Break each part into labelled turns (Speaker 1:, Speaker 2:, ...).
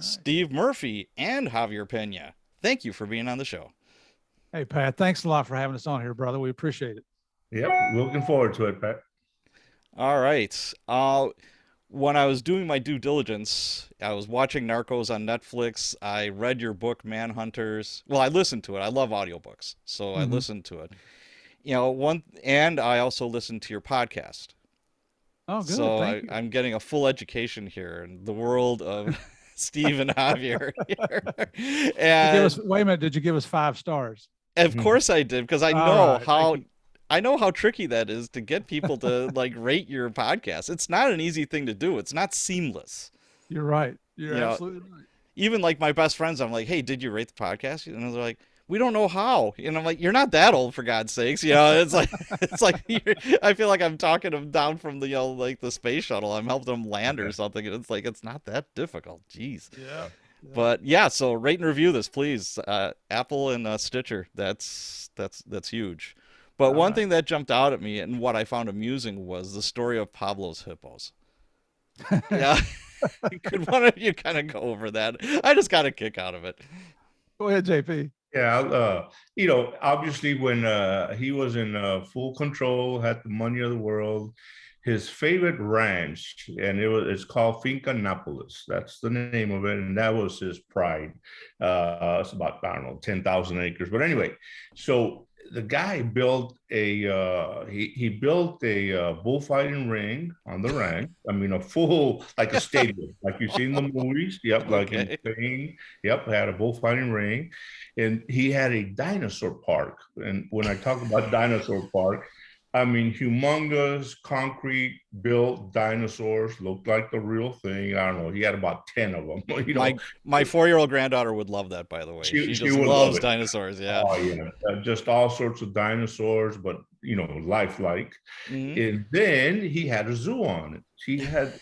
Speaker 1: right.
Speaker 2: Steve Murphy and Javier Peña. Thank you for being on the show.
Speaker 1: Hey, Pat, thanks a lot for having us on here, brother. We appreciate it.
Speaker 3: Yep, looking forward to it, Pat.
Speaker 2: All right. When I was doing my due diligence, I was watching Narcos on Netflix. I read your book, Manhunters. Well, I listened to it. I love audiobooks, so I
Speaker 1: Hmm.
Speaker 2: listened to it. And I also listened to your podcast.
Speaker 1: Oh, good.
Speaker 2: So
Speaker 1: Thank you.
Speaker 2: I'm getting a full education here in the world of Steve and Javier here.
Speaker 1: Did you give us,
Speaker 2: And
Speaker 1: wait a minute, did you give us 5 stars?
Speaker 2: of course I did, because
Speaker 1: All right. Thank you.
Speaker 2: I know how tricky that is to get people to like rate your podcast. It's not an easy thing to do. It's not seamless.
Speaker 1: You're right. You're
Speaker 2: You know,
Speaker 1: absolutely right.
Speaker 2: even like my best friends, I'm like, "Hey, did you rate the podcast?" And they're like, "We don't know how." And I'm like, "You're not that old, for God's sakes." It's like it's like I feel like I'm talking them down from the like the space shuttle. I'm helping them land or something, and it's like it's not that difficult. Jeez.
Speaker 1: Yeah. Yeah.
Speaker 2: But yeah, so rate and review this, please. Apple and Stitcher. That's huge. But
Speaker 1: All
Speaker 2: one
Speaker 1: right.
Speaker 2: thing that jumped out at me and what I found amusing was the story of Pablo's hippos. Yeah, could one of you kind of go over that? I just got a kick out of it.
Speaker 1: Go ahead, JP.
Speaker 3: Yeah, obviously when he was in full control, had the money of the world, his favorite ranch, and it's called Finca Napolis. That's the name of it, and that was his pride. It's about, I don't know, 10,000 acres. But anyway, so the guy built he built a bullfighting ring on the ranch. I mean, a full, like a stadium, like you see in the movies. Yep, like in
Speaker 2: Okay.
Speaker 3: Spain. Yep, had a bullfighting ring, and he had a dinosaur park. And when I talk about dinosaur park, I mean humongous concrete built dinosaurs, looked like the real thing. I don't know. He had about 10 of them.
Speaker 2: My 4-year-old granddaughter would love that. By the way, she
Speaker 3: She
Speaker 2: just
Speaker 3: would love
Speaker 2: loves
Speaker 3: it.
Speaker 2: dinosaurs. Yeah.
Speaker 3: Oh yeah, just all sorts of dinosaurs, but lifelike.
Speaker 2: Hmm.
Speaker 3: And then he had a zoo on it. He had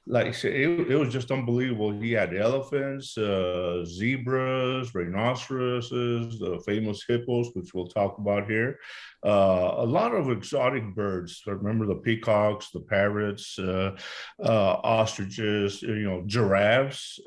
Speaker 3: like I said, it was just unbelievable. He had elephants, zebras, rhinoceroses, the famous hippos, which we'll talk about here. A lot of exotic birds. I remember the peacocks, the parrots, ostriches, giraffes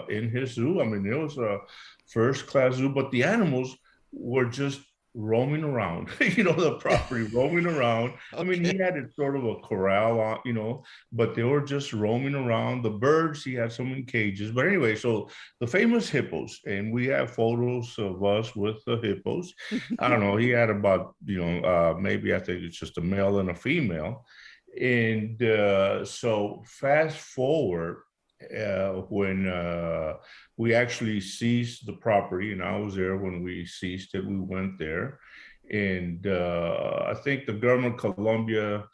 Speaker 3: in his zoo. I mean, it was a first class zoo, but the animals were just roaming around, the property roaming around. I mean, he
Speaker 2: Okay.
Speaker 3: had it sort of a corral on, but they were just roaming around. The birds, he had some in cages. But anyway, so the famous hippos, and we have photos of us with the hippos. I don't know, he had about, maybe I think it's just a male and a female. And so fast forward when we actually seized the property, and I was there when we seized it. We went there, and I think the government of Colombia,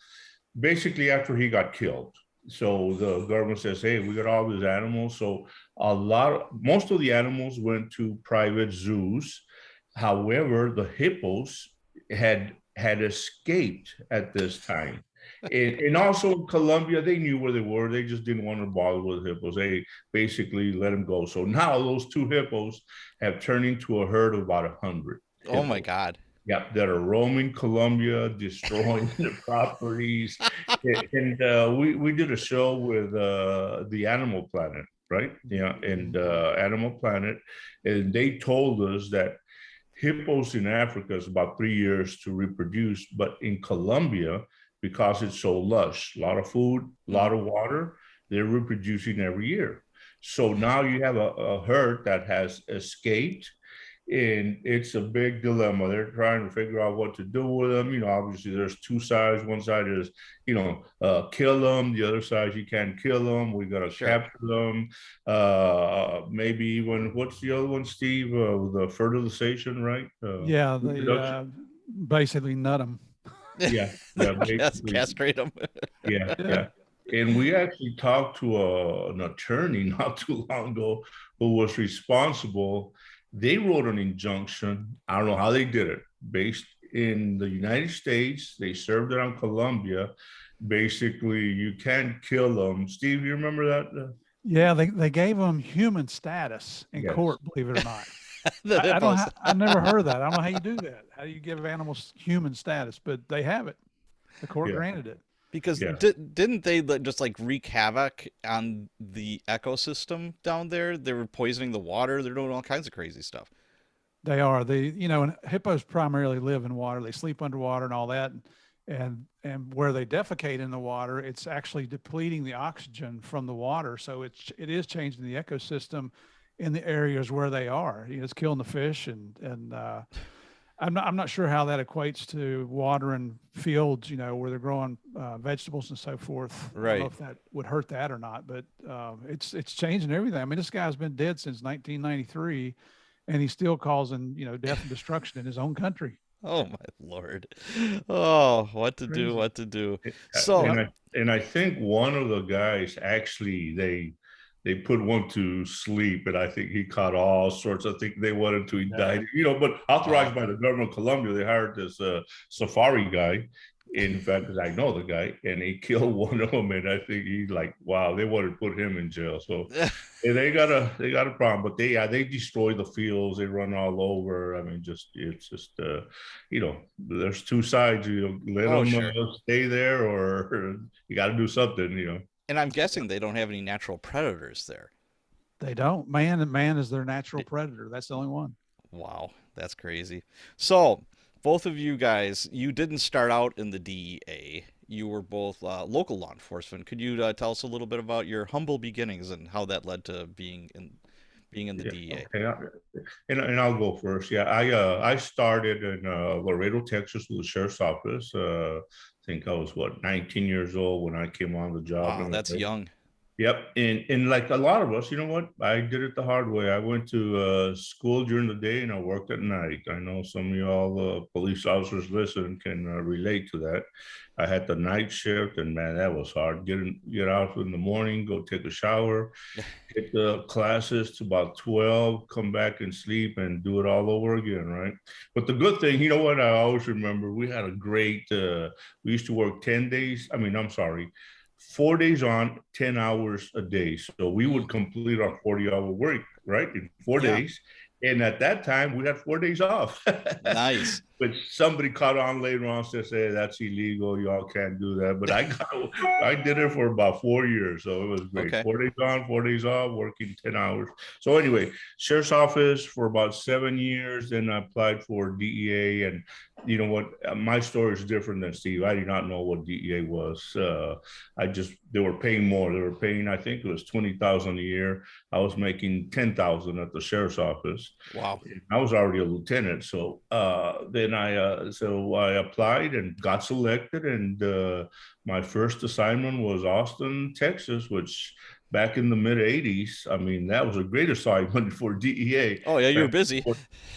Speaker 3: basically after he got killed. So the government says, "Hey, we got all these animals." So most of the animals went to private zoos. However, the hippos had escaped at this time. And also in Colombia, they knew where they were. They just didn't want to bother with the hippos. They basically let them go. So now those two hippos have turned into a herd of about 100
Speaker 2: Oh my
Speaker 3: hippos.
Speaker 2: God.
Speaker 3: Yeah, that are roaming Colombia, destroying the properties. And we did a show with the Animal Planet, right? Yeah, and Animal Planet, and they told us that hippos in Africa is about 3 years to reproduce, but in Colombia, because it's so lush, a lot of food, a lot
Speaker 2: Mm.
Speaker 3: of water, they're reproducing every year. So now you have a herd that has escaped, and it's a big dilemma. They're trying to figure out what to do with them. Obviously there's two sides. One side is, kill them. The other side, you can't kill them. We got to
Speaker 2: Sure.
Speaker 3: capture them. Maybe even, what's the other one, Steve? The fertilization, right?
Speaker 1: Yeah, they
Speaker 3: Reproduction.
Speaker 1: basically nut them.
Speaker 3: Yeah, yeah, basically,
Speaker 2: Castrate them.
Speaker 3: yeah,
Speaker 1: Yeah.
Speaker 3: yeah. And we actually talked to an attorney not too long ago who was responsible. They wrote an injunction. I don't know how they did it, based in the United States. They served it on Colombia. Basically, you can't kill them. Steve, you remember that?
Speaker 1: Yeah, they gave them human status in
Speaker 3: Yes.
Speaker 1: court, believe it or not.
Speaker 2: The
Speaker 1: I don't
Speaker 2: hippos.
Speaker 1: I never heard of that. I don't know how you do that. How do you give animals human status? But they have it. The court
Speaker 3: Yeah.
Speaker 1: granted it.
Speaker 2: Because
Speaker 3: Yeah.
Speaker 2: didn't they just like wreak havoc on the ecosystem down there? They were poisoning the water. They're doing all kinds of crazy stuff.
Speaker 1: They are. And hippos primarily live in water. They sleep underwater and all that. And where they defecate in the water, it's actually depleting the oxygen from the water. So it is changing the ecosystem in the areas where they are. It's killing the fish, and I'm not sure how that equates to watering fields, where they're growing vegetables and so forth. I don't know
Speaker 2: Right.
Speaker 1: if that would hurt that or not, but it's changing everything. I mean, this guy's been dead since 1993, and he's still causing, death and destruction in his own country.
Speaker 2: Oh my Lord. Oh, what to do,
Speaker 1: Crazy.
Speaker 2: what to do.
Speaker 3: And
Speaker 2: So,
Speaker 1: Yep.
Speaker 3: I think one of the guys actually they put one to sleep, and I think he caught all sorts. I think they wanted to indict, but
Speaker 2: oh,
Speaker 3: authorized by the government of Colombia, they hired this safari guy. In fact, because I know the guy, and he killed one of them, and I think he's like, wow, they wanted to put him in jail. So yeah, they got a problem, but they destroy the fields. They run all over. I mean, it's just there's two sides. Let
Speaker 2: oh,
Speaker 3: them
Speaker 2: sure.
Speaker 3: stay there, or you got to do something.
Speaker 2: And I'm guessing they don't have any natural predators there.
Speaker 1: They don't. Man is their natural predator. That's the only one.
Speaker 2: Wow, that's crazy. So, both of you guys, you didn't start out in the DEA. You were both local law enforcement. Could you tell us a little bit about your humble beginnings and how that led to being in the
Speaker 3: Yeah.
Speaker 2: DEA?
Speaker 3: Okay. And I'll go first. Yeah. I started in Laredo, Texas, with the sheriff's office. I think I was 19 years old when I came on the job.
Speaker 2: Wow, that's young.
Speaker 3: Yep. And like a lot of us, you know what? I did it the hard way. I went to school during the day and I worked at night. I know some of y'all police officers listen can relate to that. I had the night shift, and man, that was hard. Get out in the morning, go take a shower, get the classes to about 12, come back and sleep and do it all over again, right? But the good thing, you know what, I always remember, we had a great, we used to work 10 days. I mean, I'm sorry, 4 days on, 10 hours a day. So we
Speaker 2: Mm,
Speaker 3: would complete our 40-hour work, right, in four
Speaker 2: yeah,
Speaker 3: days. And at that time, we had 4 days off.
Speaker 2: nice.
Speaker 3: But somebody caught on later on, said, "Hey, that's illegal. Y'all can't do that." But I did it for about 4 years, so it was great.
Speaker 2: Okay.
Speaker 3: 4 days on, 4 days off, working 10 hours. So anyway, sheriff's office for about 7 years. Then I applied for DEA, and you know what? My story is different than Steve. I did not know what DEA was. They were paying more. They were paying, I think it was 20,000 a year. I was making 10,000 at the sheriff's office.
Speaker 2: Wow.
Speaker 3: I was already a lieutenant, so then I applied and got selected, and my first assignment was Austin, Texas, which back in the mid '80s, I mean, that was a great assignment for DEA.
Speaker 2: Oh, yeah, you were busy.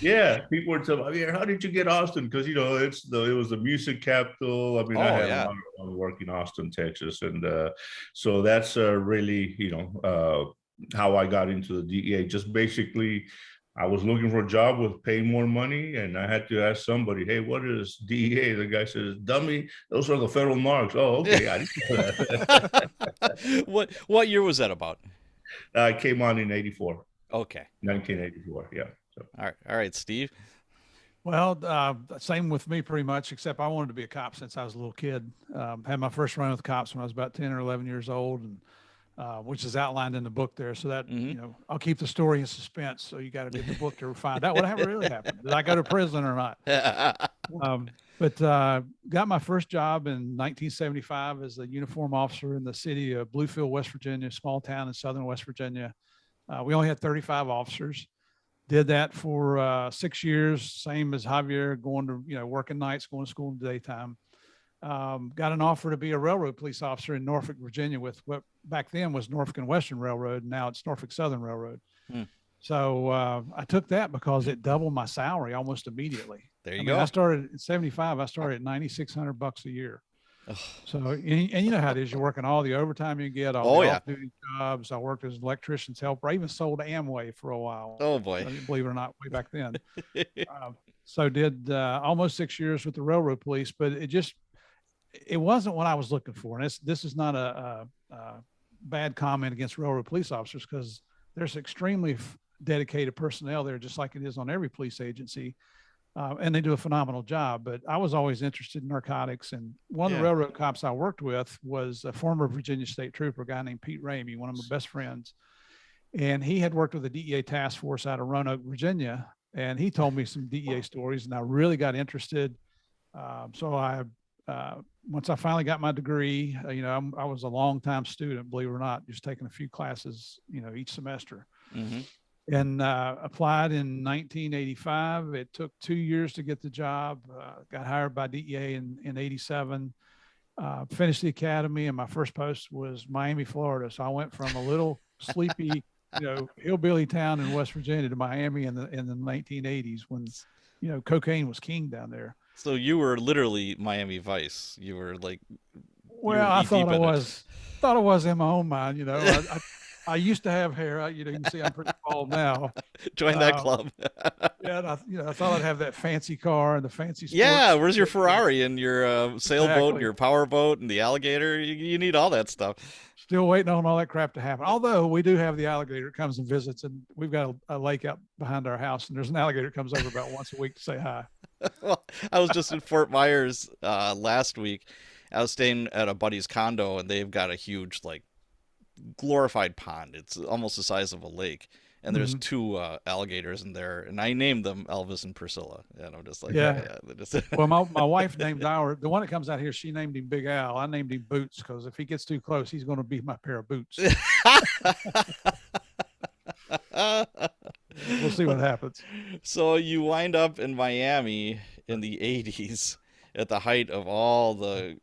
Speaker 3: Yeah, people were telling me, "How did you get Austin?" Because it was the music capital. I mean, I
Speaker 2: Oh,
Speaker 3: had a
Speaker 2: yeah.
Speaker 3: lot of fun working in Austin, Texas, and so that's really how I got into the DEA. Just basically, I was looking for a job with paying more money, and I had to ask somebody, "Hey, what is DEA?" The guy says, "Dummy, those are the federal narcs." Oh, okay, I didn't know that.
Speaker 2: What year was that about?
Speaker 3: I came on in '84,
Speaker 2: Okay. Okay.
Speaker 3: 1984. Yeah. So.
Speaker 2: All right, Steve.
Speaker 1: Well, same with me pretty much, except I wanted to be a cop since I was a little kid. Had my first run with cops when I was about 10 or 11 years old, and which is outlined in the book there. So that,
Speaker 2: Hmm.
Speaker 1: I'll keep the story in suspense. So you got to get the book to find out what really happened. Did I go to prison or not? But got my first job in 1975 as a uniform officer in the city of Bluefield, West Virginia, small town in southern West Virginia. We only had 35 officers. Did that for 6 years, same as Javier, going to, working nights, going to school in the daytime. Got an offer to be a railroad police officer in Norfolk, Virginia, with what back then was Norfolk and Western Railroad. And now it's Norfolk Southern Railroad.
Speaker 2: Hmm.
Speaker 1: So I took that because it doubled my salary almost immediately.
Speaker 2: There you
Speaker 1: I mean,
Speaker 2: go.
Speaker 1: I started at 75. I started at $9,600 a year.
Speaker 2: Ugh.
Speaker 1: So, and you know how it is. You're working all the overtime you get, all
Speaker 2: Oh,
Speaker 1: the
Speaker 2: yeah.
Speaker 1: off-duty jobs. I worked as an electrician's helper. I even sold Amway for a while.
Speaker 2: Oh, boy.
Speaker 1: Believe it or not, way back then. So did almost 6 years with the railroad police, but it wasn't what I was looking for. And this is not a bad comment against railroad police officers, because there's extremely dedicated personnel there, just like it is on every police agency. and they do a phenomenal job. But I was always interested in narcotics. And one of the
Speaker 2: Yeah.
Speaker 1: railroad cops I worked with was a former Virginia State Trooper, a guy named Pete Ramey, one of my best friends. And he had worked with the DEA task force out of Roanoke, Virginia. And he told me some DEA stories, and I really got interested. So once I finally got my degree, I was a long time student, believe it or not, just taking a few classes, each semester.
Speaker 2: Mm-hmm.
Speaker 1: And applied in 1985. It took 2 years to get the job. Got hired by DEA in 87. Finished the academy, and my first post was Miami, Florida. So I went from a little sleepy, hillbilly town in West Virginia to Miami in the 1980s when, cocaine was king down there.
Speaker 2: So you were literally Miami Vice. You were like,
Speaker 1: Well, I thought I was, in my own mind. I used to have hair. You can see I'm pretty bald now.
Speaker 2: Join that club.
Speaker 1: Yeah, and I thought I'd have that fancy car and the fancy sports.
Speaker 2: Yeah, where's your Ferrari and your sailboat and
Speaker 1: Exactly.
Speaker 2: your powerboat and the alligator? You need all that stuff.
Speaker 1: Still waiting on all that crap to happen. Although we do have the alligator that comes and visits, and we've got a lake out behind our house, and there's an alligator that comes over about once a week to say hi.
Speaker 2: Well, I was just in Fort Myers last week. I was staying at a buddy's condo, and they've got a huge, like, glorified pond. It's almost the size of a lake. And there's
Speaker 1: Mhm.
Speaker 2: two alligators in there, and I named them Elvis and Priscilla. And I'm just like,
Speaker 1: Yeah.
Speaker 2: they're just...
Speaker 1: Well, my wife named the one that comes out here, she named him Big Al. I named him Boots because if he gets too close, he's going to be my pair of boots. We'll see what happens.
Speaker 2: So you wind up in Miami in the 80s at the height of all the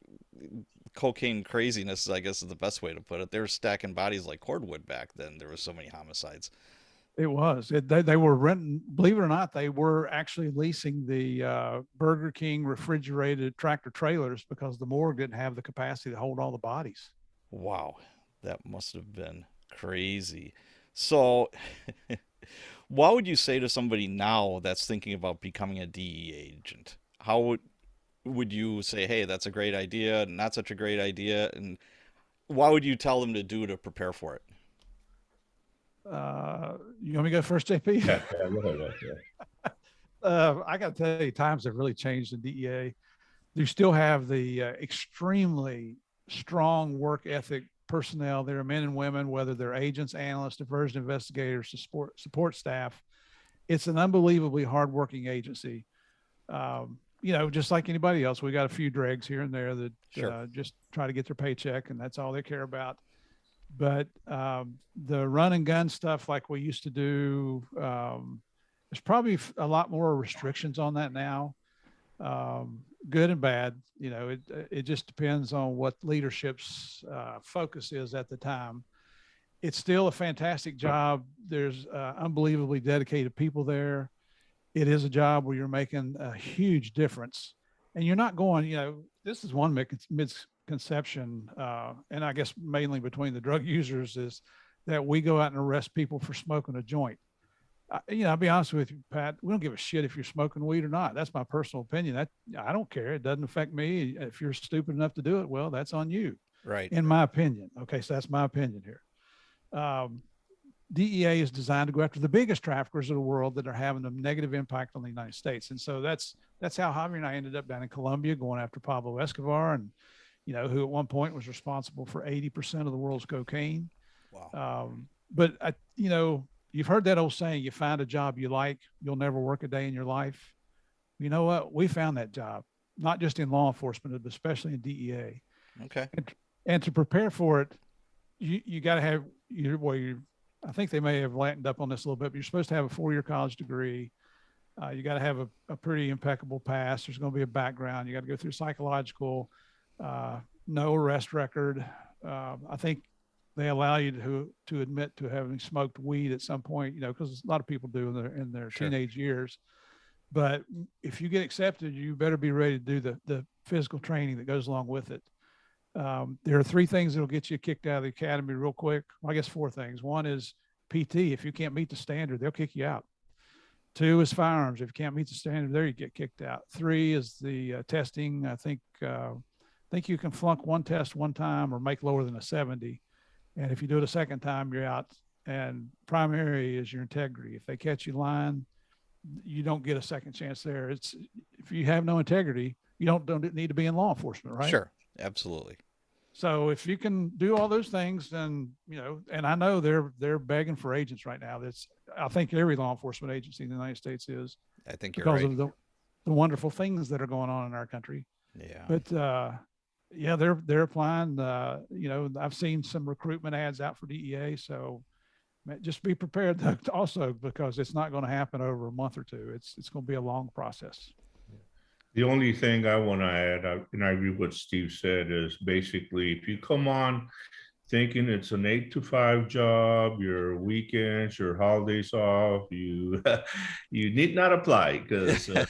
Speaker 2: cocaine craziness, I guess is the best way to put it. They were stacking bodies like cordwood back then. There were so many homicides.
Speaker 1: It was. They were renting, believe it or not, they were actually leasing the Burger King refrigerated tractor trailers because the morgue didn't have the capacity to hold all the bodies.
Speaker 2: Wow, that must have been crazy. So, what would you say to somebody now that's thinking about becoming a DEA agent? How would you say, hey, that's a great idea, not such a great idea, and what would you tell them to do to prepare for it?
Speaker 1: You want me to go first, JP?
Speaker 3: Yeah, go ahead, yeah.
Speaker 1: I got to tell you, times have really changed in DEA. You still have the extremely strong work ethic personnel. There are men and women, whether they're agents, analysts, diversion investigators, support staff. It's an unbelievably hardworking agency. Just like anybody else, we got a few dregs here and there that
Speaker 2: Sure.
Speaker 1: just try to get their paycheck, and that's all they care about. But the run and gun stuff like we used to do, there's probably a lot more restrictions on that now, good and bad. It just depends on what leadership's focus is at the time. It's still a fantastic job. There's unbelievably dedicated people there. It is a job where you're making a huge difference, and you're not going. This is one misconception, and I guess mainly between the drug users, is that we go out and arrest people for smoking a joint. I'll be honest with you, Pat. We don't give a shit if you're smoking weed or not. That's my personal opinion. I don't care. It doesn't affect me. If you're stupid enough to do it, well, that's on you.
Speaker 2: Right.
Speaker 1: In my opinion. Okay, so that's my opinion here. DEA is designed to go after the biggest traffickers of the world that are having a negative impact on the United States. And so that's how Javier and I ended up down in Colombia going after Pablo Escobar, and who at one point was responsible for 80% of the world's cocaine.
Speaker 2: Wow.
Speaker 1: But you've heard that old saying, you find a job you like, you'll never work a day in your life. You know what? We found that job, not just in law enforcement, but especially in DEA.
Speaker 2: Okay.
Speaker 1: And to prepare for it, you got to have I think they may have lightened up on this a little bit, but you're supposed to have a 4-year college degree. You got to have a pretty impeccable past. There's going to be a background. You got to go through psychological, no arrest record. I think they allow you to admit to having smoked weed at some point, because a lot of people do in their
Speaker 2: Sure.
Speaker 1: teenage years. But if you get accepted, you better be ready to do the physical training that goes along with it. There are 3 things that'll get you kicked out of the academy real quick. Well, I guess 4 things. One is PT. If you can't meet the standard, they'll kick you out. 2 is firearms. If you can't meet the standard there, you get kicked out. 3 is the testing. I think you can flunk one test one time or make lower than a 70. And if you do it a second time, you're out. And primary is your integrity. If they catch you lying, you don't get a second chance there. It's if you have no integrity, you don't need to be in law enforcement, right?
Speaker 2: Sure, absolutely.
Speaker 1: So if you can do all those things, then and I know they're begging for agents right now. I think every law enforcement agency in the United States is,
Speaker 2: I think you're
Speaker 1: because
Speaker 2: right.
Speaker 1: of the wonderful things that are going on in our country.
Speaker 2: Yeah.
Speaker 1: But yeah, they're applying. I've seen some recruitment ads out for DEA, so just be prepared also, because it's not going to happen over a month or two. It's going to be a long process.
Speaker 3: The only thing I want to add, and I agree with what Steve said, is basically if you come on thinking it's an 8 to 5 job, your weekends, your holidays off, you you need not apply, because
Speaker 1: Good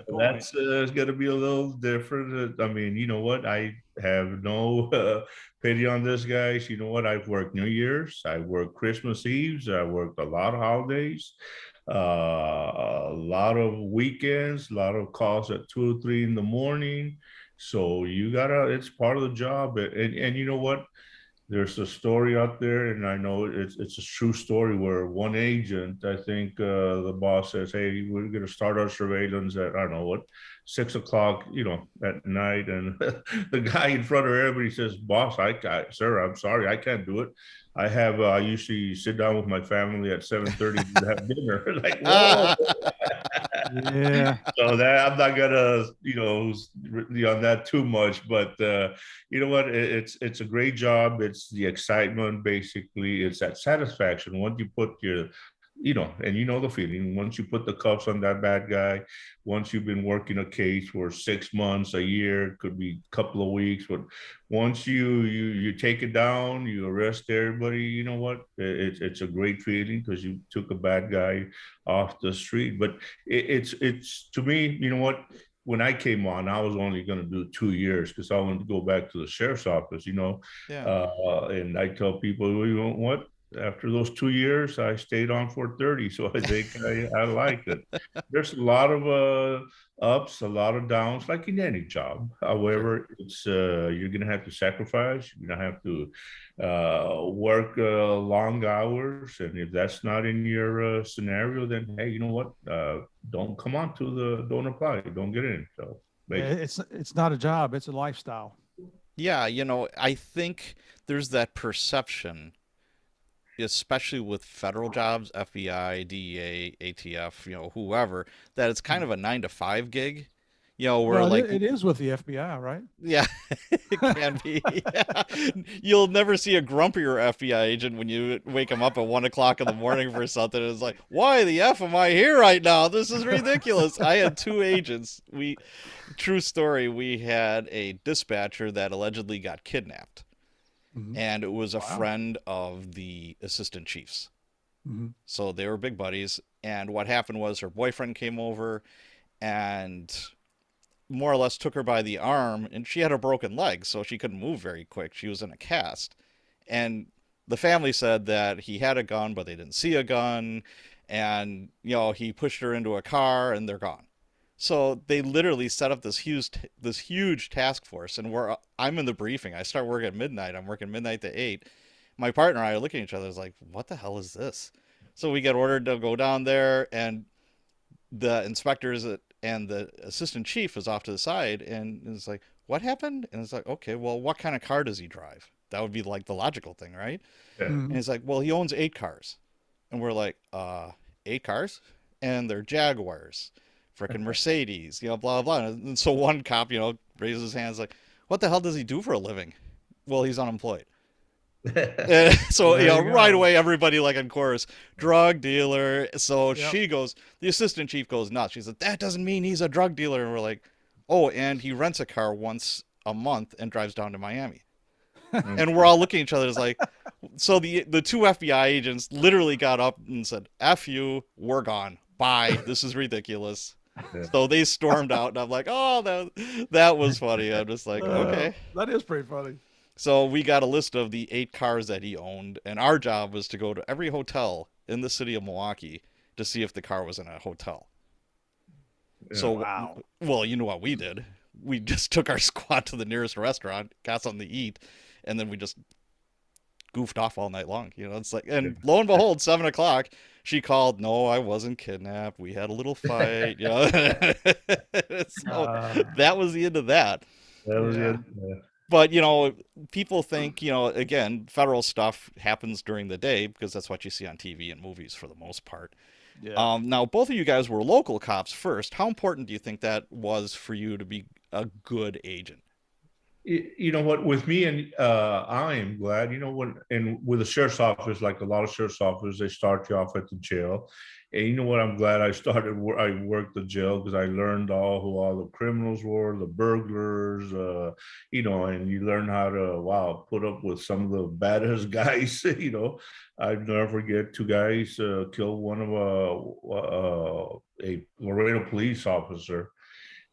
Speaker 1: point.
Speaker 3: that's going to be a little different. I mean, you know what? I have no pity on this, guys. You know what? I've worked New Year's, I worked Christmas Eves, I worked a lot of holidays, a lot of weekends, a lot of calls at 2 or 3 in the morning. So you gotta, it's part of the job. And you know what? There's a story out there, and I know it's a true story, where one agent, I think the boss says, "Hey, we're going to start our surveillance at, I don't know what, 6 o'clock, at night," and the guy in front of everybody says, "Boss, sir, I'm sorry, I can't do it. I usually sit down with my family at 7:30 to have dinner." Like, whoa.
Speaker 1: Yeah.
Speaker 3: So that I'm not gonna, on that too much, but you know what? It's a great job. It's the excitement, basically. It's that satisfaction once you put and you know the feeling. Once you put the cuffs on that bad guy, once you've been working a case for 6 months, a year, could be a couple of weeks, but once you take it down, you arrest everybody. You know what? It's a great feeling, because you took a bad guy off the street. But it's to me, you know what? When I came on, I was only going to do 2 years, because I wanted to go back to the sheriff's office,
Speaker 2: Yeah.
Speaker 3: and I tell people, well, you know what? After those 2 years, I stayed on for 30. So I think I like it. There's a lot of ups, a lot of downs, like in any job.
Speaker 2: Sure.
Speaker 3: However, it's you're gonna have to sacrifice. You're gonna have to work long hours, and if that's not in your scenario, then hey, you know what? Don't apply, don't get in. So
Speaker 1: Yeah,
Speaker 3: basically,
Speaker 1: it's not a job, it's a lifestyle.
Speaker 2: Yeah, I think there's that perception, especially with federal jobs, FBI, DEA, ATF, whoever, that it's kind of a 9 to 5 gig, where
Speaker 1: Well,
Speaker 2: like,
Speaker 1: it is with the FBI, right?
Speaker 2: yeah, it can be. Yeah. You'll never see a grumpier FBI agent when you wake them up at 1 o'clock in the morning for something. It's like, why the F am I here right now? This is ridiculous. I had 2 agents. True story, we had a dispatcher that allegedly got kidnapped.
Speaker 1: Mhm.
Speaker 2: And it was a
Speaker 1: Wow.
Speaker 2: friend of the assistant chief's.
Speaker 1: Mhm.
Speaker 2: So they were big buddies. And what happened was her boyfriend came over and more or less took her by the arm, and she had a broken leg, so she couldn't move very quick. She was in a cast. And the family said that he had a gun, but they didn't see a gun. And, he pushed her into a car and they're gone. So they literally set up this huge task force, and I'm in the briefing. I start work at midnight. I'm working midnight to 8. My partner and I are looking at each other, like, what the hell is this? So we get ordered to go down there, and the inspectors and the assistant chief is off to the side, and it's like, what happened? And it's like, okay, well, what kind of car does he drive? That would be like the logical thing, right?
Speaker 3: yeah.
Speaker 2: And
Speaker 1: Mhm.
Speaker 2: he's like, well, he owns 8 cars. And we're like, 8 cars? And they're Jaguars, freaking Mercedes, blah, blah, blah. And so one cop, raises his hands like, what the hell does he do for a living? Well, he's unemployed. And so,
Speaker 1: There you
Speaker 2: right
Speaker 1: go.
Speaker 2: away, everybody like in chorus, drug dealer. So
Speaker 1: Yep.
Speaker 2: the assistant chief goes nuts. She said, that doesn't mean he's a drug dealer. And we're like, oh, and he rents a car once a month and drives down to Miami. And we're all looking at each other as like, so the 2 FBI agents literally got up and said, F you, we're gone. Bye. This is ridiculous.
Speaker 3: Yeah.
Speaker 2: So they stormed out, and I'm like, oh, that was funny. I'm just like, okay.
Speaker 1: That is pretty funny.
Speaker 2: So we got a list of the 8 cars that he owned, and our job was to go to every hotel in the city of Milwaukee to see if the car was in a hotel.
Speaker 3: Yeah.
Speaker 2: So,
Speaker 1: Wow.
Speaker 2: well, you know what we did? We just took our squad to the nearest restaurant, got something to eat, and then we just goofed off all night long. It's like, and lo and behold, 7 o'clock, she called. No, I wasn't kidnapped. We had a little fight. So
Speaker 1: Uh,
Speaker 2: that was the end of that.
Speaker 3: That was
Speaker 1: yeah.
Speaker 3: it.
Speaker 2: But people think again, federal stuff happens during the day because that's what you see on TV and movies for the most part.
Speaker 1: Yeah.
Speaker 2: Now, both of you guys were local cops first. How important do you think that was for you to be a good agent?
Speaker 3: You know what, with me, and I am glad, and with the sheriff's office, like a lot of sheriff's offices, they start you off at the jail. And you know what, I'm glad I worked the jail, because I learned who all the criminals were, the burglars, and you learn how to, wow, put up with some of the baddest guys. I'd never forget two guys killed one of a Laredo police officer,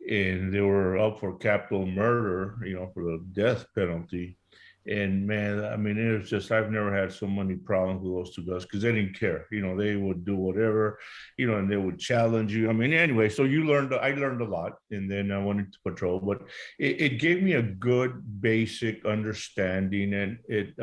Speaker 3: and they were up for capital murder, for the death penalty. And man, I mean, it was just, I've never had so many problems with those two guys, because they didn't care. They would do whatever, and they would challenge you. I mean, anyway, so I learned a lot, and then I went into patrol, but it gave me a good basic understanding, and it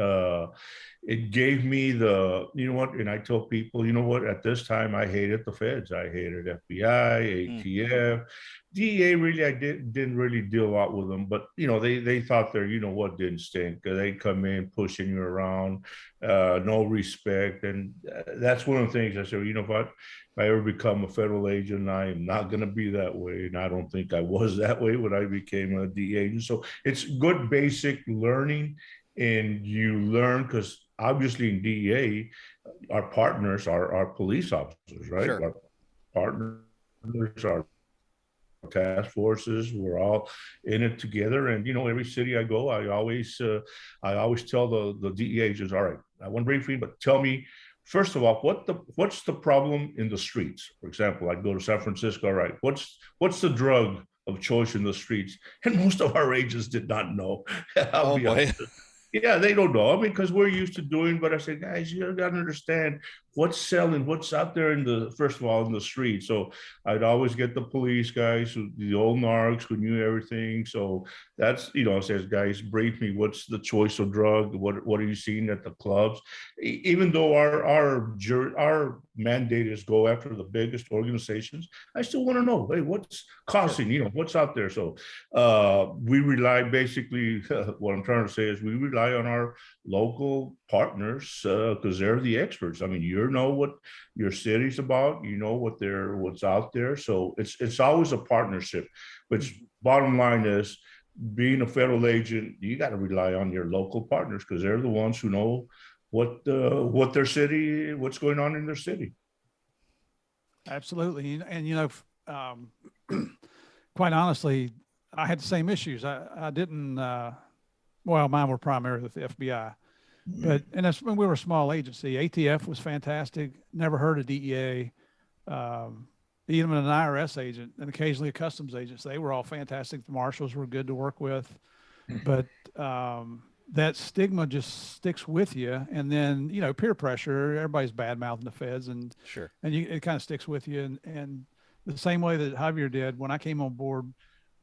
Speaker 3: gave me and I tell people, at this time, I hated the feds. I hated FBI, ATF. DEA, really, I didn't really deal a lot with them, but they thought they're, didn't stink. They come in pushing you around, no respect, and that's one of the things I said. What? If I ever become a federal agent, I am not going to be that way, and I don't think I was that way when I became a DEA agent. So it's good basic learning, and you learn, because obviously in DEA, our partners are our police officers, right?
Speaker 2: Sure.
Speaker 3: Our partners are task forces. We're all in it together, and every city I go, I always tell the DEA agents, all right, I want to briefing, but tell me first of all, what's the problem in the streets? For example, I go to San Francisco, all right, what's the drug of choice in the streets? And most of our agents did not know. I'll
Speaker 2: Oh
Speaker 3: be
Speaker 2: boy.
Speaker 3: honest. Yeah, they don't know. I mean, because we're used to doing, but I said, guys, you got to understand what's selling, what's out there first of all, in the street. So I'd always get the police guys, the old narcs who knew everything. So that's, says, guys, brief me. What's the choice of drug? What are you seeing at the clubs? Even though our mandate is go after the biggest organizations, I still want to know, hey, what's causing, what's out there. So we rely, basically, what I'm trying to say is we rely on our local partners, because they're the experts. I mean, know what your city's about, what's out there. So it's always a partnership. But bottom line is, being a federal agent, you got to rely on your local partners, because they're the ones who know what's going on in their city.
Speaker 1: Absolutely. And quite honestly, I had the same issues. I didn't, mine were primarily with the FBI, and that's when we were a small agency. ATF was fantastic. Never heard of DEA. Even an IRS agent and occasionally a customs agent. They were all fantastic. The marshals were good to work with, but that stigma just sticks with you. And then, peer pressure, everybody's bad mouthing the feds, and
Speaker 2: sure.
Speaker 1: And it kind of sticks with you. And the same way that Javier did when I came on board,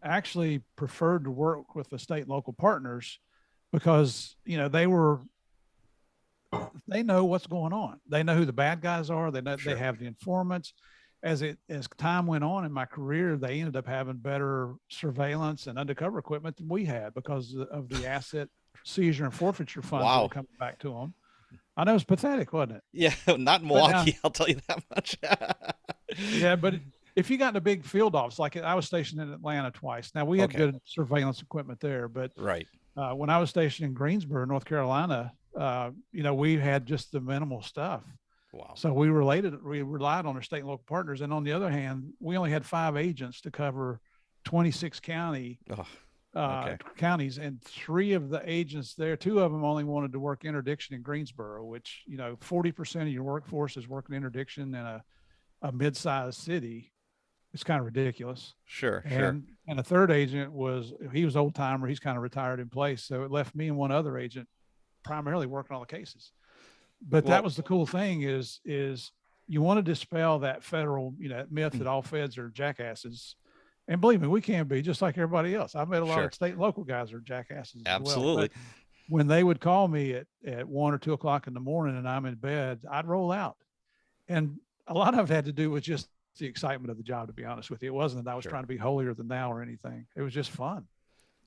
Speaker 1: I actually preferred to work with the state and local partners, because, they know what's going on. They know who the bad guys are. They know
Speaker 2: Sure.
Speaker 1: they have the informants. As time went on in my career, they ended up having better surveillance and undercover equipment than we had, because of the asset seizure and forfeiture funds that were coming back to them. I know, it's pathetic, wasn't it?
Speaker 2: Yeah, not in Milwaukee, I'll tell you that much.
Speaker 1: Yeah, but if you got in a big field office, like I was stationed in Atlanta twice. Now, we had good surveillance equipment there, but
Speaker 2: right.
Speaker 1: When I was stationed in Greensboro, North Carolina, we had just the minimal stuff.
Speaker 2: Wow.
Speaker 1: So we relied on our state and local partners. And on the other hand, we only had 5 agents to cover 26 counties, and 3 of the agents there, 2 of them only wanted to work interdiction in Greensboro, which, 40% of your workforce is working interdiction in a mid-sized city. It's kind of ridiculous.
Speaker 2: Sure.
Speaker 1: And a third agent he was old timer. He's kind of retired in place. So it left me and one other agent primarily working on the cases. But that was the cool thing is you want to dispel that federal, myth that all feds are jackasses. And believe me, we can be just like everybody else. I've met a lot of state and local guys are jackasses.
Speaker 2: Absolutely.
Speaker 1: As well. when they would call me at 1 or 2 o'clock in the morning and I'm in bed, I'd roll out. And a lot of it had to do with just the excitement of the job, to be honest with you. It wasn't that I was
Speaker 2: Sure.
Speaker 1: trying to be holier than thou or anything. It was just fun.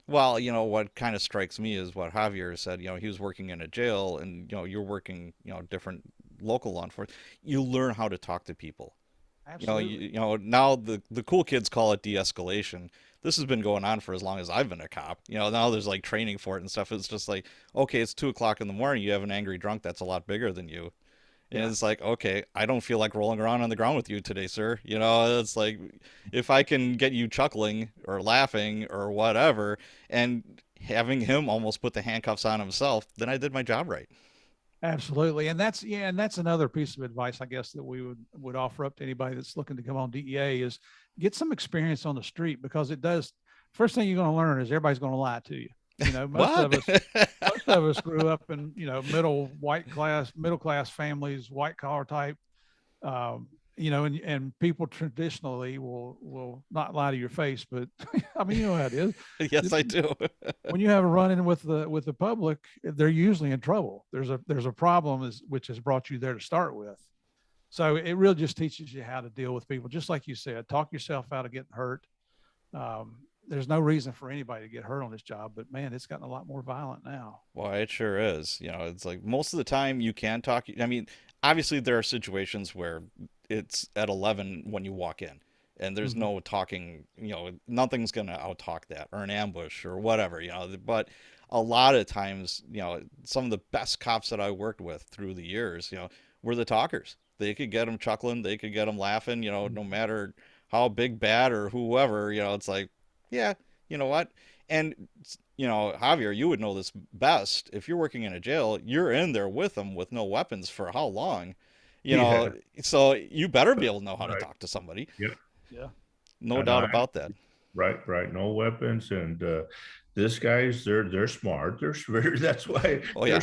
Speaker 2: Well, what kind of strikes me is what Javier said. He was working in a jail, and you're working, different local law enforcement. You learn how to talk to people.
Speaker 1: Absolutely.
Speaker 2: Now the cool kids call it de-escalation. This has been going on for as long as I've been a cop. Now there's like training for it and stuff. It's just like, okay, it's 2 o'clock in the morning. You have an angry drunk that's a lot bigger than you. And
Speaker 1: Yeah.
Speaker 2: it's like, okay, I don't feel like rolling around on the ground with you today, sir. It's like, if I can get you chuckling or laughing or whatever, and having him almost put the handcuffs on himself, then I did my job right.
Speaker 1: Absolutely. And that's another piece of advice, I guess, that we would offer up to anybody that's looking to come on DEA is get some experience on the street, because it does. First thing you're going to learn is everybody's going to lie to you. Most
Speaker 2: What?
Speaker 1: of us, most of us grew up in, middle class families, white collar type, and people traditionally will not lie to your face, but I mean, how it is.
Speaker 2: Yes, I do.
Speaker 1: When you have a run in with the public, they're usually in trouble. There's a problem which has brought you there to start with. So it really just teaches you how to deal with people. Just like you said, talk yourself out of getting hurt. There's no reason for anybody to get hurt on this job, but man, it's gotten a lot more violent now.
Speaker 2: Well, it sure is. It's like most of the time you can talk. I mean, obviously there are situations where it's at 11 when you walk in, and there's
Speaker 1: Mm-hmm.
Speaker 2: no talking. Nothing's gonna out talk that, or an ambush or whatever. But a lot of times, some of the best cops that I worked with through the years, were the talkers. They could get them chuckling. They could get them laughing. No matter how big bad or whoever. It's like, yeah, you know what? And Javier, you would know this best. If you're working in a jail, you're in there with them with no weapons for how long? You
Speaker 3: Yeah,
Speaker 2: know, so you better be able to know how to
Speaker 3: right.
Speaker 2: talk to somebody.
Speaker 3: Yeah.
Speaker 1: Yeah.
Speaker 2: No
Speaker 3: And
Speaker 2: doubt about that.
Speaker 3: right. No weapons, and this guys, they're smart. They're very. That's why
Speaker 2: Oh
Speaker 3: they're
Speaker 2: yeah,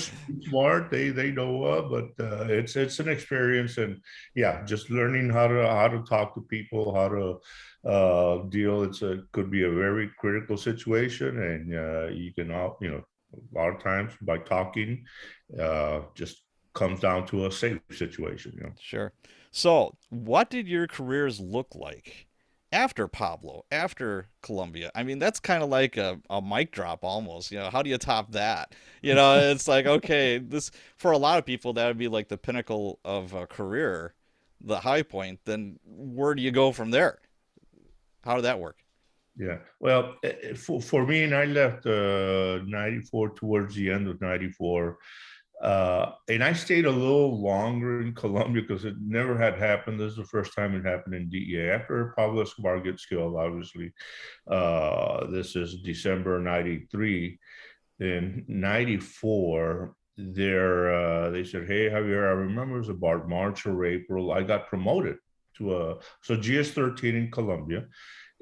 Speaker 3: smart. They know, but it's an experience, and yeah, just learning how to talk to people, how to deal. Could be a very critical situation, and you can all a lot of times by talking, just comes down to a safe situation.
Speaker 2: sure. So, what did your careers look like after Pablo, after Colombia? I mean, that's kind of like a mic drop almost. How do you top that? It's like, okay, this for a lot of people that would be like the pinnacle of a career, the high point. Then where do you go from there? How did that work?
Speaker 3: Yeah. Well, for me, and I left 94 towards the end of 94. And I stayed a little longer in Colombia because it never had happened. This is the first time it happened in DEA. After Pablo Escobar gets killed, obviously, this is December 93. In 94, they said, "Hey, Javier, I remember it was about March or April. I got promoted to GS 13 in Colombia,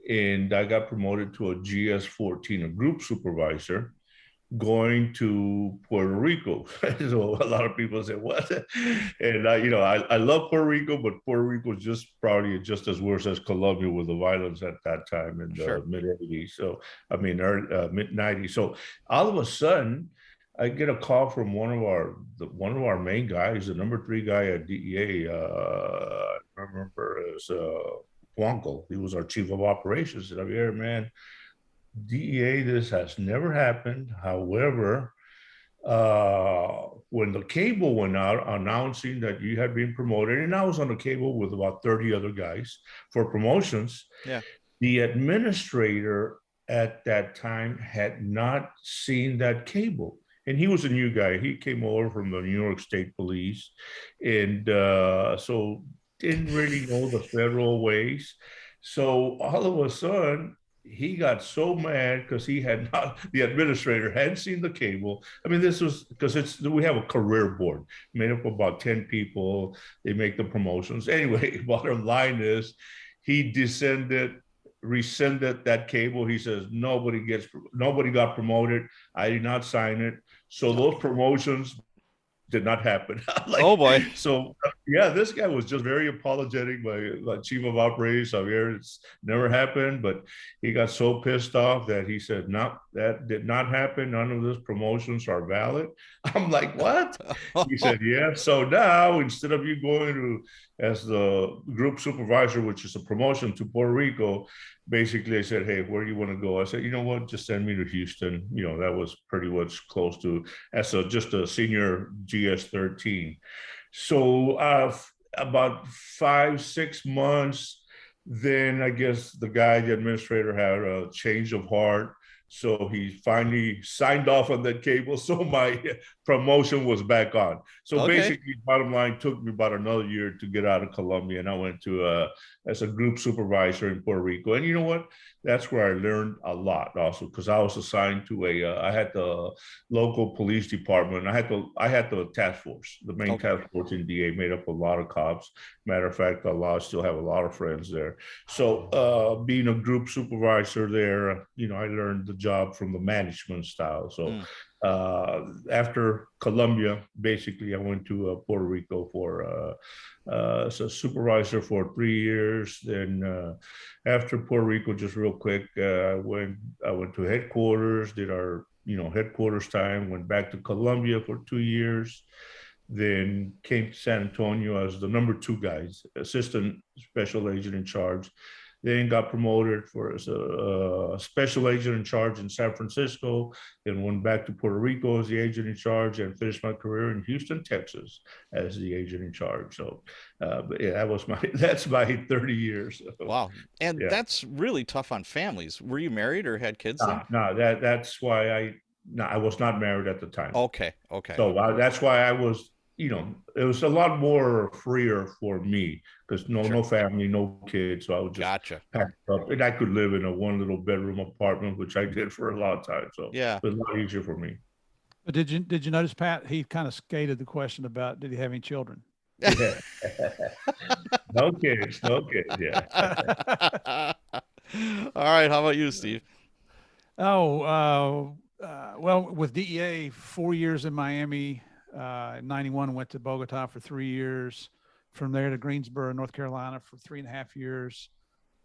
Speaker 3: and I got promoted to a GS 14, a group supervisor, going to Puerto Rico." So a lot of people say, "What?" And I love Puerto Rico, but Puerto Rico is probably just as worse as Colombia with the violence at that time in the
Speaker 2: Sure.
Speaker 3: mid 80s. So I mean, mid 90s. So all of a sudden, I get a call from one of our main guys, the number 3 guy at DEA. I remember as Juanco. He was our chief of operations. And I'm here, man. DEA, this has never happened. However, when the cable went out announcing that you had been promoted, and I was on the cable with about 30 other guys for promotions,
Speaker 2: Yeah.
Speaker 3: the administrator at that time had not seen that cable. And he was a new guy. He came over from the New York State Police, and so didn't really know the federal ways. So all of a sudden, he got so mad because he had not, the administrator hadn't seen the cable. I mean, this was because we have a career board made up of about 10 people. They make the promotions. Anyway, bottom line is he rescinded that cable. He says nobody got promoted. I did not sign it. So those promotions did not happen.
Speaker 2: Oh
Speaker 3: Like,
Speaker 2: boy.
Speaker 3: so Yeah, this guy was just very apologetic. My chief of operations, Javier, it's never happened, but he got so pissed off that he said, "No, that did not happen. None of those promotions are valid." I'm like, "What?" He said, "Yeah." So now, instead of you going to as the group supervisor, which is a promotion to Puerto Rico, basically I said, "Hey, where do you want to go?" I said, "You know what? Just send me to Houston." That was pretty much close to as just a senior GS-13. So about 5, 6 months, then I guess the administrator, had a change of heart. So he finally signed off on that cable. So my promotion was back on. So
Speaker 2: Okay.
Speaker 3: basically, bottom line, took me about another year to get out of Colombia. And I went to as a group supervisor in Puerto Rico. And you know what? That's where I learned a lot also, because I was assigned to I had the local police department. I had the task force, the main
Speaker 2: Okay.
Speaker 3: task force in DA, made up a lot of cops. Matter of fact, still have a lot of friends there. So being a group supervisor there, I learned the job from the management style. So
Speaker 2: Mm.
Speaker 3: after Colombia, basically, I went to Puerto Rico for as a supervisor for 3 years. Then after Puerto Rico, just real quick, I went to headquarters, did our headquarters time, went back to Colombia for 2 years, then came to San Antonio as the number two guy, assistant special agent in charge. Then got promoted as a special agent in charge in San Francisco. Then went back to Puerto Rico as the agent in charge, and finished my career in Houston, Texas, as the agent in charge. So, but yeah, that's my 30 years. So,
Speaker 2: Wow. And
Speaker 3: yeah,
Speaker 2: that's really tough on families. Were you married or had kids then?
Speaker 3: no, that's why I was not married at the time.
Speaker 2: Okay. Okay.
Speaker 3: So that's why I was, it was a lot more freer for me because
Speaker 2: Sure.
Speaker 3: no family, no kids. So I would just
Speaker 2: Gotcha.
Speaker 3: pack up, and I could live in a one little bedroom apartment, which I did for a long time. So
Speaker 2: Yeah.
Speaker 3: it was a lot easier for me.
Speaker 1: But did you notice, Pat? He kind of skated the question about did he have any children?
Speaker 3: Yeah. No kids, no kids. Yeah.
Speaker 2: All right. How about you, Steve?
Speaker 1: Oh, well, with DEA, 4 years in Miami. In '91, went to Bogota for 3 years. From there to Greensboro, North Carolina, for 3.5 years.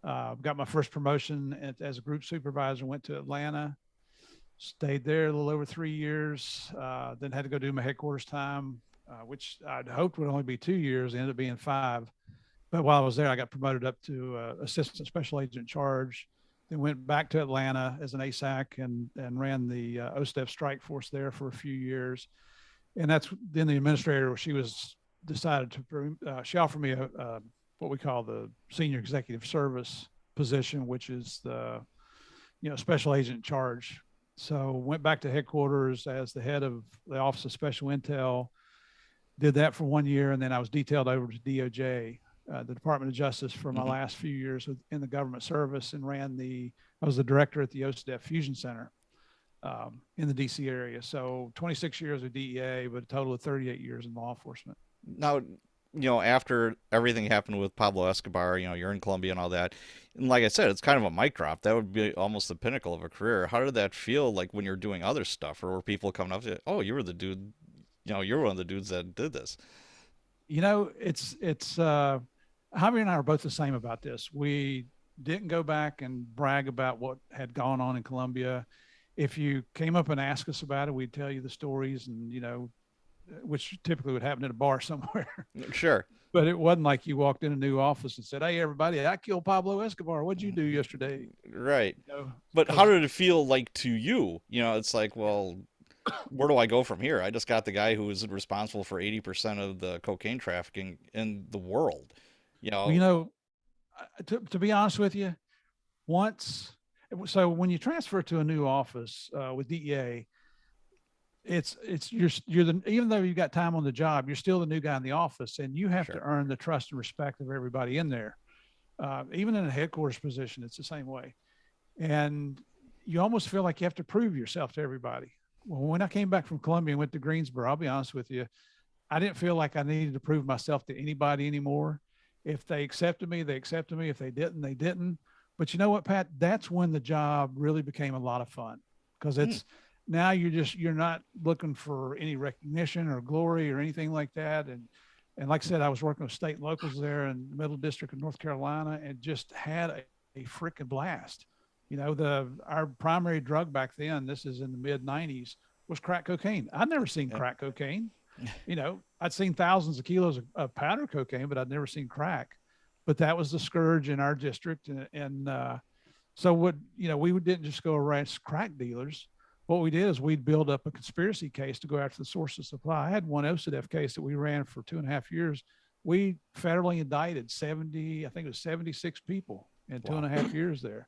Speaker 1: Got my first promotion as a group supervisor. Went to Atlanta, stayed there a little over 3 years. Then had to go do my headquarters time, which I'd hoped would only be 2 years. It ended up being 5. But while I was there, I got promoted up to assistant special agent in charge. Then went back to Atlanta as an ASAC and ran the OSTEF strike force there for a few years. And that's then the administrator, she was decided to, she offered me what we call the senior executive service position, which is the, special agent in charge. So went back to headquarters as the head of the Office of Special Intel, did that for 1 year. And then I was detailed over to DOJ, the Department of Justice, for my
Speaker 2: Hmm.
Speaker 1: last few years in the government service, and I was the director at the OSDEF Fusion Center in the DC area. So 26 years with DEA, but a total of 38 years in law enforcement.
Speaker 2: Now, after everything happened with Pablo Escobar, you're in Colombia and all that. And like I said, it's kind of a mic drop. That would be almost the pinnacle of a career. How did that feel like when you're doing other stuff, or were people coming up to you, oh, you were the dude, you're one of the dudes that did this?
Speaker 1: It's Javier and I are both the same about this. We didn't go back and brag about what had gone on in Colombia. If you came up and asked us about it, we'd tell you the stories, and which typically would happen in a bar somewhere.
Speaker 2: Sure.
Speaker 1: But it wasn't like you walked in a new office and said, "Hey, everybody, I killed Pablo Escobar. What'd you do yesterday?"
Speaker 2: Right. But how
Speaker 1: Because
Speaker 2: did it feel like to you? It's like, well, where do I go from here? I just got the guy who was responsible for 80% of the cocaine trafficking in the world. You
Speaker 1: well,
Speaker 2: know,
Speaker 1: to be honest with you, once so when you transfer to a new office with DEA, you're the even though you got time on the job, you're still the new guy in the office, and you have to
Speaker 2: sure.
Speaker 1: earn the trust and respect of everybody in there. Even in a headquarters position, it's the same way, and you almost feel like you have to prove yourself to everybody. Well, when I came back from Colombia and went to Greensboro, I'll be honest with you, I didn't feel like I needed to prove myself to anybody anymore. If they accepted me, they accepted me. If they didn't, they didn't. But you know what, Pat? That's when the job really became a lot of fun, because
Speaker 2: Hmm.
Speaker 1: now you're not looking for any recognition or glory or anything like that. And like I said, I was working with state and locals there in the Middle District of North Carolina, and just had a freaking blast. Our primary drug back then, this is in the mid '90s, was crack cocaine. I'd never seen
Speaker 2: Yeah.
Speaker 1: crack cocaine. I'd seen thousands of kilos of powder cocaine, but I'd never seen crack. But that was the scourge in our district, so we didn't just go arrest crack dealers. What we did is we'd build up a conspiracy case to go after the source of supply. I had one OCDF case that we ran for 2.5 years. We federally indicted 76 people in 2.5 years there.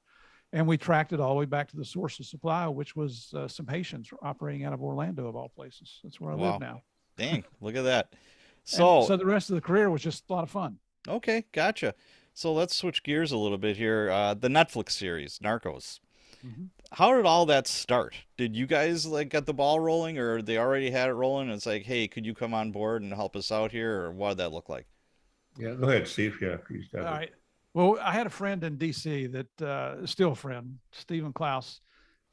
Speaker 1: And we tracked it all the way back to the source of supply, which was some Haitians operating out of Orlando, of all places. That's where I live now.
Speaker 2: Dang, look at that.
Speaker 1: So the rest of the career was just a lot of fun.
Speaker 2: Okay, gotcha. So let's switch gears a little bit here. The Netflix series, Narcos.
Speaker 1: Mm-hmm.
Speaker 2: How did all that start? Did you guys get the ball rolling, or they already had it rolling? It's like, hey, could you come on board and help us out here, or what did that look like?
Speaker 3: Yeah, go ahead, Steve. Yeah, please.
Speaker 1: All right. Well, I had a friend in D.C. that still a friend, Stephen Klaus,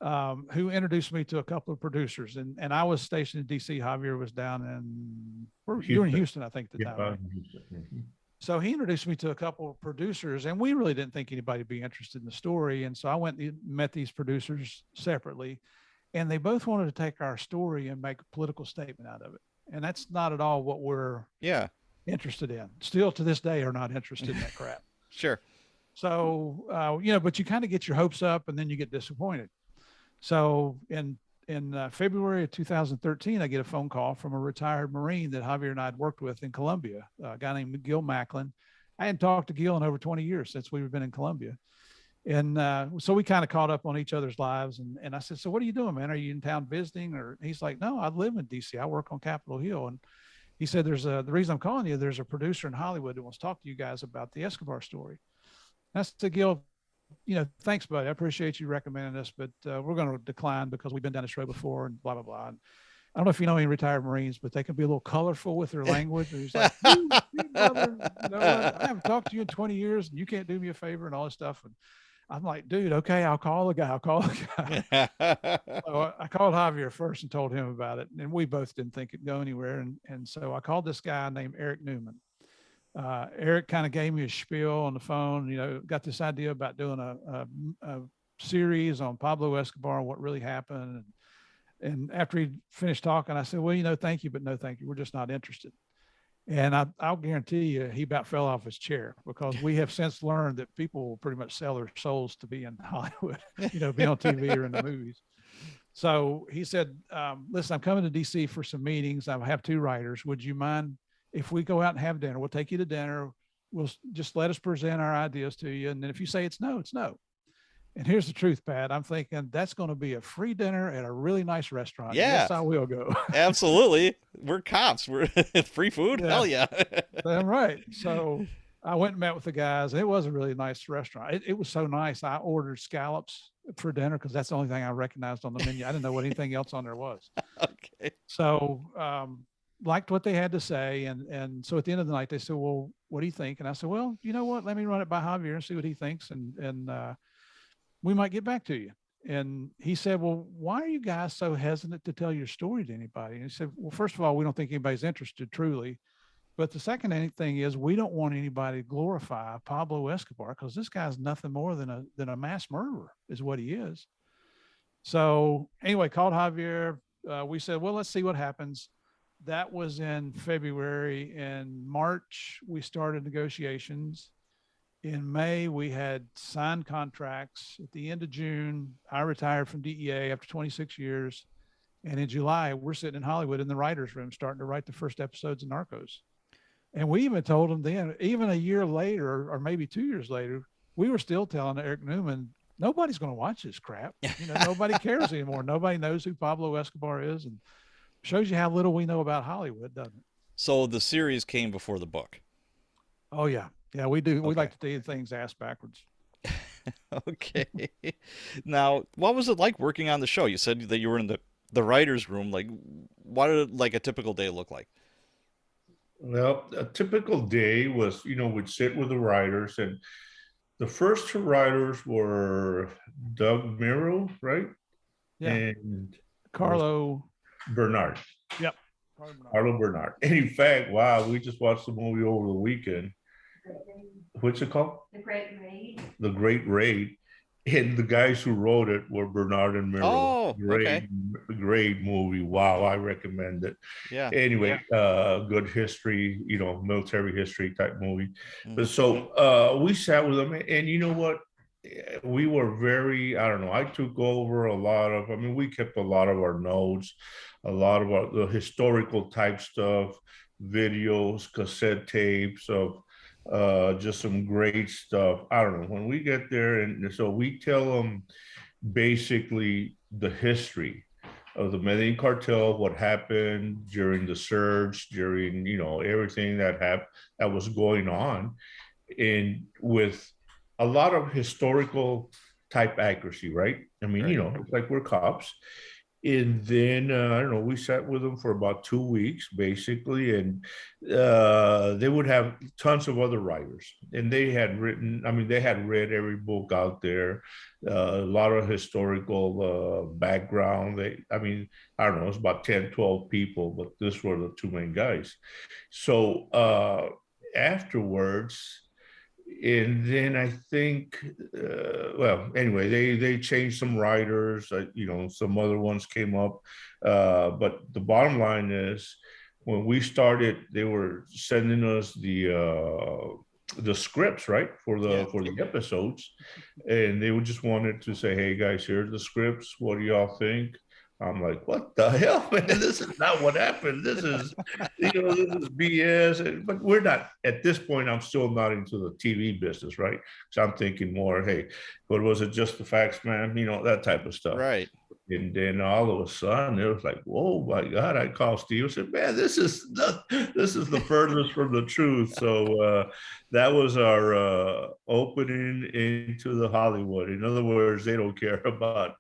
Speaker 1: who introduced me to a couple of producers, and I was stationed in D.C. Javier was down in you were in Houston, I think, at the time. Right?
Speaker 3: Mm-hmm.
Speaker 1: So he introduced me to a couple of producers, and we really didn't think anybody would be interested in the story. And so I went and met these producers separately, and they both wanted to take our story and make a political statement out of it. And that's not at all what we're interested in. Still to this day are not interested in that crap.
Speaker 2: Sure.
Speaker 1: So, but you kind of get your hopes up and then you get disappointed. So in February of 2013, I get a phone call from a retired Marine that Javier and I had worked with in Colombia, a guy named Gil Macklin. I hadn't talked to Gil in over 20 years since we've been in Colombia. And so we kind of caught up on each other's lives. And I said, so what are you doing, man? Are you in town visiting? Or he's like, no, I live in DC. I work on Capitol Hill. And he said, the reason I'm calling you, there's a producer in Hollywood that wants to talk to you guys about the Escobar story. And I said, Gil, thanks, buddy. I appreciate you recommending us, but we're going to decline because we've been down this road before and blah, blah, blah. And I don't know if you know any retired Marines, but they can be a little colorful with their language. And he's like, brother, I haven't talked to you in 20 years and you can't do me a favor and all this stuff. And I'm like, dude, okay, I'll call the guy. So I called Javier first and told him about it. And we both didn't think it'd go anywhere. And so I called this guy named Eric Newman. Eric kind of gave me a spiel on the phone, got this idea about doing a series on Pablo Escobar and what really happened. And after he finished talking, I said, well, thank you, but no, thank you. We're just not interested. And I'll guarantee you, he about fell off his chair because we have since learned that people will pretty much sell their souls to be in Hollywood, be on TV or in the movies. So he said, listen, I'm coming to DC for some meetings. I have 2 writers. Would you mind if we go out and have dinner? We'll take you to dinner. We'll just let us present our ideas to you. And then if you say it's no, it's no. And here's the truth, Pat. I'm thinking that's going to be a free dinner at a really nice restaurant.
Speaker 2: Yeah.
Speaker 1: Yes, I will go.
Speaker 2: Absolutely. We're cops. We're free food. Yeah. Hell yeah.
Speaker 1: Damn right. So I went and met with the guys. It was a really nice restaurant. It was so nice. I ordered scallops for dinner because that's the only thing I recognized on the menu. I didn't know what anything else on there was.
Speaker 2: Okay.
Speaker 1: So liked what they had to say. And so at the end of the night, they said, well, what do you think? And I said, well, you know what? Let me run it by Javier and see what he thinks. And we might get back to you. And he said, well, why are you guys so hesitant to tell your story to anybody? And he said, well, first of all, we don't think anybody's interested truly. But the second thing is we don't want anybody to glorify Pablo Escobar because this guy's nothing more than a mass murderer is what he is. So anyway, called Javier. We said, well, let's see what happens. That was in February. In March, we started negotiations. In May, we had signed contracts. At the end of June, I retired from DEA after 26 years. And in July, we're sitting in Hollywood in the writer's room starting to write the first episodes of Narcos. And we even told them then, even a year later, or maybe 2 years later, we were still telling Eric Newman, nobody's going to watch this crap. Nobody cares anymore. Nobody knows who Pablo Escobar is. And shows you how little we know about Hollywood, doesn't it?
Speaker 2: So the series came before the book.
Speaker 1: Oh, yeah. Yeah, we do.
Speaker 2: Okay.
Speaker 1: We like to do things ass backwards.
Speaker 2: Okay. Now, what was it like working on the show? You said that you were in the writer's room. Like, what did a typical day look like?
Speaker 3: Well, a typical day was, we'd sit with the writers, and the first 2 writers were Doug Miro, right?
Speaker 1: Yeah.
Speaker 3: And
Speaker 1: Carlo
Speaker 3: Bernard.
Speaker 1: Yep.
Speaker 3: Carlo Bernard. And in fact, wow, we just watched the movie over the weekend. What's it called?
Speaker 4: The Great Raid.
Speaker 3: The Great Raid. And the guys who wrote it were Bernard and Miro.
Speaker 2: Oh, okay.
Speaker 3: Great movie. Wow, I recommend it.
Speaker 2: Yeah.
Speaker 3: Anyway, good history, military history type movie.
Speaker 2: Mhm.
Speaker 3: But so we sat with them, and you know what? We were very, I don't know, I took over a lot of, we kept a lot of our notes, a lot of the historical type stuff, videos, cassette tapes of just some great stuff. I don't know, when we get there, and so we tell them basically the history of the Medellin cartel, what happened during the surge, during, everything that was going on, and with a lot of historical type accuracy, right?
Speaker 2: Right.
Speaker 3: It's like we're cops. And then, I don't know, we sat with them for about 2 weeks, basically, and they would have tons of other writers. And they had they had read every book out there, a lot of historical background. I don't know, it's about 10, 12 people, but this were the two main guys. So afterwards, and then I think, anyway, they changed some writers, some other ones came up. But the bottom line is, when we started, they were sending us the scripts, right, for the episodes, and they would just wanted to say, "Hey guys, here's the scripts. What do y'all think?" I'm like, what the hell, man? This is not what happened. This is, this is BS. But we're not, at this point, I'm still not into the TV business, right? So I'm thinking more, hey, what was it, just the facts, man? That type of stuff.
Speaker 2: Right.
Speaker 3: And then all of a sudden, it was like, whoa, my God! I called Steve and said, man, this is the furthest from the truth. So that was our opening into the Hollywood. In other words, they don't care about.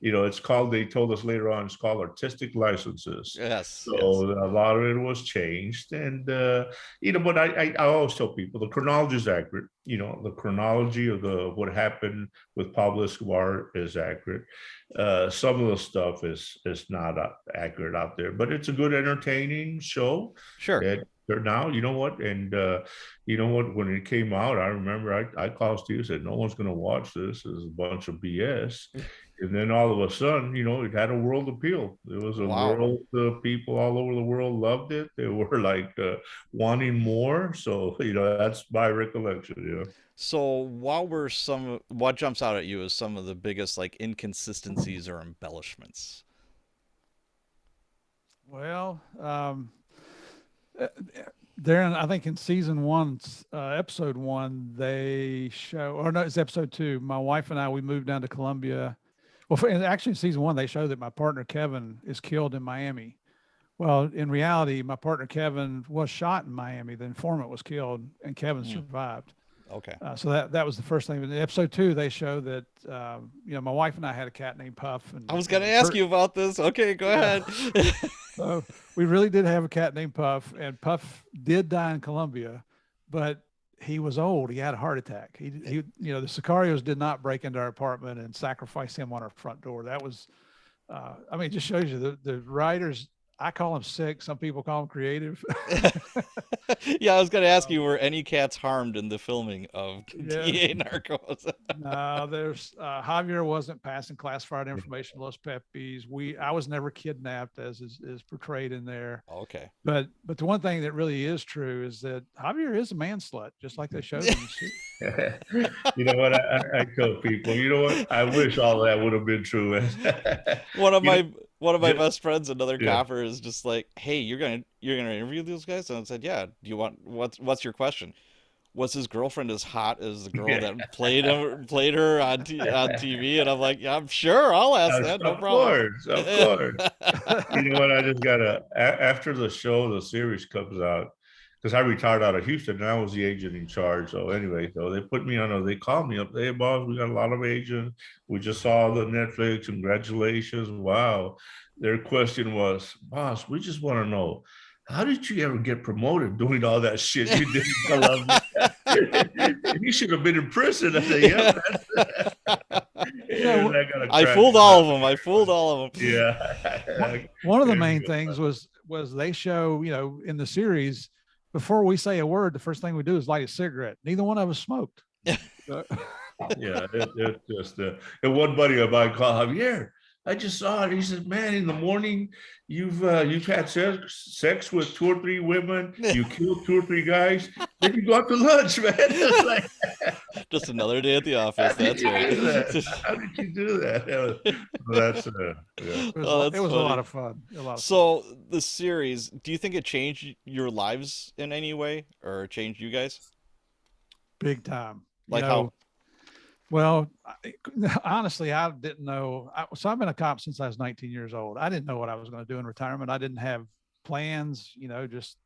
Speaker 3: It's called, they told us later on, it's called artistic licenses.
Speaker 2: Yes.
Speaker 3: So a lot of it was changed. And, but I always tell people the chronology is accurate. The chronology of what happened with Pablo Escobar is accurate. Some of the stuff is not accurate out there, but it's a good, entertaining show.
Speaker 2: Sure.
Speaker 3: Now, you know what? And when it came out, I remember I called Steve and said, no one's going to watch this. It's a bunch of BS. And then all of a sudden, it had a world appeal. It was a world, people all over the world loved it. They were like wanting more. So, that's my recollection.
Speaker 2: So what jumps out at you as some of the biggest inconsistencies or embellishments?
Speaker 1: Well, Darren, I think in season 1, episode 1, they show, or no, it's episode 2. My wife and I, we moved down to Colombia. Well, actually in season 1, they show that my partner, Kevin, is killed in Miami. Well, in reality, my partner, Kevin, was shot in Miami. The informant was killed and Kevin survived.
Speaker 2: Okay.
Speaker 1: So that was the first thing. In episode 2, they show that, my wife and I had a cat named Puff. And
Speaker 2: I was going to ask you about this. Okay, go ahead.
Speaker 1: So we really did have a cat named Puff, and Puff did die in Colombia, but he was old. He had a heart attack. He the Sicarios did not break into our apartment and sacrifice him on our front door. That was, it just shows you the writers. I call them sick. Some people call them creative.
Speaker 2: Yeah, I was going to ask you, were any cats harmed in the filming of D.E.A. Narcos?
Speaker 1: No, there's Javier wasn't passing classified information, Los Pepis. I was never kidnapped, as is portrayed in there.
Speaker 2: Okay.
Speaker 1: But the one thing that really is true is that Javier is a man slut, just like they showed him.
Speaker 3: You know what? I tell people, you know what? I wish all that would have been true.
Speaker 2: One of my best friends, another copper, is just like, "Hey, you're gonna interview those guys?" And I said, "Yeah. Do you want what's your question? Was his girlfriend as hot as the girl that played her on TV?" And I'm like, "Yeah, I'm sure. I'll ask that. No problem."
Speaker 3: Of course. You know what? I just gotta after the show, the series comes out. Because I retired out of Houston and I was the agent in charge. So anyway, they put me on they called me up. Hey, boss, we got a lot of agents. We just saw the Netflix. Congratulations. Wow. Their question was, boss, we just want to know, how did you ever get promoted doing all that shit you did in Colombia? You should have been in prison. I said,
Speaker 2: I fooled all of them.
Speaker 3: Yeah.
Speaker 1: One of the main things was was they show, you know, in the series, before we say a word, the first thing we do is light a cigarette. Neither one of us smoked.
Speaker 3: Yeah, it just and one buddy of mine called Javier. I just saw it. He says, "Man, in the morning, you've had sex with 2 or 3 women. You killed 2 or 3 guys. Then you go out to lunch, man." It's like,
Speaker 2: Just another day at the office.
Speaker 3: how did
Speaker 2: That's
Speaker 3: you
Speaker 2: right.
Speaker 3: do that? How did you do that? That's yeah.
Speaker 2: Oh, that's
Speaker 1: it was a
Speaker 2: funny.
Speaker 1: lot of fun. A lot of fun.
Speaker 2: So the series, do you think it changed your lives in any way, or changed you guys?
Speaker 1: Big time.
Speaker 2: Like
Speaker 1: you know, well, honestly, I didn't know. So I've been a cop since I was 19 years old. I didn't know what I was going to do in retirement. I didn't have plans, you know, just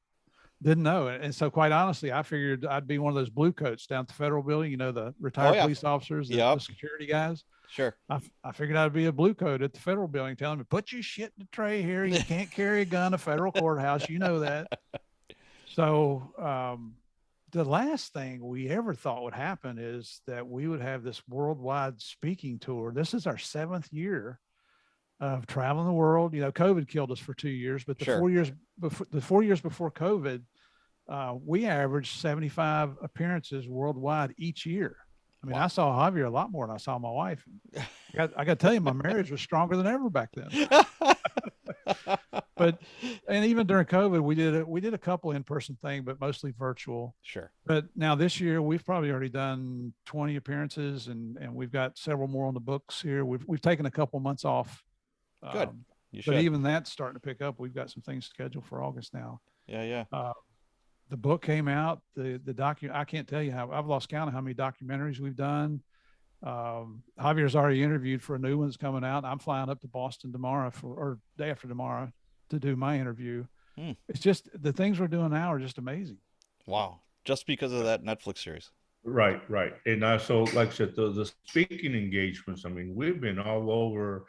Speaker 1: didn't know. And so quite honestly, I figured I'd be one of those blue coats down at the federal building, you know, the retired police officers, the security guys.
Speaker 2: Sure.
Speaker 1: I figured I'd be a blue coat at the federal building telling me, put your shit in the tray here. You can't carry a gun, a federal courthouse. You know that. So, the last thing we ever thought would happen is that we would have this worldwide speaking tour. This is our 7th year of traveling the world. You know, COVID killed us for 2 years, but the 4 years before COVID, we averaged 75 appearances worldwide each year. I mean, I saw Javier a lot more than I saw my wife. I got to tell you, my marriage was stronger than ever back then. But, and even during COVID, we did a couple in-person thing, but mostly virtual.
Speaker 2: Sure.
Speaker 1: But now this year, we've probably already done 20 appearances, and we've got several more on the books here. We've taken a couple months off.
Speaker 2: Good.
Speaker 1: But even that's starting to pick up. We've got some things scheduled for August now.
Speaker 2: Yeah.
Speaker 1: The book came out. I can't tell you I've lost count of how many documentaries we've done. Javier's already interviewed for a new one that's coming out. I'm flying up to Boston tomorrow or day after tomorrow to do my interview. It's just the things we're doing now are just amazing.
Speaker 2: Wow. Just because of that Netflix series.
Speaker 3: Right. And so, like I said, the speaking engagements, I mean, we've been all over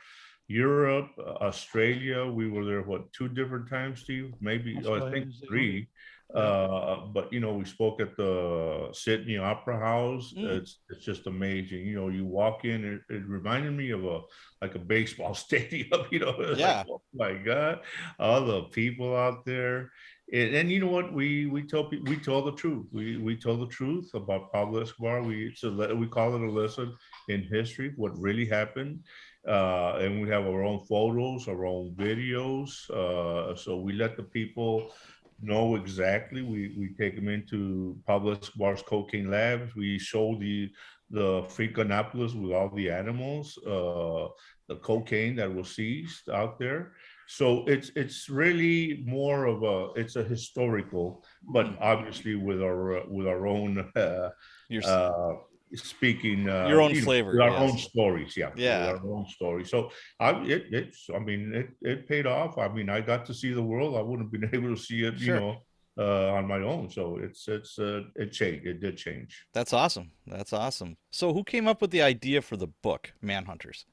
Speaker 3: Europe, Australia. We were there, 2 different times, Steve? Maybe, I think 3. But you know, we spoke at the Sydney Opera House. It's just amazing. You know, you walk in, it reminded me of a baseball stadium. You know, like, oh my God, all the people out there. And you know what? We tell people, we tell the truth. We tell the truth about Pablo Escobar. We call it a lesson in history, what really happened. And we have our own photos, our own videos. So we let the people know exactly. We take them into Pablo Escobar's cocaine labs. We show the Freakonopolis with all the animals, the cocaine that was seized out there. So it's really more of it's a historical, but obviously with our own speaking
Speaker 2: your own flavor,
Speaker 3: with our own stories, with our own stories. So it paid off. I mean, I got to see the world. I wouldn't have been able to see it, you know, on my own. So it changed. It did change.
Speaker 2: That's awesome. So who came up with the idea for the book Manhunters?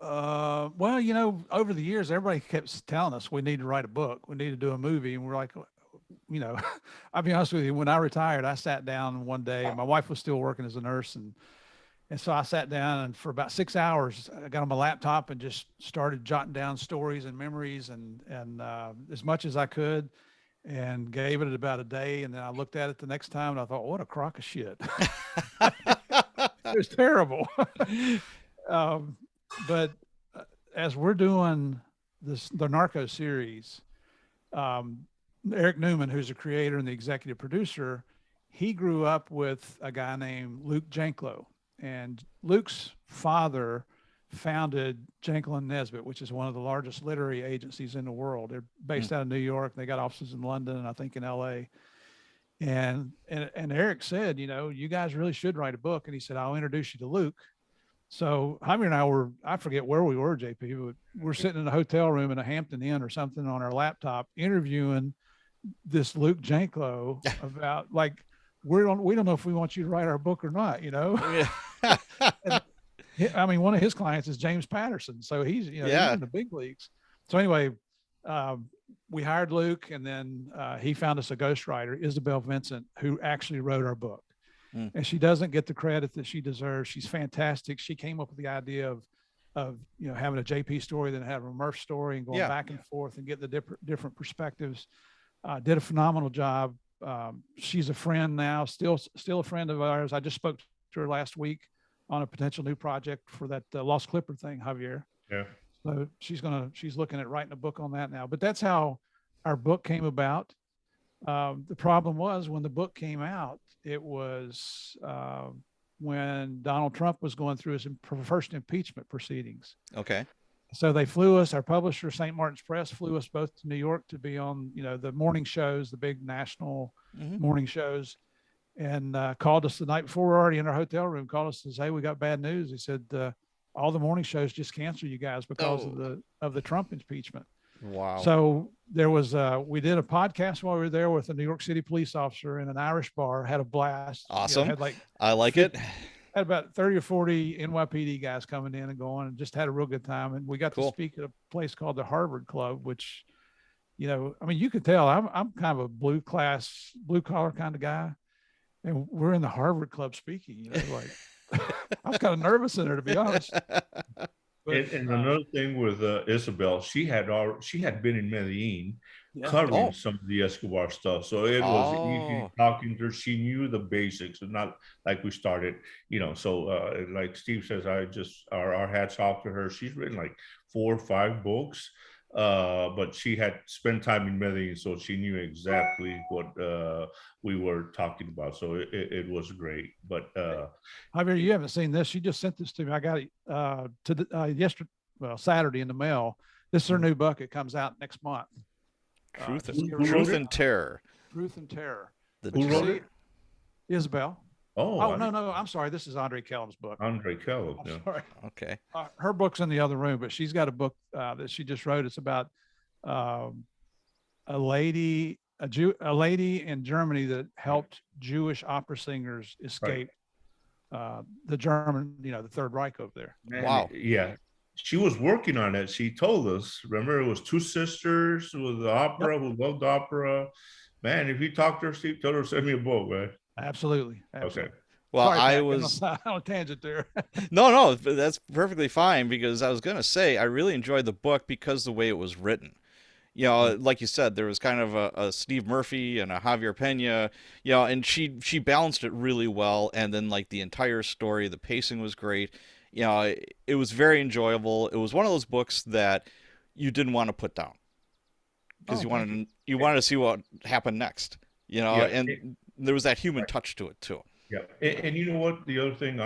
Speaker 1: Well, you know, over the years, everybody kept telling us we need to write a book, we need to do a movie, and we're like, you know, I'll be honest with you. When I retired, I sat down one day. My wife was still working as a nurse, and so I sat down, and for about 6 hours, I got on my laptop and just started jotting down stories and memories and as much as I could, and gave it about a day. And then I looked at it the next time, and I thought, what a crock of shit! It was terrible. But as we're doing the Narcos series, Eric Newman, who's the creator and the executive producer, he grew up with a guy named Luke Janklow, and Luke's father founded Jankel and Nesbitt, which is one of the largest literary agencies in the world. They're based out of New York. They got offices in London and I think in LA. And Eric said, you know, you guys really should write a book. And he said, I'll introduce you to Luke. So Javier and I forget where we were, JP, but we're sitting in a hotel room in a Hampton Inn or something on our laptop interviewing this Luke Janklow about, like, we don't know if we want you to write our book or not, you know? I mean, one of his clients is James Patterson. So he's, you know, he's in the big leagues. So anyway, we hired Luke, and then he found us a ghostwriter, Isabel Vincent, who actually wrote our book. And she doesn't get the credit that she deserves. She's fantastic. She came up with the idea of having a JP story, then having a Murph story, and going
Speaker 2: Yeah.
Speaker 1: back and forth and getting the different perspectives. Did a phenomenal job. She's a friend now, still a friend of ours. I just spoke to her last week on a potential new project for that Lost Clipper thing, Javier.
Speaker 3: Yeah.
Speaker 1: So she's looking at writing a book on that now. But that's how our book came about. The problem was when the book came out, it was when Donald Trump was going through his first impeachment proceedings.
Speaker 2: Okay.
Speaker 1: So they flew us, our publisher, St. Martin's Press, flew us both to New York to be on, the morning shows, the big national morning shows, and called us the night before. We're already in our hotel room, called us and said, hey, we got bad news. He said, all the morning shows just canceled you guys because of the Trump impeachment.
Speaker 2: Wow.
Speaker 1: So there was, we did a podcast while we were there with a New York City police officer in an Irish bar, had a blast.
Speaker 2: Awesome.
Speaker 1: Had
Speaker 2: I like it.
Speaker 1: Had about 30 or 40 NYPD guys coming in and going, and just had a real good time. And we got to speak at a place called the Harvard Club, which, you could tell I'm kind of a blue collar kind of guy. And we're in the Harvard Club speaking, I was kind of nervous in there, to be honest.
Speaker 3: But, and another thing with Isabel, she had been in Medellin covering some of the Escobar stuff, so it was easy talking to her. She knew the basics, and not like we started, So like Steve says, our hats off to her. She's written like 4 or 5 books, but she had spent time in Medellin, so she knew exactly what we were talking about. So it was great. But
Speaker 1: Javier, you haven't seen this. She just sent this to me. I got it Saturday in the mail. This is her new book. It comes out next month.
Speaker 2: Truth and Terror.
Speaker 1: Truth and Terror.
Speaker 3: Who wrote it?
Speaker 1: Isabel.
Speaker 3: Oh,
Speaker 1: no. I'm sorry. This is Andre Kellum's book.
Speaker 3: Andre Kellum.
Speaker 1: I'm sorry.
Speaker 2: Okay.
Speaker 1: Her book's in the other room, but she's got a book that she just wrote. It's about a lady in Germany that helped Jewish opera singers escape the German, the Third Reich over there.
Speaker 3: Man,
Speaker 2: wow.
Speaker 3: Yeah. She was working on it. She told us. Remember, it was 2 sisters with the opera who loved opera. Man, if you talk to her, Steve, tell her to send me a book, man.
Speaker 1: Absolutely.
Speaker 3: Okay.
Speaker 2: Well,
Speaker 1: sorry,
Speaker 2: I
Speaker 1: Pat,
Speaker 2: was
Speaker 1: on a tangent there.
Speaker 2: no, that's perfectly fine, because I was going to say I really enjoyed the book because the way it was written. Like you said, there was kind of a Steve Murphy and a Javier Peña, and she balanced it really well. And then like the entire story, the pacing was great. It was very enjoyable. It was one of those books that you didn't want to put down because you wanted to see what happened next. And there was that human touch to it too.
Speaker 3: Yeah, and you know what? The other thing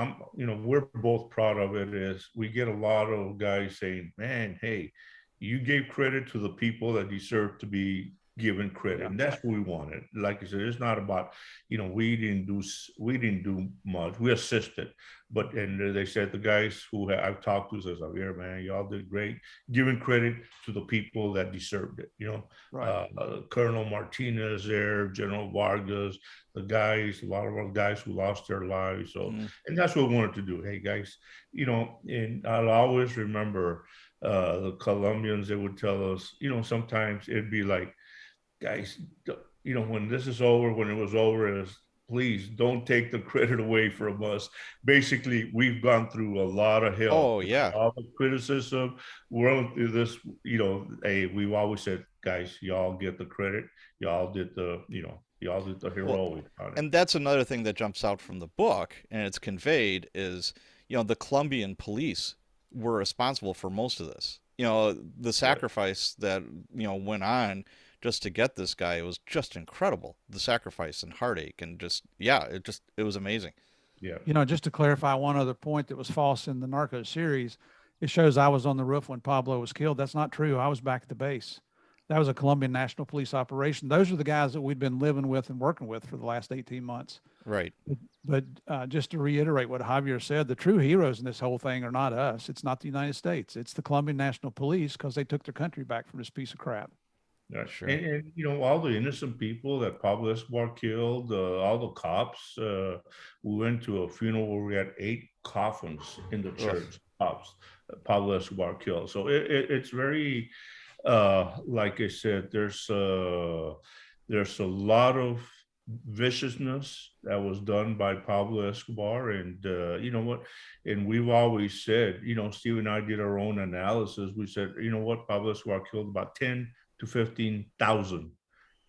Speaker 3: we're both proud of it is we get a lot of guys saying, "Man, hey, you gave credit to the people that deserve to be given credit," and that's what we wanted. Like I said, it's not about we didn't do much. We assisted, but and they said the guys who I've talked to says, "Javier, man, y'all did great, giving credit to the people that deserved it."
Speaker 1: Right.
Speaker 3: Colonel Martinez there, General Vargas, a lot of our guys who lost their lives. So, and that's what we wanted to do. Hey, guys, and I'll always remember the Colombians. They would tell us, sometimes it'd be like, guys, when this is over, when it was over, is please don't take the credit away from us. Basically, we've gone through a lot of hell.
Speaker 2: Oh yeah.
Speaker 3: All the criticism. We're through this, hey, we've always said, guys, y'all get the credit. Y'all did the heroic.
Speaker 2: And that's another thing that jumps out from the book, and it's conveyed is, the Colombian police were responsible for most of this. The sacrifice that, went on just to get this guy, it was just incredible. The sacrifice and heartache and it was amazing.
Speaker 3: Yeah.
Speaker 1: Just to clarify one other point that was false in the Narcos series, it shows I was on the roof when Pablo was killed. That's not true. I was back at the base. That was a Colombian National Police operation. Those are the guys that we'd been living with and working with for the last 18 months.
Speaker 2: Right.
Speaker 1: But just to reiterate what Javier said, the true heroes in this whole thing are not us. It's not the United States. It's the Colombian National Police, because they took their country back from this piece of crap.
Speaker 3: Yeah, sure. And all the innocent people that Pablo Escobar killed, all the cops. We went to a funeral where we had 8 coffins in the church. Cops Pablo Escobar killed. So it's very, like I said, there's a lot of viciousness that was done by Pablo Escobar. And you know what? And we've always said, Steve and I did our own analysis. We said, you know what? Pablo Escobar killed about 10 to 15,000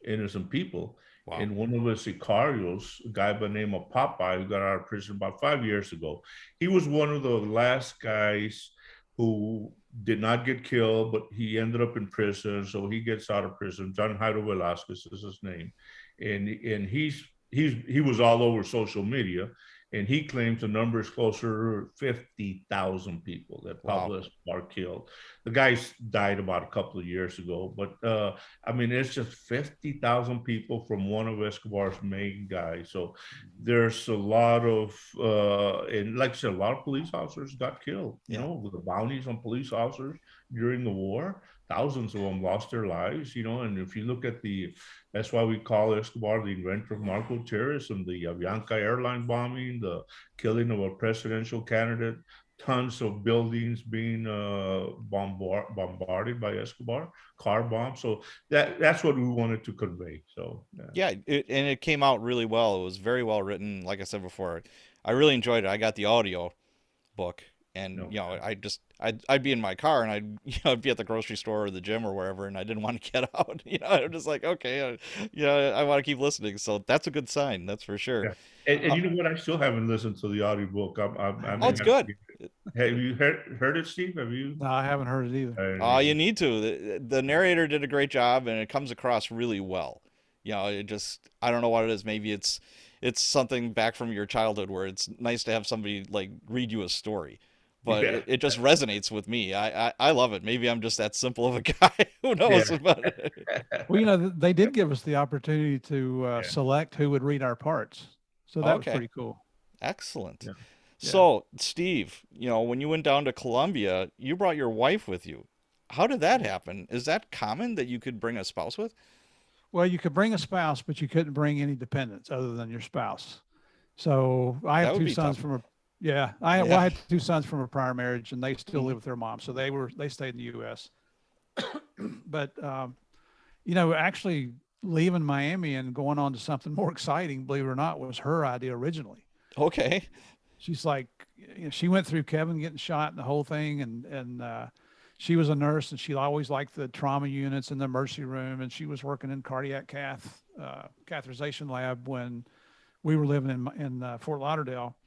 Speaker 3: innocent people.
Speaker 2: Wow.
Speaker 3: And one of the sicarios, a guy by the name of Popeye, who got out of prison about 5 years ago, he was one of the last guys who did not get killed, but he ended up in prison. So he gets out of prison. John Jairo Velasquez is his name, and he was all over social media, and he claims the number is closer to 50,000 people that
Speaker 2: Wow.
Speaker 3: Pablo Escobar killed. The guy died about a couple of years ago, but I mean, it's just 50,000 people from one of Escobar's main guys. So there's a lot of, and like I said, a lot of police officers got killed,
Speaker 2: Yeah.
Speaker 3: with the bounties on police officers during the war. Thousands of them lost their lives, and if you look at that's why we call Escobar the inventor of narco terrorism, the Avianca airline bombing, the killing of a presidential candidate, tons of buildings being bombarded by Escobar, car bombs. So that's what we wanted to convey. So
Speaker 2: Yeah, and it came out really well. It was very well written. Like I said before, I really enjoyed it. I got the audio book, and
Speaker 3: no,
Speaker 2: I'd be in my car, and I'd be at the grocery store or the gym or wherever, and I didn't want to get out. I'm just like, okay, I want to keep listening. So that's a good sign. That's for sure.
Speaker 3: yeah. And
Speaker 2: Uh,
Speaker 3: you know what? I still haven't listened to the audiobook. I
Speaker 2: oh,
Speaker 3: may
Speaker 2: it's
Speaker 3: have
Speaker 2: good.
Speaker 3: to. Have you heard it, Steve? Have you?
Speaker 1: No, I haven't heard it either.
Speaker 2: You need to. The narrator did a great job, and it comes across really well. It just I don't know what it is. Maybe it's something back from your childhood where it's nice to have somebody like read you a story, but
Speaker 3: Yeah,
Speaker 2: it just resonates with me. I love it. Maybe I'm just that simple of a guy. Who knows?
Speaker 3: yeah,
Speaker 2: But
Speaker 1: Well, they did give us the opportunity to
Speaker 3: yeah,
Speaker 1: select who would read our parts. So that was
Speaker 2: okay,
Speaker 1: pretty cool.
Speaker 2: excellent.
Speaker 3: yeah.
Speaker 1: Yeah.
Speaker 2: So Steve, when you went down to Colombia, you brought your wife with you. How did that happen? Is that common that you could bring a spouse with?
Speaker 1: Well, you could bring a spouse, but you couldn't bring any dependents other than your spouse. So I have
Speaker 2: That would
Speaker 1: two
Speaker 2: be
Speaker 1: sons
Speaker 2: tough.
Speaker 1: from yeah,
Speaker 2: Yeah.
Speaker 1: I had two sons from a prior marriage and they still
Speaker 2: Mhm.
Speaker 1: live with their mom. So they stayed in the US. But, actually leaving Miami and going on to something more exciting, believe it or not, was her idea originally.
Speaker 2: Okay.
Speaker 1: She's like, she went through Kevin getting shot and the whole thing. She was a nurse and she always liked the trauma units in the emergency room. And she was working in cardiac catheterization lab when we were living in Fort Lauderdale.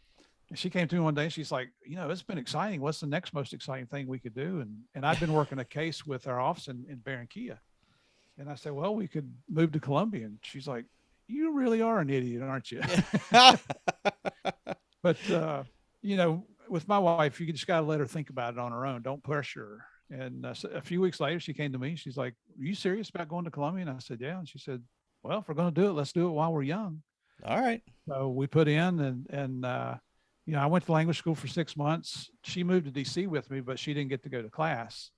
Speaker 1: And she came to me one day and she's like, it's been exciting. What's the next most exciting thing we could do? And I'd been working a case with our office in Barranquilla. And I said, well, we could move to Colombia. And she's like, you really are an idiot, aren't you?
Speaker 2: Yeah.
Speaker 1: But with my wife, you just got to let her think about it on her own. Don't pressure her. And so a few weeks later, she came to me. She's like, "Are you serious about going to Colombia?" And I said, "Yeah." And she said, "Well, if we're going to do it, let's do it while we're young."
Speaker 2: All right.
Speaker 1: So we put in, and I went to language school for 6 months. She moved to DC with me, but she didn't get to go to class.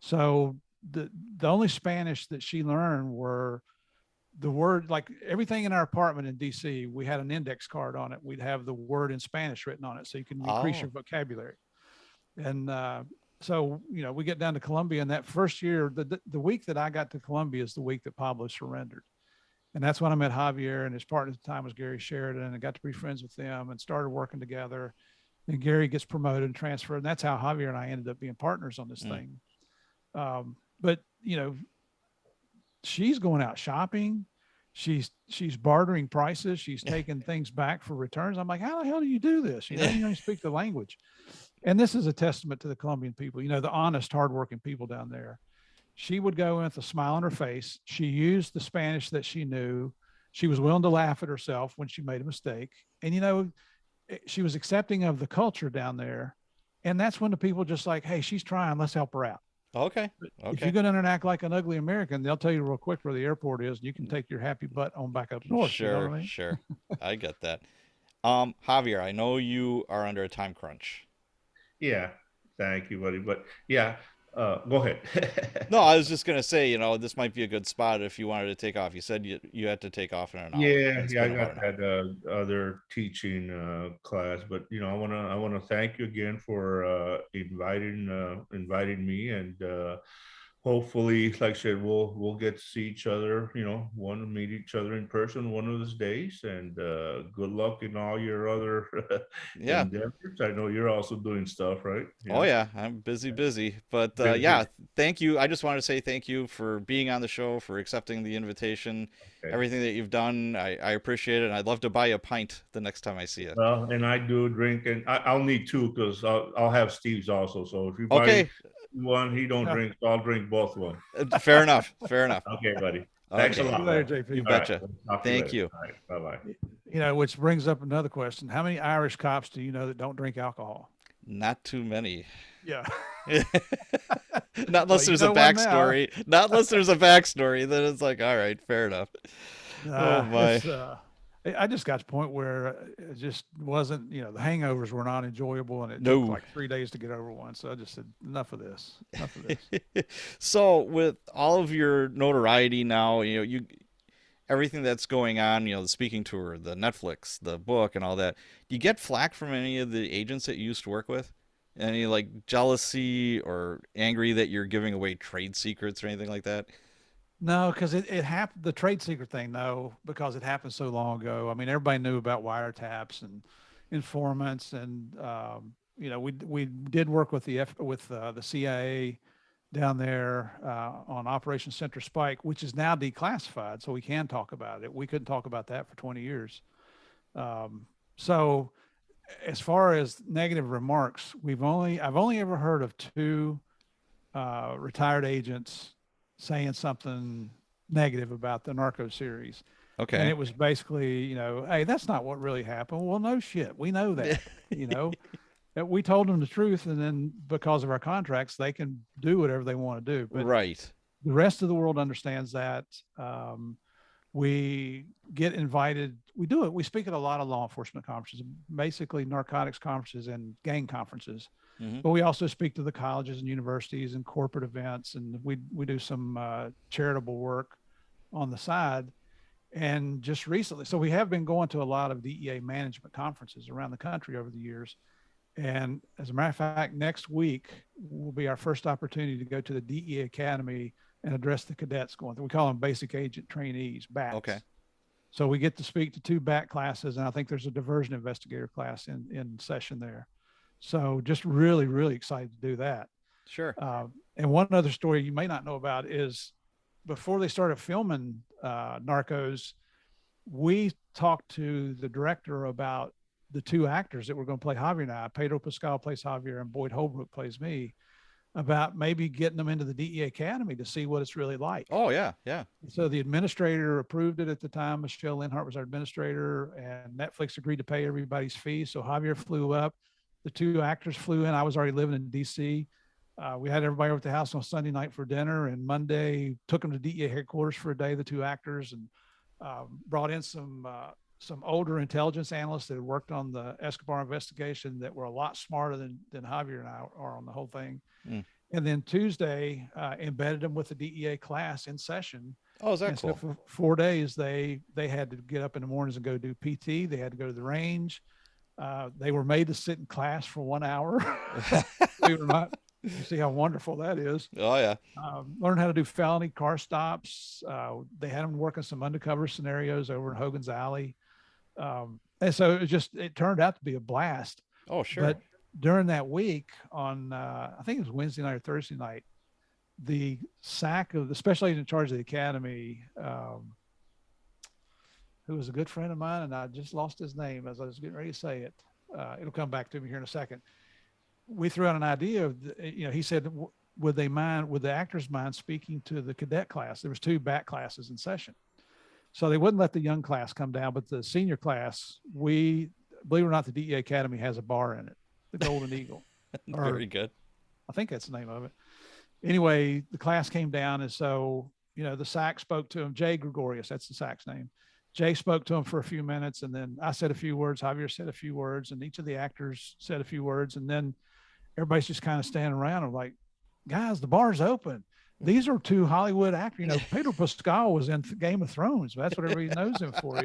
Speaker 1: So the only Spanish that she learned were the word, like everything in our apartment in DC, we had an index card on it. We'd have the word in Spanish written on it so you can increase
Speaker 2: Oh.
Speaker 1: your vocabulary. And so, we get down to Colombia, and that first year, the week that I got to Colombia is the week that Pablo surrendered. And that's when I met Javier, and his partner at the time was Gary Sheridan, and got to be friends with them and started working together. And Gary gets promoted and transferred. And that's how Javier and I ended up being partners on this
Speaker 2: Mm.
Speaker 1: thing. But, she's going out shopping. She's bartering prices. She's taking things back for returns. I'm like, how the hell do you do this? You don't even speak the language. And this is a testament to the Colombian people, the honest, hardworking people down there. She would go in with a smile on her face. She used the Spanish that she knew. She was willing to laugh at herself when she made a mistake. And, she was accepting of the culture down there. And that's when the people just like, hey, she's trying, let's help her out.
Speaker 2: Okay.
Speaker 1: If you
Speaker 2: Okay.
Speaker 1: go down and act like an ugly American, they'll tell you real quick where the airport is, and you can take your happy butt on back up north. You know what
Speaker 2: Sure.
Speaker 1: I mean?
Speaker 2: Sure. I get that. Javier, I know you are under a time crunch.
Speaker 3: Yeah. Thank you, buddy. But yeah, go ahead.
Speaker 2: No, I was just gonna say, this might be a good spot if you wanted to take off. You said you had to take off in an hour, and
Speaker 3: Yeah,
Speaker 2: it's
Speaker 3: yeah, I
Speaker 2: been about
Speaker 3: got
Speaker 2: an hour.
Speaker 3: that other teaching class, but I wanna thank you again for inviting me, and hopefully, like I said, we'll get to see each other. Want to meet each other in person one of these days. And good luck in all your other
Speaker 2: Yeah.
Speaker 3: endeavors. I know you're also doing stuff, right?
Speaker 2: Oh yeah, I'm busy, busy. But
Speaker 3: Busy.
Speaker 2: yeah, thank you. I just wanted to say thank you for being on the show, for accepting the invitation,
Speaker 3: Okay.
Speaker 2: everything that you've done. I appreciate it, and I'd love to buy you a pint the next time I see you.
Speaker 3: Well, and I do drink, and I'll need two because I'll have Steve's also. So if you buy
Speaker 2: Okay,
Speaker 3: one, he don't
Speaker 1: Yeah.
Speaker 3: drink, so I'll drink both of them.
Speaker 2: fair enough. Fair enough.
Speaker 3: Okay, buddy. Thanks a
Speaker 2: Okay,
Speaker 1: See you
Speaker 3: lot,
Speaker 1: later,
Speaker 3: man.
Speaker 1: JP.
Speaker 2: you
Speaker 3: All right.
Speaker 2: betcha.
Speaker 3: We'll talk to you
Speaker 2: Thank
Speaker 3: later.
Speaker 2: you.
Speaker 3: All right. Bye bye.
Speaker 1: Which brings up another question. How many Irish cops do you know that don't drink alcohol?
Speaker 2: Not too many.
Speaker 1: Yeah.
Speaker 2: Not
Speaker 1: Well,
Speaker 2: unless
Speaker 1: you
Speaker 2: there's a
Speaker 1: know one now.
Speaker 2: backstory. Not unless there's a backstory. Then it's like, all right, fair enough. Oh my.
Speaker 1: It's I just got to the point where it just wasn't, the hangovers were not enjoyable and it took
Speaker 2: No.
Speaker 1: like 3 days to get over one. So I just said, enough of this, enough of this.
Speaker 2: So with all of your notoriety now, you everything that's going on, the speaking tour, the Netflix, the book, and all that. Do you get flack from any of the agents that you used to work with? Any like jealousy or angry that you're giving away trade secrets or anything like that?
Speaker 1: No, because it happened, the trade secret thing, no, because it happened so long ago. I mean, everybody knew about wiretaps and informants, and we did work with the CIA down there on Operation Center Spike, which is now declassified, so we can talk about it. We couldn't talk about that for 20 years. So, as far as negative remarks, I've only ever heard of two retired agents saying something negative about the Narcos series. And
Speaker 2: Okay.
Speaker 1: it was basically, hey, that's not what really happened. Well, no shit. We know that, that we told them the truth. And then because of our contracts, they can do whatever they want to do. But
Speaker 2: Right.
Speaker 1: the rest of the world understands that. We get invited. We do it. We speak at a lot of law enforcement conferences, basically narcotics conferences and gang conferences.
Speaker 2: Hmm.
Speaker 1: But we also speak to the colleges and universities and corporate events, and we do some charitable work on the side. And just recently, so we have been going to a lot of DEA management conferences around the country over the years. And as a matter of fact, next week will be our first opportunity to go to the DEA Academy and address the cadets going through. We call them basic agent trainees,
Speaker 2: Okay.
Speaker 1: BATs. So we get to speak to two BAT classes, and I think there's a diversion investigator class in session there. So just really, really excited to do that.
Speaker 2: Sure.
Speaker 1: And one other story you may not know about is before they started filming Narcos, we talked to the director about the two actors that were going to play Javier and I. Pedro Pascal plays Javier and Boyd Holbrook plays me, about maybe getting them into the DEA Academy to see what it's really like.
Speaker 2: Oh yeah. Yeah.
Speaker 1: So the administrator approved it at the time. Michelle Linhart was our administrator, and Netflix agreed to pay everybody's fee. So Javier flew up. The two actors flew in. I was already living in DC. We had everybody over at the house on Sunday night for dinner, and Monday took them to DEA headquarters for a day, the two actors, and brought in some older intelligence analysts that had worked on the Escobar investigation that were a lot smarter than Javier and I are on the whole thing.
Speaker 2: Mm.
Speaker 1: And then Tuesday, embedded them with the DEA class in session.
Speaker 2: Oh, is that
Speaker 1: And
Speaker 2: cool?
Speaker 1: so for 4 days, they had to get up in the mornings and go do PT. They had to go to the range. They were made to sit in class for 1 hour. Believe it or not, you see how wonderful that is.
Speaker 2: Oh yeah.
Speaker 1: Learn how to do felony car stops. They had them working some undercover scenarios over in Hogan's Alley. And so it turned out to be a blast.
Speaker 2: Oh sure.
Speaker 1: But during that week on, I think it was Wednesday night or Thursday night, the SAC of the special agent in charge of the academy, who was a good friend of mine, and I just lost his name as I was getting ready to say it. It'll come back to me here in a second. We threw out an idea of, he said, would the actors mind speaking to the cadet class? There was two BAT classes in session. So they wouldn't let the young class come down, but the senior class, believe it or not, the DEA Academy has a bar in it, the Golden Eagle.
Speaker 2: Very good.
Speaker 1: I think that's the name of it. Anyway, the class came down, and so, the SAC spoke to him, Jay Gregorius, that's the SAC's name. Jay spoke to him for a few minutes, and then I said a few words, Javier said a few words, and each of the actors said a few words, and then everybody's just kind of standing around and like, guys, the bar's open. These are two Hollywood actors. Pedro Pascal was in Game of Thrones. That's what everybody knows him for,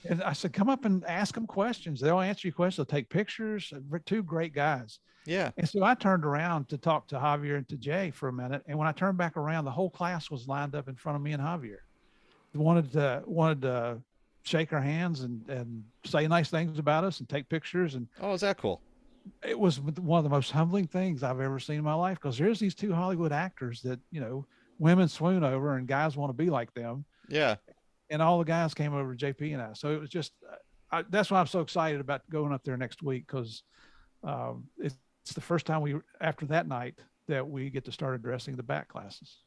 Speaker 1: And I said, come up and ask them questions. They'll answer your questions. They'll take pictures. Two great guys.
Speaker 2: Yeah.
Speaker 1: And so I turned around to talk to Javier and to Jay for a minute. And when I turned back around, the whole class was lined up in front of me and Javier. They wanted to shake our hands and say nice things about us and take pictures. And
Speaker 2: Oh, is that cool?
Speaker 1: it was one of the most humbling things I've ever seen in my life, because there's these two Hollywood actors that, women swoon over and guys want to be like them.
Speaker 2: Yeah.
Speaker 1: And all the guys came over to JP and I. So it was just, that's why I'm so excited about going up there next week, because it's the first time after that night, that we get to start addressing the back classes.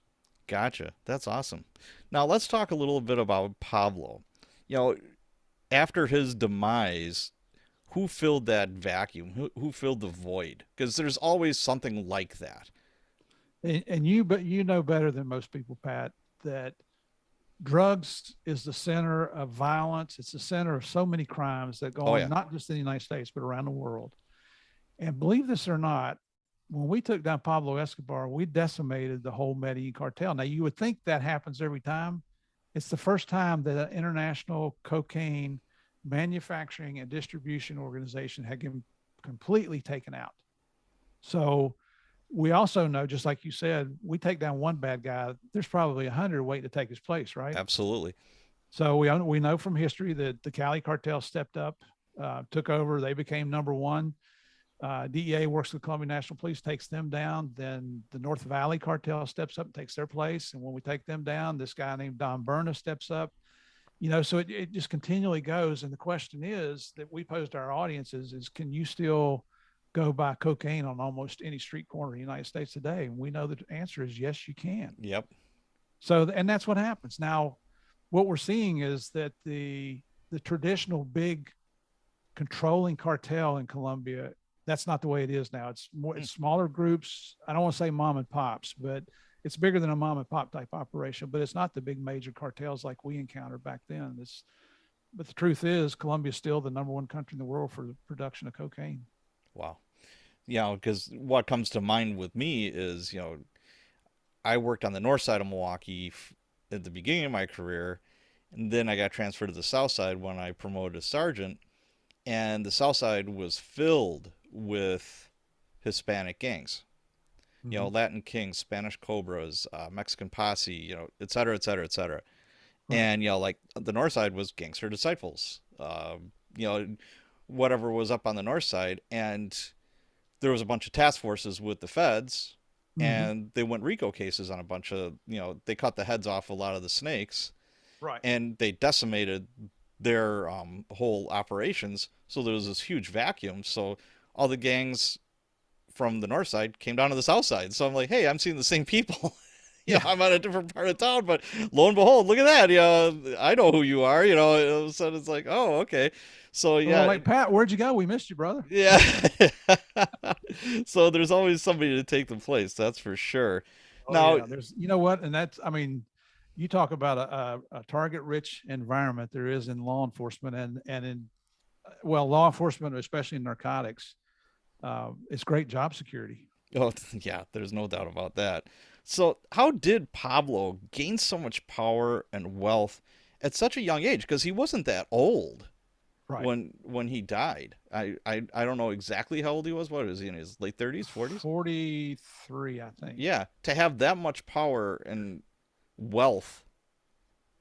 Speaker 2: Gotcha. That's awesome. Now let's talk a little bit about Pablo. You know, after his demise, who filled that vacuum? Who filled the void? Because there's always something like that.
Speaker 1: But you know better than most people, Pat, that drugs is the center of violence. It's the center of so many crimes that go
Speaker 2: Oh,
Speaker 1: on,
Speaker 2: yeah.
Speaker 1: not just in the United States, but around the world. And believe this or not, when we took down Pablo Escobar, we decimated the whole Medellin cartel. Now, you would think that happens every time. It's the first time that an international cocaine manufacturing and distribution organization had been completely taken out. So we also know, just like you said, we take down one bad guy, there's probably 100 waiting to take his place, right?
Speaker 2: Absolutely.
Speaker 1: So we know from history that the Cali cartel stepped up, took over. They became number one. DEA works with Colombian National Police, takes them down. Then the North Valley cartel steps up and takes their place. And when we take them down, this guy named Don Berna steps up. So it just continually goes. And the question is that we posed to our audiences is, can you still go buy cocaine on almost any street corner in the United States today? And we know the answer is yes, you can.
Speaker 2: Yep.
Speaker 1: So, and that's what happens. Now, what we're seeing is that the traditional big controlling cartel in Colombia, that's not the way it is now. It's smaller groups. I don't want to say mom and pops, but it's bigger than a mom and pop type operation, but it's not the big major cartels like we encountered back then. But the truth is, Colombia is still the number one country in the world for the production of cocaine.
Speaker 2: Wow. Because what comes to mind with me is, I worked on the north side of Milwaukee at the beginning of my career, and then I got transferred to the south side when I promoted to sergeant, and the south side was filled with Hispanic gangs.
Speaker 1: Mm-hmm.
Speaker 2: Latin Kings, Spanish Cobras, Mexican Posse, et cetera, et cetera, et cetera. Right. And, like the north side was Gangster Disciples, whatever was up on the north side. And there was a bunch of task forces with the feds, and they went RICO cases on a bunch of, they cut the heads off a lot of the snakes.
Speaker 1: Right.
Speaker 2: And they decimated their whole operations. So there was this huge vacuum. So all the gangs from the north side came down to the south side. So I'm like, hey, I'm seeing the same people. I'm on a different part of town, but lo and behold, look at that. I know who you are. All of a sudden it's like, oh, okay. So yeah.
Speaker 1: Well, like, Pat, where'd you go? We missed you, brother.
Speaker 2: Yeah. So there's always somebody to take the place. That's for sure.
Speaker 1: Oh,
Speaker 2: now,
Speaker 1: yeah, there's, what, and that's, you talk about a target rich environment there is in law enforcement and in, law enforcement, especially in narcotics. It's great job security.
Speaker 2: Oh, yeah, there's no doubt about that. So how did Pablo gain so much power and wealth at such a young age? Because he wasn't that old when he died. I don't know exactly how old he was. What was he, in his late 30s, 40s?
Speaker 1: 43, I think.
Speaker 2: Yeah, to have that much power and wealth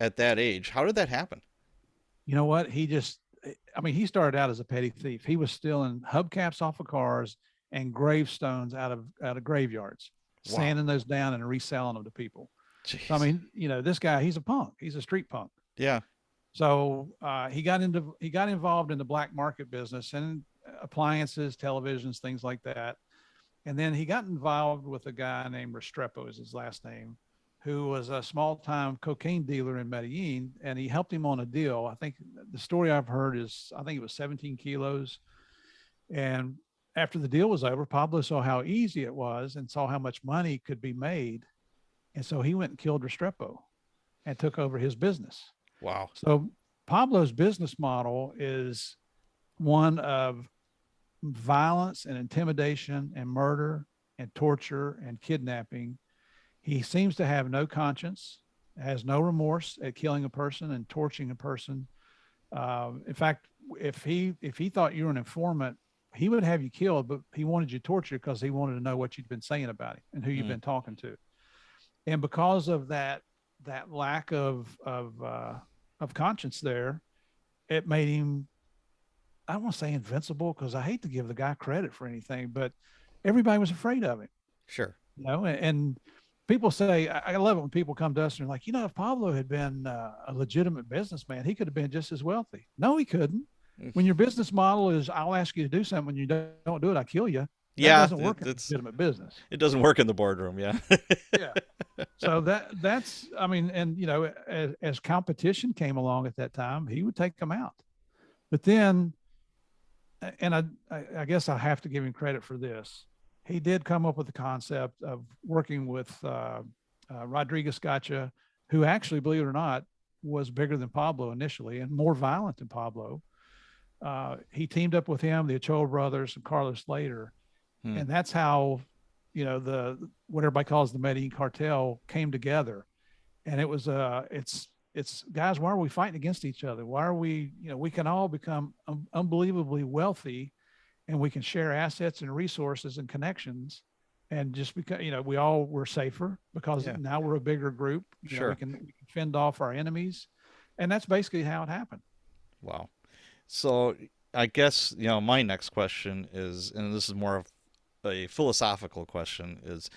Speaker 2: at that age, how did that happen?
Speaker 1: You know what? He started out as a petty thief. He was stealing hubcaps off of cars and gravestones out of graveyards, sanding those down and reselling them to people. Jeez. So, this guy, he's a punk. He's a street punk.
Speaker 2: Yeah.
Speaker 1: So he got involved in the black market business and appliances, televisions, things like that. And then he got involved with a guy named Restrepo is his last name, who was a small-time cocaine dealer in Medellin, and he helped him on a deal. I think the story I've heard is, I think it was 17 kilos. And after the deal was over, Pablo saw how easy it was and saw how much money could be made. And so he went and killed Restrepo and took over his business.
Speaker 2: Wow.
Speaker 1: So Pablo's business model is one of violence and intimidation and murder and torture and kidnapping. He seems to have no conscience, has no remorse at killing a person and torturing a person. In fact, if he thought you were an informant, he would have you killed, but he wanted you tortured because he wanted to know what you'd been saying about him and who you've been talking to. And because of that lack of conscience there, it made him, I don't want to say invincible because I hate to give the guy credit for anything, but everybody was afraid of him.
Speaker 2: Sure.
Speaker 1: You know, and people say, I love it when people come to us and they're like, you know, if Pablo had been a legitimate businessman, he could have been just as wealthy. No, he couldn't. When your business model is, I'll ask you to do something, when you don't do it, I kill you. That
Speaker 2: Yeah,
Speaker 1: doesn't work in legitimate business.
Speaker 2: It doesn't work in the boardroom. Yeah.
Speaker 1: Yeah. So that's, I mean, and you know, as competition came along at that time, he would take them out. But then, and I guess I have to give him credit for this. He did come up with the concept of working with Rodriguez Gotcha, who actually, believe it or not, was bigger than Pablo initially and more violent than Pablo. He teamed up with him, the Ochoa brothers, and Carlos later, and that's how, you know, what everybody calls the Medellin cartel came together. And it was it's guys, why are we fighting against each other? Why are we, you know, we can all become unbelievably wealthy, and we can share assets and resources and connections, and just because, you know, we all were safer because now we're a bigger group. You know, we can fend off our enemies, and that's basically how it happened.
Speaker 2: Wow. So I guess, you know, my next question is, and this is more of a philosophical question, is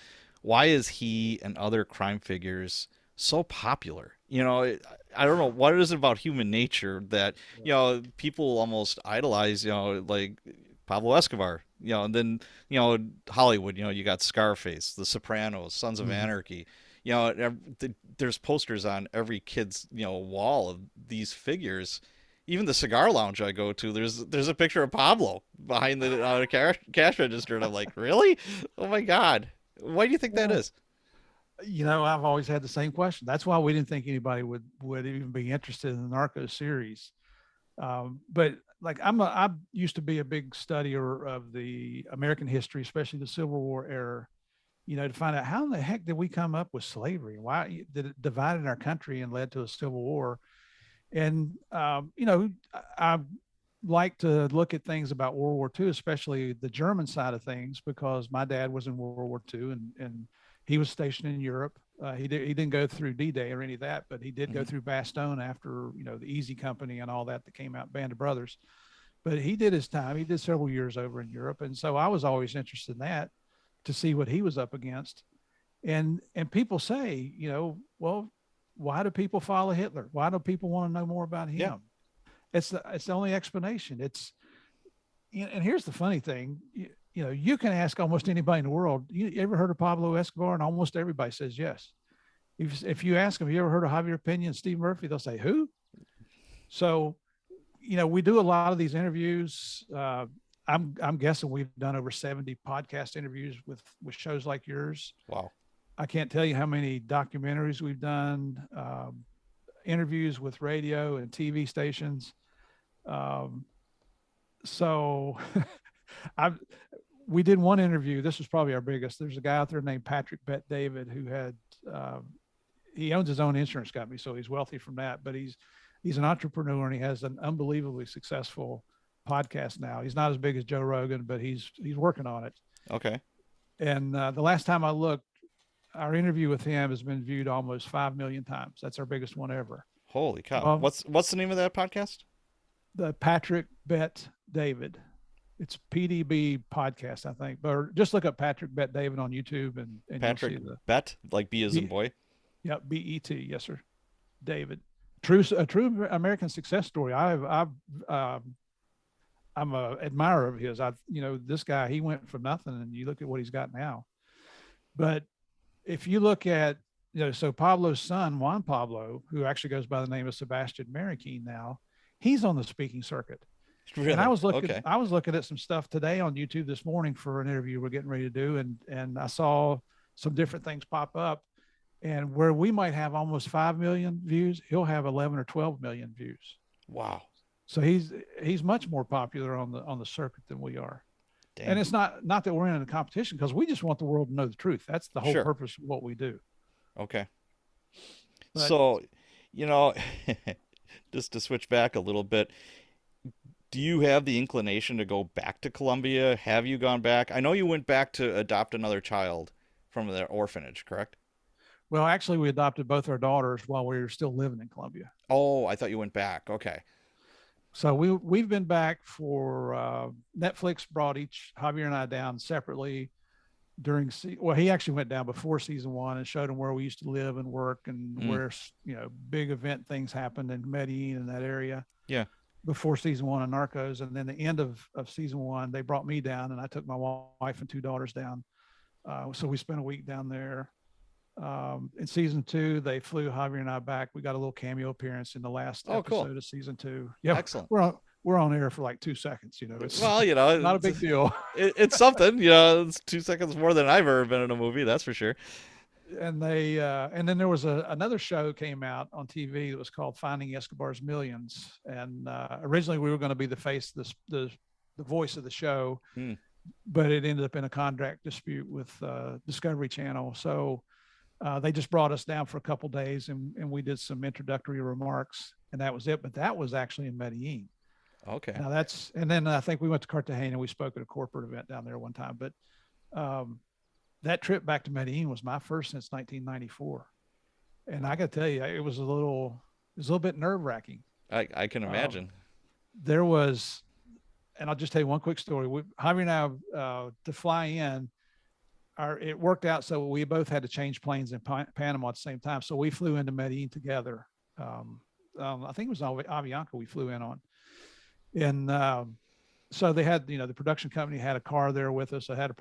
Speaker 2: why is he and other crime figures so popular? You know, I don't know, what is it about human nature that, you know, people almost idolize, you know, like Pablo Escobar, you know, and then, you know, Hollywood, you know, you got Scarface, The Sopranos, Sons of Anarchy, you know, there's posters on every kid's, you know, wall of these figures. Even the cigar lounge I go to, there's a picture of Pablo behind the cash register, and I'm like, really? Oh my God! Why do you think that is?
Speaker 1: You know, I've always had the same question. That's why we didn't think anybody would even be interested in the Narcos series. But like I used to be a big studier of the American history, especially the Civil War era. You know, to find out how in the heck did we come up with slavery? Why did it divided our country and led to a civil war? And, you know, I like to look at things about World War II, especially the German side of things, because my dad was in World War II, and he was stationed in Europe. He didn't go through D-Day or any of that, but he did go through Bastogne after, you know, the Easy Company and all that came out, Band of Brothers. But he did his time. He did several years over in Europe. And so I was always interested in that, to see what he was up against. And people say, you know, well, why do people follow Hitler? Why do people want to know more about him?
Speaker 2: Yeah.
Speaker 1: It's the only explanation. It's, and here's the funny thing, you know, you can ask almost anybody in the world, you ever heard of Pablo Escobar? And almost everybody says yes. If you ask them, have you ever heard of Javier Peña and Steve Murphy? They'll say, who? So, you know, we do a lot of these interviews. I'm guessing we've done over 70 podcast interviews with shows like yours.
Speaker 2: Wow.
Speaker 1: I can't tell you how many documentaries we've done, interviews with radio and TV stations. So we did one interview. This was probably our biggest. There's a guy out there named Patrick Bet David who had, he owns his own insurance company, so he's wealthy from that, but he's an entrepreneur, and he has an unbelievably successful podcast now. He's not as big as Joe Rogan, but he's working on it.
Speaker 2: Okay.
Speaker 1: And the last time I looked, our interview with him has been viewed almost 5 million times. That's our biggest one ever.
Speaker 2: Holy cow. What's the name of that podcast?
Speaker 1: The Patrick Bet David. It's PDB podcast, I think. Or just look up Patrick Bet David on YouTube, and
Speaker 2: Patrick
Speaker 1: you'll see
Speaker 2: Bet, like B as in boy.
Speaker 1: Yep, BET. Yes, sir. David. A true American success story. I'm a admirer of his. You know, this guy, he went from nothing, and you look at what he's got now. But if you look at, you know, so Pablo's son, Juan Pablo, who actually goes by the name of Sebastian Mariquin now, he's on the speaking circuit.
Speaker 2: Really?
Speaker 1: And I was looking at some stuff today on YouTube this morning for an interview we're getting ready to do. And I saw some different things pop up, and where we might have almost 5 million views, he'll have 11 or 12 million views.
Speaker 2: Wow.
Speaker 1: So he's much more popular on the circuit than we are. Damn. And it's not that we're in a competition, because we just want the world to know the truth. That's the whole purpose of what we do.
Speaker 2: Okay. But, so, you know, just to switch back a little bit, do you have the inclination to go back to Colombia? Have you gone back? I know you went back to adopt another child from the orphanage, correct?
Speaker 1: Well, actually, we adopted both our daughters while we were still living in Colombia.
Speaker 2: Oh, I thought you went back. Okay.
Speaker 1: So we've been back for Netflix brought each Javier and I down separately during well, he actually went down before season one and showed him where we used to live and work and where big event things happened in Medellin in that area.
Speaker 2: Yeah.
Speaker 1: Before season one of Narcos, and then the end of season one, they brought me down, and I took my wife and two daughters down. So we spent a week down there. In season two, they flew Javier and I back. We got a little cameo appearance in the last episode of season two. Yeah,
Speaker 2: excellent.
Speaker 1: We're on air for like 2 seconds. It's not a big deal.
Speaker 2: It's something. It's 2 seconds more than I've ever been in a movie. That's for sure.
Speaker 1: And they and then there was another show came out on TV that was called Finding Escobar's Millions. And originally we were going to be the face, the voice of the show, but it ended up in a contract dispute with Discovery Channel. So they just brought us down for a couple days, and we did some introductory remarks, and that was it. But that was actually in Medellin.
Speaker 2: Okay.
Speaker 1: Now and then I think we went to Cartagena. We spoke at a corporate event down there one time. But that trip back to Medellin was my first since 1994, and I got to tell you, it was a little bit nerve wracking.
Speaker 2: I can imagine.
Speaker 1: There was, and I'll just tell you one quick story. Javier and I to fly in. It worked out so we both had to change planes in Panama at the same time. So we flew into Medellin together. I think it was Avianca we flew in on. And so they had, the production company had a car there with us. I had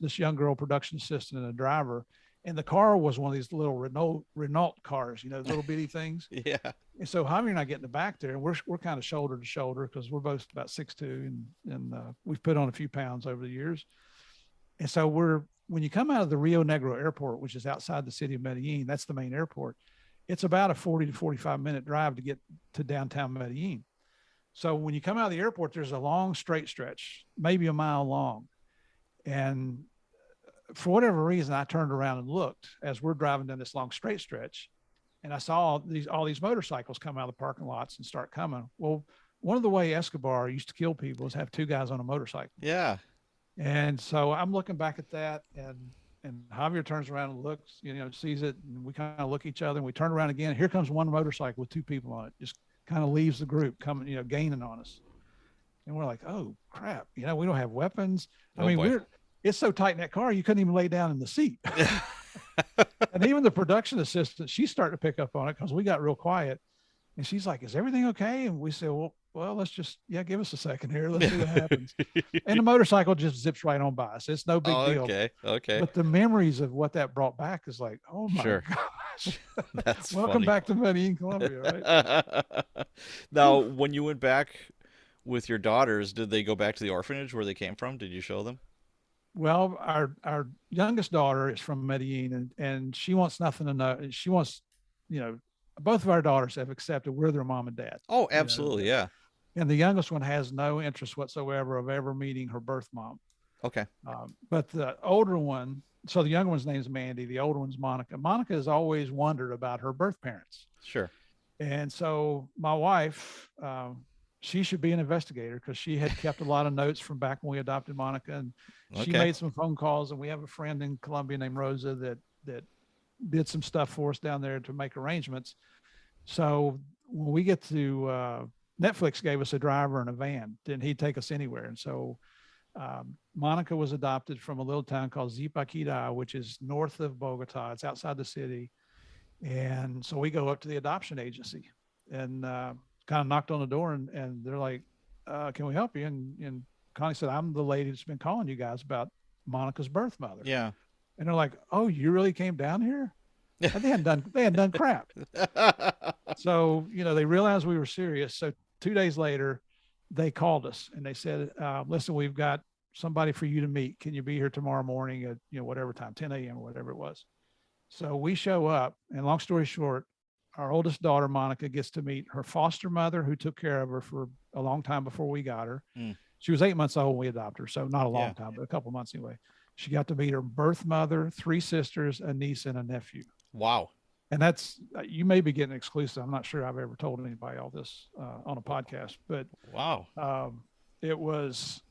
Speaker 1: this young girl production assistant and a driver. And the car was one of these little Renault cars, little bitty things.
Speaker 2: Yeah.
Speaker 1: And so Javier and I get in the back there, and we're kind of shoulder to shoulder because we're both about 6'2", and we've put on a few pounds over the years. And so when you come out of the Rio Negro airport, which is outside the city of Medellin, that's the main airport. It's about a 40 to 45-minute drive to get to downtown Medellin. So when you come out of the airport, there's a long straight stretch, maybe a mile long. And for whatever reason, I turned around and looked as we're driving down this long straight stretch, and I saw all these motorcycles come out of the parking lots and start coming. Well, one of the way Escobar used to kill people is have two guys on a motorcycle.
Speaker 2: Yeah.
Speaker 1: And so I'm looking back at that, and Javier turns around and looks, sees it, and we kind of look at each other, and we turn around again. Here comes one motorcycle with two people on it, just kind of leaves the group coming, gaining on us. And we're like, oh crap, we don't have weapons. It's so tight in that car, you couldn't even lay down in the seat. And even the production assistant, she's starting to pick up on it because we got real quiet. And she's like, is everything okay? And we said, well, let's just, give us a second here. Let's see what happens. And the motorcycle just zips right on by us. It's no big deal.
Speaker 2: Okay.
Speaker 1: But the memories of what that brought back is like, oh my gosh.
Speaker 2: That's
Speaker 1: Welcome
Speaker 2: funny.
Speaker 1: back to Medellin, Colombia, right?
Speaker 2: Now, when you went back with your daughters, did they go back to the orphanage where they came from? Did you show them?
Speaker 1: Well, our youngest daughter is from Medellin, and she wants nothing to know. She wants, both of our daughters have accepted we're their mom and dad.
Speaker 2: Oh, absolutely. Yeah.
Speaker 1: And the youngest one has no interest whatsoever of ever meeting her birth mom.
Speaker 2: Okay.
Speaker 1: But the older one, so the younger one's name is Mandy. The older one's Monica. Monica has always wondered about her birth parents.
Speaker 2: Sure.
Speaker 1: And so my wife, she should be an investigator because she had kept a lot of notes from back when we adopted Monica. And she made some phone calls, and we have a friend in Colombia named Rosa that did some stuff for us down there to make arrangements. So when we get to Netflix gave us a driver and a van, then he'd take us anywhere. And so Monica was adopted from a little town called Zipaquirá, which is north of Bogota. It's outside the city. And so we go up to the adoption agency and kind of knocked on the door, and they're like, can we help you? And Connie said, I'm the lady that's been calling you guys about Monica's birth mother.
Speaker 2: Yeah.
Speaker 1: And they're like, oh, you really came down here? And they hadn't done crap. So, they realized we were serious. So 2 days later, they called us and they said, listen, we've got somebody for you to meet. Can you be here tomorrow morning at, whatever time, 10 a.m. or whatever it was. So we show up, and long story short, our oldest daughter, Monica, gets to meet her foster mother who took care of her for a long time before we got her. She was 8 months old when we adopted her. So not a long time, but a couple months anyway. She got to meet her birth mother, 3 sisters, a niece, and a nephew.
Speaker 2: Wow.
Speaker 1: And that's, you may be getting exclusive. I'm not sure I've ever told anybody all this on a podcast, but
Speaker 2: Wow.
Speaker 1: um, it was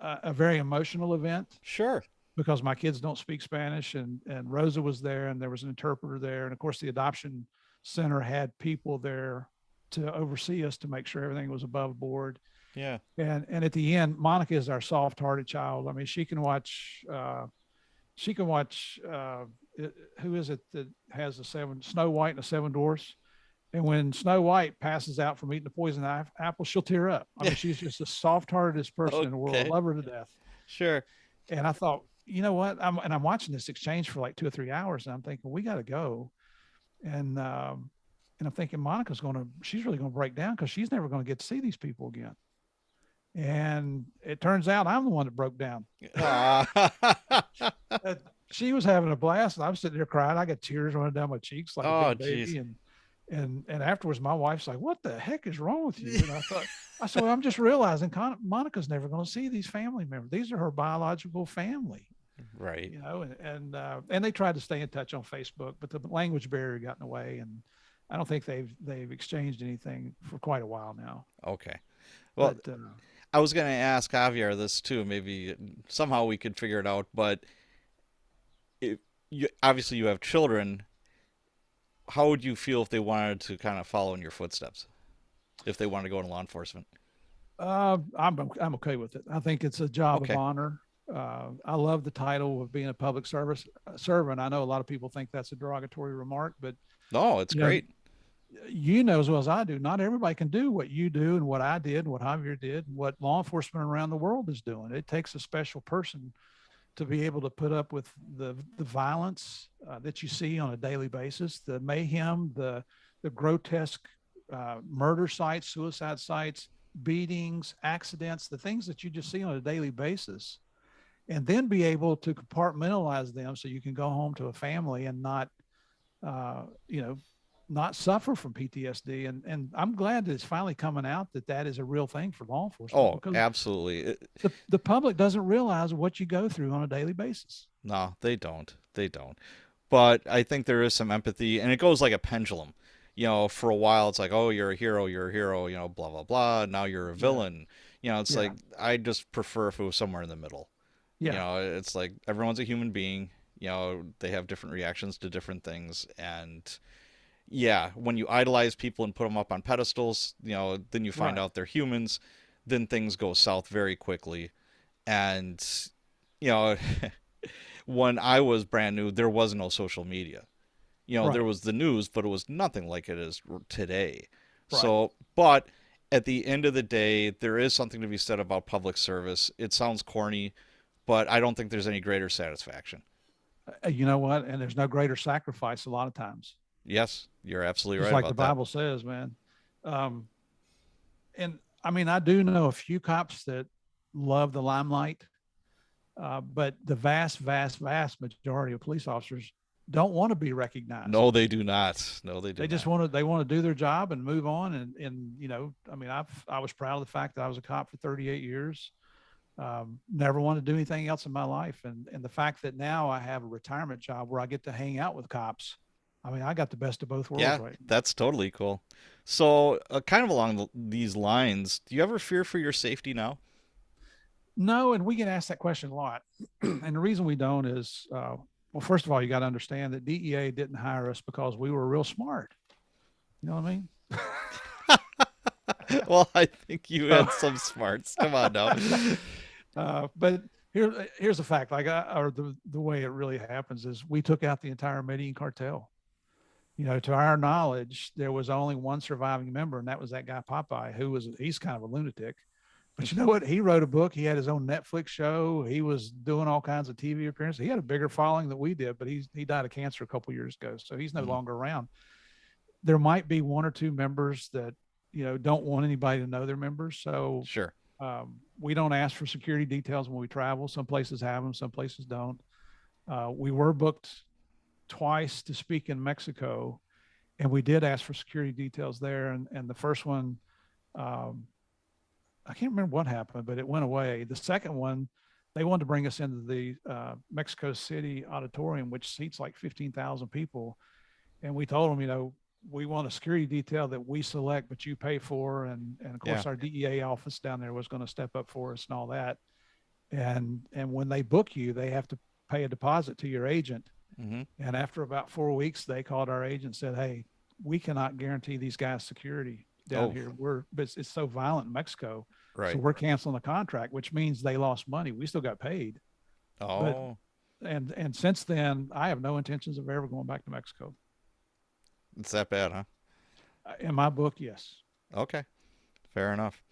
Speaker 1: a very emotional event
Speaker 2: Sure.
Speaker 1: because my kids don't speak Spanish, and Rosa was there, and there was an interpreter there, and of course the adoption center had people there to oversee us to make sure everything was above board.
Speaker 2: Yeah.
Speaker 1: And at the end, Monica is our soft-hearted child. I mean, she can watch. She can watch. Who is it that has the seven Snow White and the Seven Dwarfs? And when Snow White passes out from eating the poison apple, she'll tear up. I mean, she's just the soft-heartedest person in the world. I
Speaker 2: Okay.
Speaker 1: love her to death.
Speaker 2: Sure.
Speaker 1: And I thought, you know what? I'm watching this exchange for like 2 or 3 hours, and I'm thinking we got to go. And I'm thinking she's really gonna break down because she's never gonna get to see these people again. And it turns out I'm the one that broke down. She was having a blast, and I'm sitting there crying. I got tears running down my cheeks like a
Speaker 2: Oh,
Speaker 1: big baby.
Speaker 2: geez.
Speaker 1: And afterwards, my wife's like, "What the heck is wrong with you?" And I said, well, I'm just realizing Monica's never going to see these family members. These are her biological family,
Speaker 2: Right.
Speaker 1: you know. And they tried to stay in touch on Facebook, but the language barrier got in the way, and I don't think they've exchanged anything for quite a while now.
Speaker 2: Okay. Well,
Speaker 1: But
Speaker 2: I was going to ask Javier this too. Maybe somehow we could figure it out. But obviously you have children. How would you feel if they wanted to kind of follow in your footsteps? If they wanted to go into law enforcement?
Speaker 1: I'm okay with it. I think it's a job of
Speaker 2: Okay.
Speaker 1: honor. I love the title of being a public service servant. I know a lot of people think that's a derogatory remark, but
Speaker 2: No, it's
Speaker 1: you know,
Speaker 2: great.
Speaker 1: you know as well as I do, not everybody can do what you do and what I did and what Javier did and what law enforcement around the world is doing. It takes a special person to be able to put up with the violence that you see on a daily basis, the mayhem, the grotesque murder sites, suicide sites, beatings, accidents, the things that you just see on a daily basis, and then be able to compartmentalize them so you can go home to a family and not, you know, not suffer from PTSD. And I'm glad that it's finally coming out that that is a real thing for law enforcement,
Speaker 2: Oh,
Speaker 1: because
Speaker 2: absolutely.
Speaker 1: the public doesn't realize what you go through on a daily basis.
Speaker 2: No, they don't. They don't. But I think there is some empathy, and it goes like a pendulum. For a while it's like, oh, you're a hero, blah blah blah. Now you're a
Speaker 1: Yeah.
Speaker 2: villain. It's
Speaker 1: Yeah.
Speaker 2: like I just prefer if it was somewhere in the middle.
Speaker 1: Yeah.
Speaker 2: It's like everyone's a human being. They have different reactions to different things, and yeah, when you idolize people and put them up on pedestals, then you find
Speaker 1: Right.
Speaker 2: out they're humans, then things go south very quickly. And, you know, when I was brand new, there was no social media. There
Speaker 1: Right.
Speaker 2: was the news, but it was nothing like it is today.
Speaker 1: Right.
Speaker 2: So, but at the end of the day, there is something to be said about public service. It sounds corny, but I don't think there's any greater satisfaction.
Speaker 1: You know what? And there's no greater sacrifice a lot of times,
Speaker 2: Yes, you're absolutely
Speaker 1: just
Speaker 2: right
Speaker 1: like the
Speaker 2: about that.
Speaker 1: Bible says, man. Um, and I mean, I do know a few cops that love the limelight, but the vast, vast, vast majority of police officers don't want to be recognized.
Speaker 2: No, they do not. No, they do
Speaker 1: They just
Speaker 2: not.
Speaker 1: want to, they want to do their job and move on. I mean, I was proud of the fact that I was a cop for 38 years. Never wanted to do anything else in my life. And the fact that now I have a retirement job where I get to hang out with cops. I mean, I got the best of both worlds
Speaker 2: Yeah,
Speaker 1: right now.
Speaker 2: that's totally cool. So, kind of along these lines, do you ever fear for your safety now?
Speaker 1: No, and we get asked that question a lot. And the reason we don't is, well, first of all, you got to understand that DEA didn't hire us because we were real smart. You know what I mean?
Speaker 2: Well, I think you had some smarts. Come on now.
Speaker 1: But here's the fact, or the way it really happens is we took out the entire Medellin cartel. To our knowledge, there was only one surviving member, and that was that guy Popeye, he's kind of a lunatic. But you know what? He wrote a book. He had his own Netflix show. He was doing all kinds of TV appearances. He had a bigger following than we did, but he died of cancer a couple years ago, so he's no
Speaker 2: Mhm.
Speaker 1: longer around. There might be one or two members that don't want anybody to know they're members, so
Speaker 2: Sure.
Speaker 1: we don't ask for security details when we travel. Some places have them, some places don't. We were booked twice to speak in Mexico, and we did ask for security details there. And the first one, I can't remember what happened, but it went away. The second one, they wanted to bring us into the Mexico City auditorium, which seats like 15,000 people. And we told them, you know, we want a security detail that we select, but you pay for. And of
Speaker 2: Yeah.
Speaker 1: course, our DEA office down there was going to step up for us and all that. And when they book you, they have to pay a deposit to your agent.
Speaker 2: Mm-hmm.
Speaker 1: And after about 4 weeks, they called our agent and said, "Hey, we cannot guarantee these guys security down
Speaker 2: Oh,
Speaker 1: here. But it's so violent in Mexico, so
Speaker 2: right.
Speaker 1: we're canceling the contract," which means they lost money. We still got paid, but
Speaker 2: Oh,
Speaker 1: and since then, I have no intentions of ever going back to Mexico.
Speaker 2: it's that bad, huh?
Speaker 1: In my book, yes.
Speaker 2: Okay, fair enough.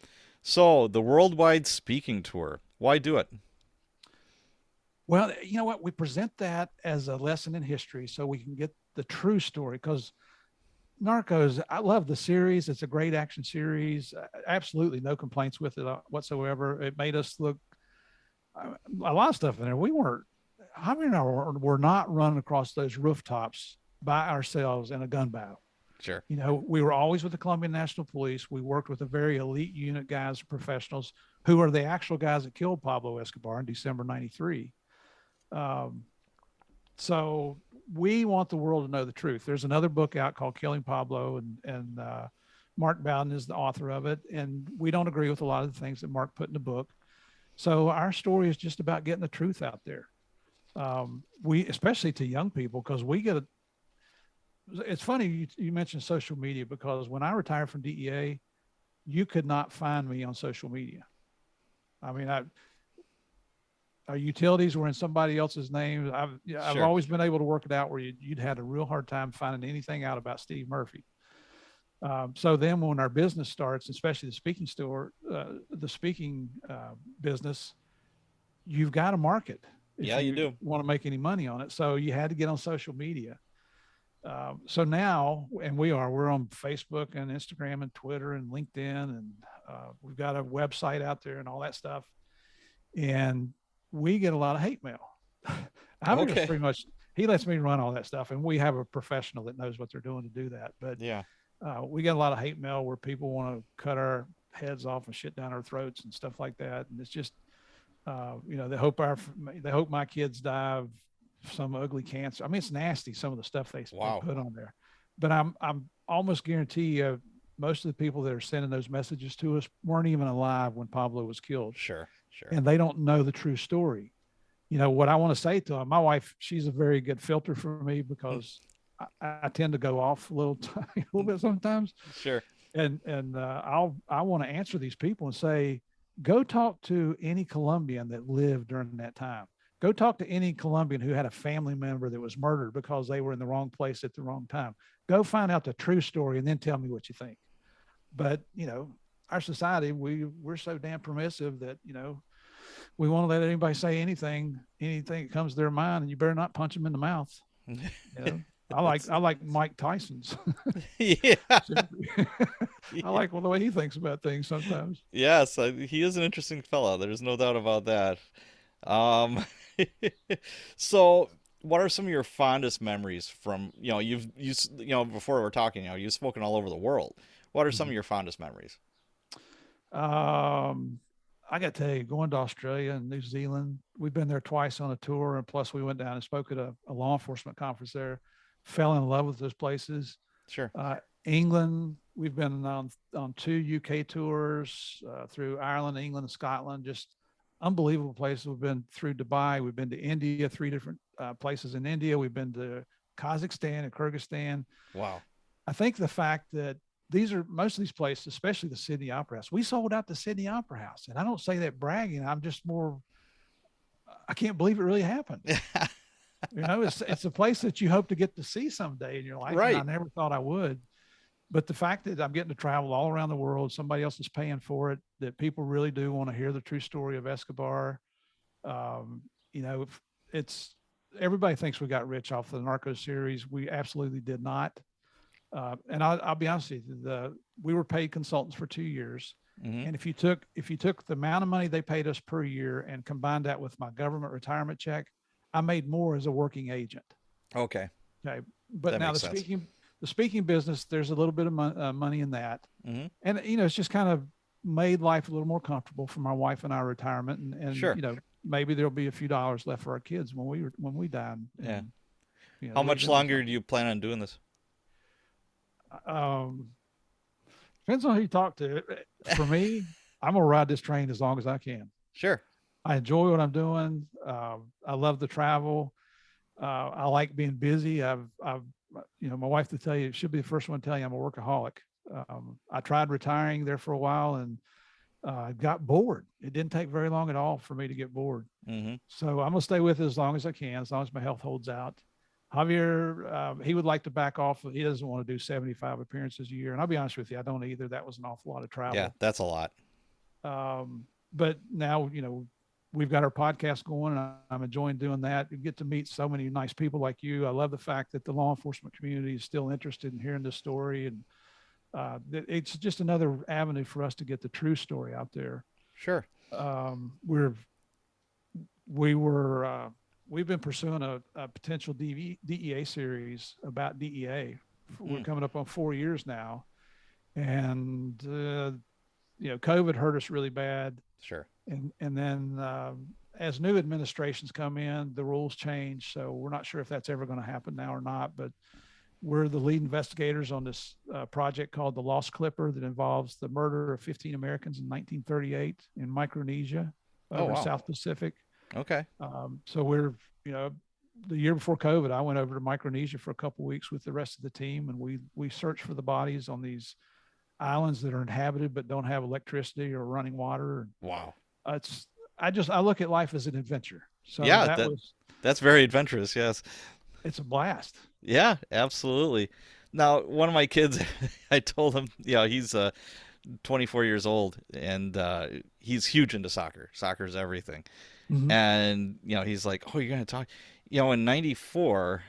Speaker 2: So the worldwide speaking tour. Why do it?
Speaker 1: Well, you know what? We present that as a lesson in history so we can get the true story because Narcos, I love the series. It's a great action series. Absolutely no complaints with it whatsoever. It made us look a lot of stuff in there. We weren't, I mean, we're not running across those rooftops by ourselves in a gun battle.
Speaker 2: Sure.
Speaker 1: You know, we were always with the Colombian National Police. We worked with a very elite unit guys, professionals who are the actual guys that killed Pablo Escobar in December '93. Um, so we want the world to know the truth. There's another book out called Killing Pablo, and Mark Bowden is the author of it. And we don't agree with a lot of the things that Mark put in the book. So our story is just about getting the truth out there. We, especially to young people, because we get a, it's funny you mentioned social media because when I retired from DEA, you could not find me on social media. I mean, our utilities were in somebody else's name. I've
Speaker 2: Sure.
Speaker 1: always been able to work it out where you'd had a real hard time finding anything out about Steve Murphy. So then when our business starts, especially the speaking business, you've got to market if
Speaker 2: Yeah, you
Speaker 1: you
Speaker 2: do.
Speaker 1: want to make any money on it. So you had to get on social media. So now, and we're on Facebook and Instagram and Twitter and LinkedIn, and we've got a website out there and all that stuff. And we get a lot of hate mail. Javier's
Speaker 2: Okay.
Speaker 1: pretty much, he lets me run all that stuff, and we have a professional that knows what they're doing to do that. But
Speaker 2: Yeah.
Speaker 1: we get a lot of hate mail where people want to cut our heads off and shit down our throats and stuff like that. And it's just, you know, they hope my kids die of some ugly cancer. I mean, it's nasty, some of the stuff they
Speaker 2: Wow.
Speaker 1: put on there. But I'm almost guarantee you, most of the people that are sending those messages to us weren't even alive when Pablo was killed,
Speaker 2: Sure. Sure.
Speaker 1: and they don't know the true story. You know what I want to say to them. My wife, she's a very good filter for me because I tend to go off a little bit sometimes,
Speaker 2: Sure.
Speaker 1: and I want to answer these people and say, go talk to any Colombian that lived during that time. Go talk to any Colombian who had a family member that was murdered because they were in the wrong place at the wrong time. Go find out the true story and then tell me what you think. But you know, our society, we're so damn permissive that you know we want to let anybody say anything that comes to their mind, and you better not punch them in the mouth. You know, I like Mike Tyson's.
Speaker 2: Yeah.
Speaker 1: I like the way he thinks about things sometimes.
Speaker 2: Yes, he is an interesting fellow. There's no doubt about that. Um, so what are some of your fondest memories from, before we're talking, you've spoken all over the world. What are some of your fondest memories?
Speaker 1: Um, I got to tell you, going to Australia and New Zealand, we've been there twice on a tour, and plus we went down and spoke at a law enforcement conference there. Fell in love with those places.
Speaker 2: Sure.
Speaker 1: England, we've been on 2 UK tours through Ireland, England, and Scotland. Just unbelievable places. We've been through Dubai. We've been to India, 3 different places in India. We've been to Kazakhstan and Kyrgyzstan.
Speaker 2: Wow.
Speaker 1: I think the fact that most of these places, especially the Sydney Opera House, we sold out the Sydney Opera House. And I don't say that bragging. I'm just more, I can't believe it really happened. You know, it's a place that you hope to get to see someday in your life.
Speaker 2: Right.
Speaker 1: And I never thought I would. But the fact that I'm getting to travel all around the world, somebody else is paying for it, that people really do want to hear the true story of Escobar. You know, it's everybody thinks we got rich off the Narcos series. We absolutely did not. And I'll be honest with you, we were paid consultants for 2 years.
Speaker 2: Mm-hmm.
Speaker 1: And if you took the amount of money they paid us per year and combined that with my government retirement check, I made more as a working agent.
Speaker 2: Okay.
Speaker 1: Okay. But
Speaker 2: That
Speaker 1: now
Speaker 2: makes sense.
Speaker 1: the speaking business, there's a little bit of money in that.
Speaker 2: Mm-hmm.
Speaker 1: And, you know, it's just kind of made life a little more comfortable for my wife and our retirement. And
Speaker 2: Sure.
Speaker 1: you know, maybe there'll be a few dollars left for our kids when we die.
Speaker 2: Yeah.
Speaker 1: You know,
Speaker 2: How much longer do you plan on doing this?
Speaker 1: Um, Depends on who you talk to. For me, I'm gonna ride this train as long as I can.
Speaker 2: Sure.
Speaker 1: I enjoy what I'm doing. I love the travel. I like being busy. My wife to tell you, she'll be the first one to tell you I'm a workaholic. I tried retiring there for a while and got bored. It didn't take very long at all for me to get bored.
Speaker 2: Mm-hmm.
Speaker 1: So I'm gonna stay with it as long as I can, as long as my health holds out. Javier, he would like to back off. He doesn't want to do 75 appearances a year, and I'll be honest with you, I don't either. That was an awful lot of
Speaker 2: Yeah,
Speaker 1: travel.
Speaker 2: that's a lot.
Speaker 1: But now, we've got our podcast going, and I'm enjoying doing that. You get to meet so many nice people like you. I love the fact that the law enforcement community is still interested in hearing this story, and it's just another avenue for us to get the true story out there.
Speaker 2: Sure.
Speaker 1: We're we were we've been pursuing a potential DEA series about DEA. We're coming up on 4 years now, and COVID hurt us really bad.
Speaker 2: Sure.
Speaker 1: And then as new administrations come in, the rules change. So we're not sure if that's ever going to happen now or not. But we're the lead investigators on this project called the Lost Clipper that involves the murder of 15 Americans in 1938 in Micronesia over
Speaker 2: wow.
Speaker 1: South Pacific.
Speaker 2: Okay.
Speaker 1: So we're, the year before COVID, I went over to Micronesia for a couple of weeks with the rest of the team, and we searched for the bodies on these islands that are inhabited but don't have electricity or running water.
Speaker 2: Wow.
Speaker 1: I look at life as an adventure. So
Speaker 2: yeah, that's very adventurous. Yes.
Speaker 1: It's a blast.
Speaker 2: Yeah, absolutely. Now, one of my kids, I told him, he's 24 years old, and he's huge into soccer. Soccer's everything.
Speaker 1: Mm-hmm.
Speaker 2: And, he's like, oh, you're going to talk. In 94,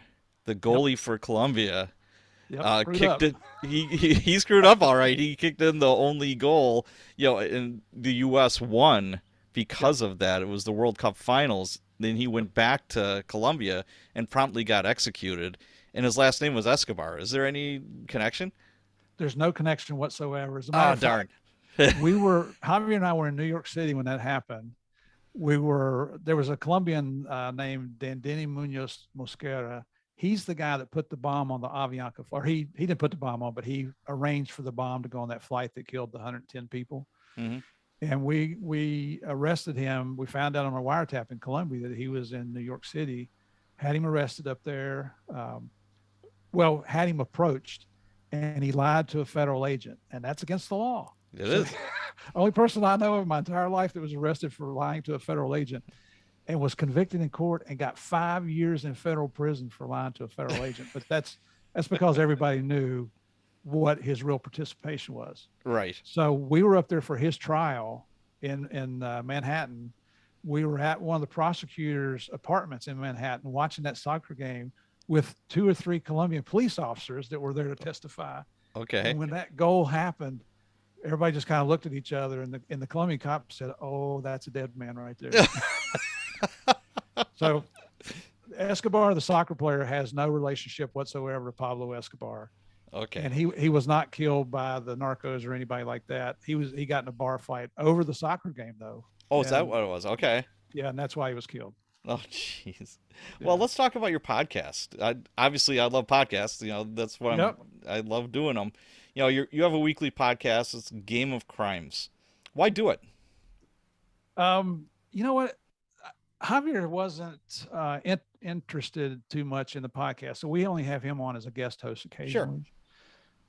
Speaker 2: the goalie for Colombia kicked it. He screwed up all right. He kicked in the only goal, and the U.S. won because of that. It was the World Cup finals. Then he went back to Colombia and promptly got executed. And his last name was Escobar. Is there any connection?
Speaker 1: There's no connection whatsoever. As a matter of fact, Javier and I were in New York City when that happened. There was a Colombian named Dandini Munoz Mosquera. He's the guy that put the bomb on the Avianca, or he didn't put the bomb on, but he arranged for the bomb to go on that flight that killed the 110 people.
Speaker 2: Mm-hmm.
Speaker 1: And we arrested him. We found out on our wiretap in Colombia that he was in New York City, had him arrested up there. Had him approached, and he lied to a federal agent, and that's against the law.
Speaker 2: It is.
Speaker 1: Only person I know of my entire life that was arrested for lying to a federal agent and was convicted in court and got 5 years in federal prison for lying to a federal agent. But that's because everybody knew what his real participation was.
Speaker 2: Right.
Speaker 1: So we were up there for his trial in Manhattan. We were at one of the prosecutor's apartments in Manhattan watching that soccer game with 2 or 3 Colombian police officers that were there to testify.
Speaker 2: Okay.
Speaker 1: And when that goal happened, everybody just kind of looked at each other, and the Colombian cop said, "Oh, that's a dead man right there." So Escobar, the soccer player, has no relationship whatsoever to Pablo Escobar.
Speaker 2: Okay.
Speaker 1: And he was not killed by the Narcos or anybody like that. He got in a bar fight over the soccer game, though.
Speaker 2: Oh, is that what it was? Okay.
Speaker 1: Yeah, and that's why he was killed.
Speaker 2: Oh, jeez. Yeah. Well, let's talk about your podcast. Obviously, I love podcasts. That's what I love doing them. You have a weekly podcast. It's Game of Crimes. Why do it?
Speaker 1: You know what? Javier wasn't interested too much in the podcast, so we only have him on as a guest host occasionally.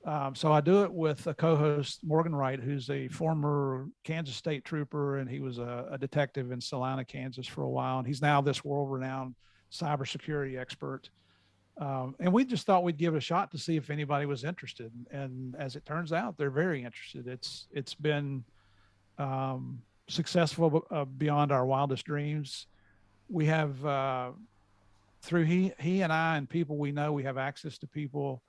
Speaker 1: Sure. So I do it with a co-host, Morgan Wright, who's a former Kansas State trooper, and he was a detective in Salina, Kansas for a while, and he's now this world-renowned cybersecurity expert. And we just thought we'd give it a shot to see if anybody was interested. And as it turns out, they're very interested. It's been successful beyond our wildest dreams. We have, through he and I and people we know, we have access to people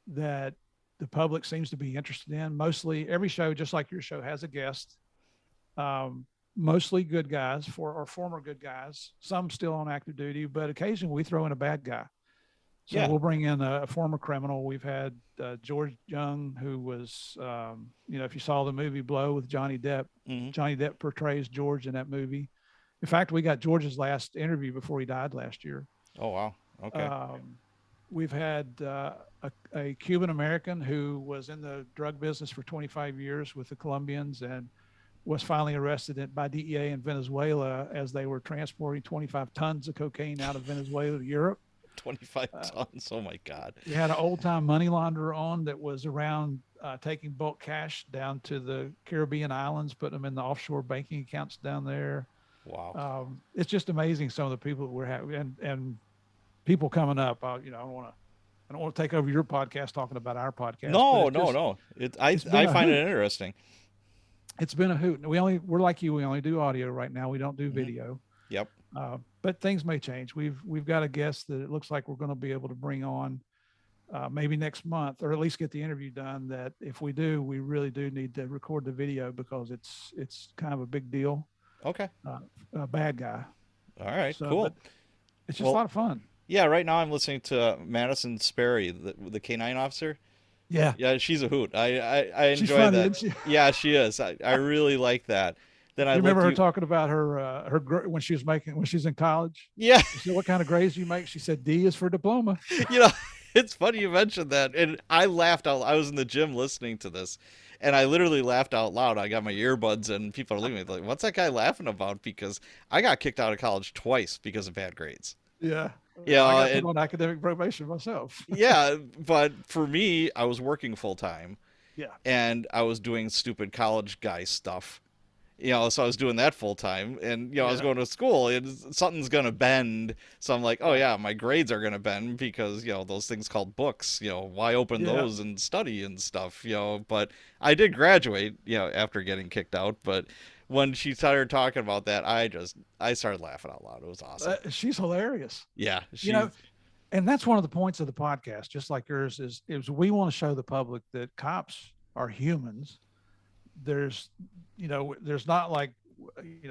Speaker 1: that the public seems to be interested in. Mostly every show, just like your show, has a guest. Mostly good guys or former good guys, some still on active duty, but occasionally we throw in a bad guy. So we'll bring in a former criminal. We've had George Young, who was, if you saw the movie Blow with Johnny Depp, Johnny Depp portrays George in that movie. In fact, we got George's last interview before he died last year.
Speaker 2: Oh, wow. Okay.
Speaker 1: We've had a Cuban American who was in the drug business for 25 years with the Colombians and was finally arrested by DEA in Venezuela as they were transporting 25 tons of cocaine out of Venezuela to Europe.
Speaker 2: 25
Speaker 1: Uh,
Speaker 2: tons. Oh my God.
Speaker 1: we had an old time money launderer on that was around taking bulk cash down to the Caribbean islands, putting them in the offshore banking accounts down there.
Speaker 2: Wow.
Speaker 1: It's just amazing some of the people that we're having and people coming up. I don't want to take over your podcast talking about our podcast, but
Speaker 2: No,
Speaker 1: it's
Speaker 2: no,
Speaker 1: just
Speaker 2: no. I
Speaker 1: it's been
Speaker 2: I
Speaker 1: a
Speaker 2: find it
Speaker 1: hoot.
Speaker 2: interesting.
Speaker 1: It's been a hoot. We're like you. We only do audio right now. We don't do
Speaker 2: Hmm.
Speaker 1: video.
Speaker 2: Yep.
Speaker 1: But things may change. We've got a guest that it looks like we're going to be able to bring on maybe next month, or at least get the interview done. That if we do, we really do need to record the video because it's kind of a big deal.
Speaker 2: Okay.
Speaker 1: Uh, a bad guy.
Speaker 2: All right.
Speaker 1: So, but
Speaker 2: Cool.
Speaker 1: it's just a
Speaker 2: Well,
Speaker 1: lot of fun.
Speaker 2: yeah. Right now, I'm listening to Madison Sperry, the canine officer.
Speaker 1: Yeah,
Speaker 2: Yeah, she's a hoot. I
Speaker 1: she's
Speaker 2: enjoy
Speaker 1: funny,
Speaker 2: that.
Speaker 1: isn't she?
Speaker 2: Yeah, she is. I really like that. Then I
Speaker 1: You remember
Speaker 2: looked
Speaker 1: her
Speaker 2: you.
Speaker 1: talking about when she was in college?
Speaker 2: Yeah,
Speaker 1: You said, "What kind of grades do you make?" She said, "D is for diploma."
Speaker 2: you know, it's funny you mentioned that, and I laughed out. I was in the gym listening to this, and I literally laughed out loud. I got my earbuds, and people are looking at me like, "What's that guy laughing about?" Because I got kicked out of college twice because of bad grades.
Speaker 1: Yeah,
Speaker 2: Yeah,
Speaker 1: I got put
Speaker 2: and
Speaker 1: on academic probation myself.
Speaker 2: yeah, but for me, I was working full time,
Speaker 1: Yeah,
Speaker 2: and I was doing stupid college guy stuff. So I was doing that full time, and I was
Speaker 1: yeah,
Speaker 2: going to school, and something's gonna bend. So I'm like, oh
Speaker 1: yeah,
Speaker 2: yeah, my grades are gonna bend because those things called books. Why open
Speaker 1: yeah.
Speaker 2: those and study and stuff. But I did graduate. After getting kicked out. But when she started talking about that, I started laughing out loud. It was awesome.
Speaker 1: She's hilarious.
Speaker 2: Yeah,
Speaker 1: You
Speaker 2: she's
Speaker 1: know, and that's one of the points of the podcast, just like yours is we want to show the public that cops are humans. There's, there's not like,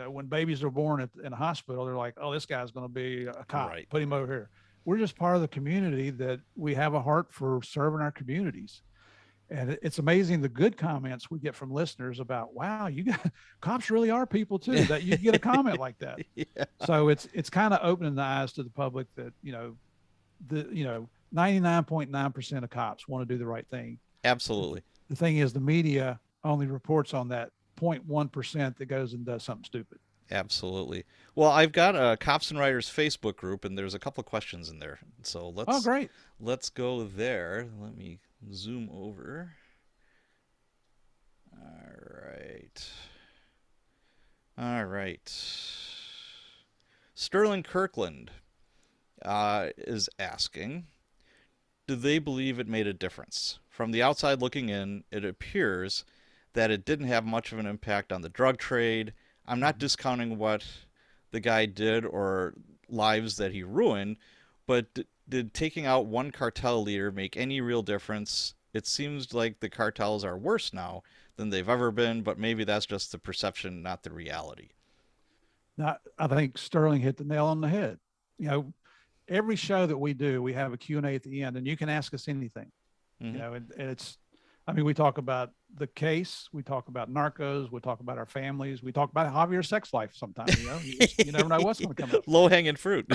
Speaker 1: when babies are born in a hospital, they're like, oh, this guy's going to be a cop.
Speaker 2: right.
Speaker 1: Put him over here. We're just part of the community that we have a heart for serving our communities. And it's amazing the good comments we get from listeners about, wow, you got cops really are people too, that you get a comment like that.
Speaker 2: Yeah,
Speaker 1: So it's kind of opening the eyes to the public that, 99.9% of cops want to do the right thing.
Speaker 2: absolutely.
Speaker 1: The thing is the media only reports on that 0.1% that goes and does something stupid.
Speaker 2: Absolutely. Well, I've got a Cops and Writers Facebook group, and there's a couple of questions in there. So
Speaker 1: Oh,
Speaker 2: let's
Speaker 1: great.
Speaker 2: let's go there. Let me zoom over. All right. All right. Sterling Kirkland is asking, do they believe it made a difference? From the outside looking in, it appears that it didn't have much of an impact on the drug trade. I'm not discounting what the guy did or lives that he ruined, but did taking out one cartel leader make any real difference? It seems like the cartels are worse now than they've ever been, but maybe that's just the perception, not the reality.
Speaker 1: Now, I think Sterling hit the nail on the head. You know, every show that we do, we have a Q&A at the end, and you can ask us anything.
Speaker 2: Mm-hmm.
Speaker 1: And it's, I mean, we talk about the case, we talk about Narcos, we talk about our families, we talk about Javier's sex life sometimes. You never know what's going to come up.
Speaker 2: Low hanging fruit.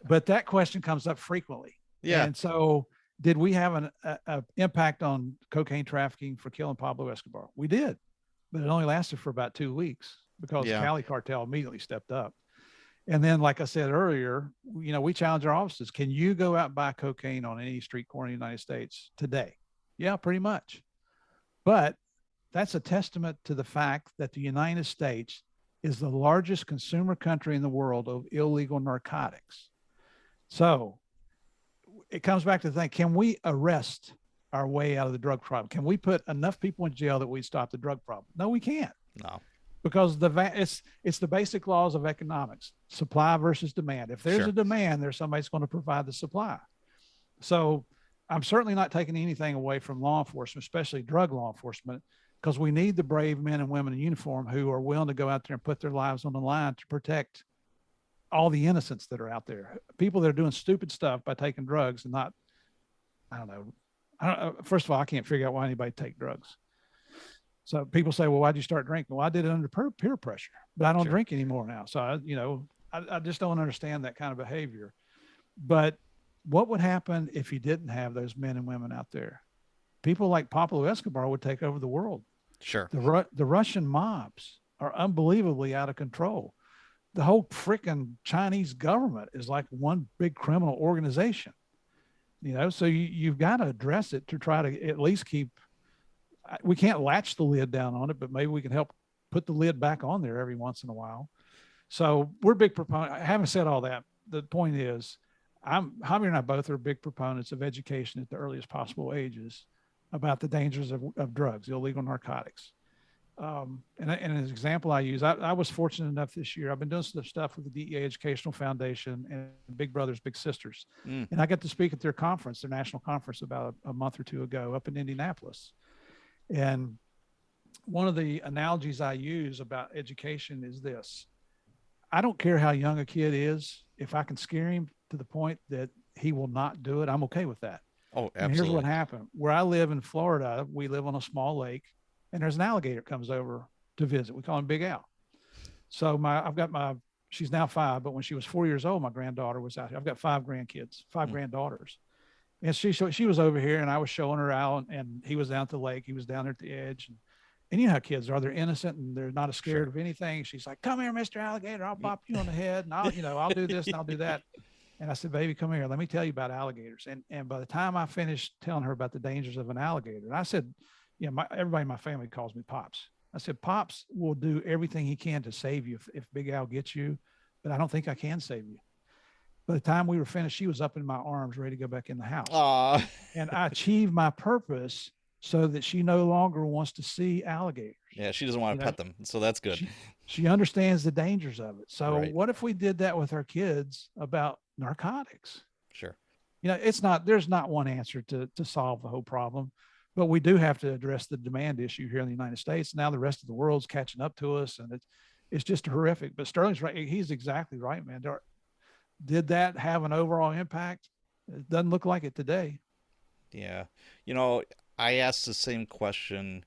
Speaker 1: But that question comes up frequently.
Speaker 2: Yeah.
Speaker 1: And so, did we have an impact on cocaine trafficking for killing Pablo Escobar? We did, but it only lasted for about 2 weeks because
Speaker 2: Yeah.
Speaker 1: Cali cartel immediately stepped up. And then, like I said earlier, we challenge our officers. Can you go out and buy cocaine on any street corner in the United States today? Yeah, pretty much. But that's a testament to the fact that the United States is the largest consumer country in the world of illegal narcotics. So it comes back to the thing, can we arrest our way out of the drug problem? Can we put enough people in jail that we stop the drug problem? No, we can't.
Speaker 2: No.
Speaker 1: Because it's the basic laws of economics, supply versus demand. If there's
Speaker 2: Sure.
Speaker 1: a demand, there's somebody's going to provide the supply. So I'm certainly not taking anything away from law enforcement, especially drug law enforcement, because we need the brave men and women in uniform who are willing to go out there and put their lives on the line to protect all the innocents that are out there. People that are doing stupid stuff by taking drugs and not, I don't know. First of all, I can't figure out why anybody take drugs. So people say, well, why'd you start drinking? Well, I did it under peer pressure, but I don't
Speaker 2: Sure.
Speaker 1: drink anymore now. So I just don't understand that kind of behavior. But What would happen if you didn't have those men and women out there? People like Pablo Escobar would take over the world.
Speaker 2: Sure.
Speaker 1: The Russian mobs are unbelievably out of control. The whole freaking Chinese government is like one big criminal organization, so you've got to address it to try to at least keep, we can't latch the lid down on it, but maybe we can help put the lid back on there every once in a while. So we're big proponents. I haven't said all that. The point is, Javier and I both are big proponents of education at the earliest possible ages about the dangers of drugs, illegal narcotics. And an example I use, I was fortunate enough this year. I've been doing some stuff with the DEA Educational Foundation and Big Brothers Big Sisters, and I got to speak at their conference, their national conference, about a month or two ago up in Indianapolis. And one of the analogies I use about education is this: I don't care how young a kid is. If I can scare him to the point that he will not do it, I'm okay with that.
Speaker 2: Oh, absolutely.
Speaker 1: And here's what happened. Where I live in Florida, we live on a small lake, and there's an alligator comes over to visit. We call him Big Al. So she's now 5, but when she was 4 years old, my granddaughter was out here. I've got 5 grandkids, 5 granddaughters. And she was over here, and I was showing her out, and he was down at the lake. He was down there at the edge. And you know how kids are. They're innocent, and they're not scared of anything. She's like, "Come here, Mr. Alligator. I'll bop you on the head, and I'll do this and I'll do that." And I said, "Baby, come here. Let me tell you about alligators." And by the time I finished telling her about the dangers of an alligator, and I said, everybody in my family calls me Pops. I said, "Pops will do everything he can to save you if Big Al gets you, but I don't think I can save you." By the time we were finished, she was up in my arms, ready to go back in the house.
Speaker 2: Aww.
Speaker 1: And I achieved my purpose so that she no longer wants to see alligators.
Speaker 2: Yeah, she doesn't want to pet them, so that's good.
Speaker 1: She understands the dangers of it. So
Speaker 2: Right.
Speaker 1: What if we did that with our kids about narcotics?
Speaker 2: Sure.
Speaker 1: There's not one answer to solve the whole problem, but we do have to address the demand issue here in the United States. Now the rest of the world's catching up to us, and it's just horrific. But Sterling's right. He's exactly right, man. Did that have an overall impact? It doesn't look like it today.
Speaker 2: Yeah. I asked the same question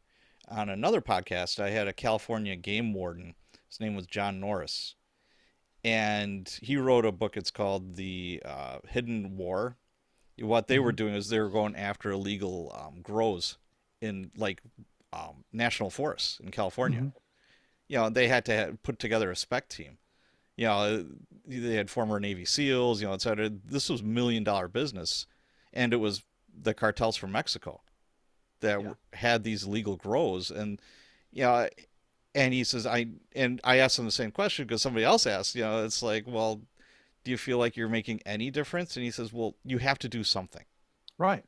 Speaker 2: on another podcast. I had a California game warden. His name was John Norris. And he wrote a book. It's called The Hidden War. What they were doing is they were going after illegal grows in national forests in California. They had to put together a spec team. They had former Navy SEALs, et cetera. This was $1 million business. And it was the cartels from Mexico that had these legal grows. And, and he says, I asked him the same question because somebody else asked, it's like, well, do you feel like you're making any difference? And he says, well, you have to do something.
Speaker 1: Right.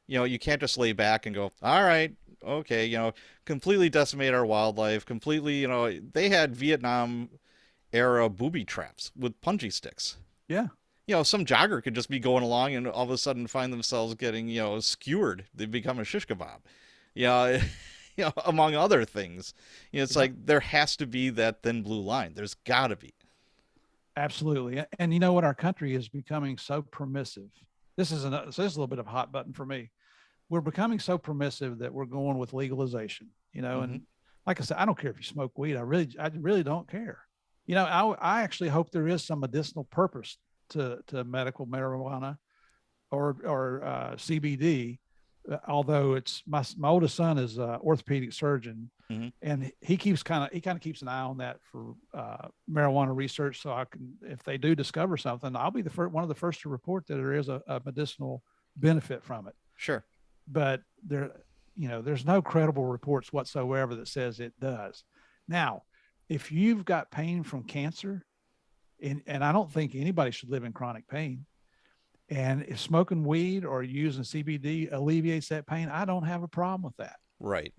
Speaker 2: You can't just lay back and go, all right, okay, completely decimate our wildlife, completely, they had Vietnam era booby traps with punji sticks.
Speaker 1: Yeah.
Speaker 2: Some jogger could just be going along and all of a sudden find themselves getting, skewered. They become a shish kebab. Among other things. It's like there has to be that thin blue line. There's got to be.
Speaker 1: Absolutely. And you know what? Our country is becoming so permissive. This is a little bit of a hot button for me. We're becoming so permissive that we're going with legalization, and like I said, I don't care if you smoke weed. I really don't care. I actually hope there is some medicinal purpose to medical marijuana or CBD. Although it's my oldest son is an orthopedic surgeon, and he kind of keeps an eye on that for marijuana research. So if they do discover something, I'll be one of the first to report that there is a medicinal benefit from it.
Speaker 2: Sure.
Speaker 1: But there's no credible reports whatsoever that says it does. Now, if you've got pain from cancer, and I don't think anybody should live in chronic pain, and if smoking weed or using CBD alleviates that pain, I don't have a problem with that.
Speaker 2: Right.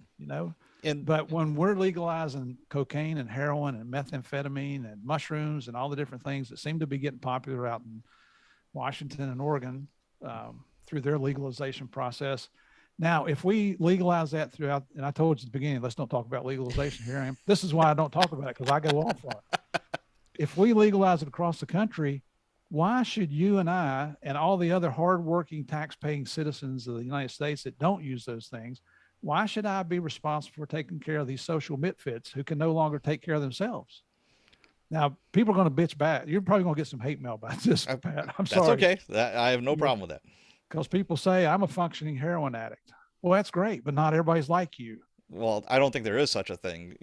Speaker 1: But when we're legalizing cocaine and heroin and methamphetamine and mushrooms and all the different things that seem to be getting popular out in Washington and Oregon through their legalization process. Now, if we legalize that throughout, and I told you at the beginning, let's don't talk about legalization here. This is why I don't talk about it, because I go off on it. If we legalize it across the country, why should you and I and all the other hardworking tax-paying citizens of the United States that don't use those things, why should I be responsible for taking care of these social misfits who can no longer take care of themselves? Now, people are going to bitch back. You're probably going to get some hate mail about this, Pat. I'm
Speaker 2: That's
Speaker 1: sorry.
Speaker 2: okay. I have no problem with that.
Speaker 1: Because people say I'm a functioning heroin addict. Well, that's great, but not everybody's like you.
Speaker 2: Well, I don't think there is such a thing.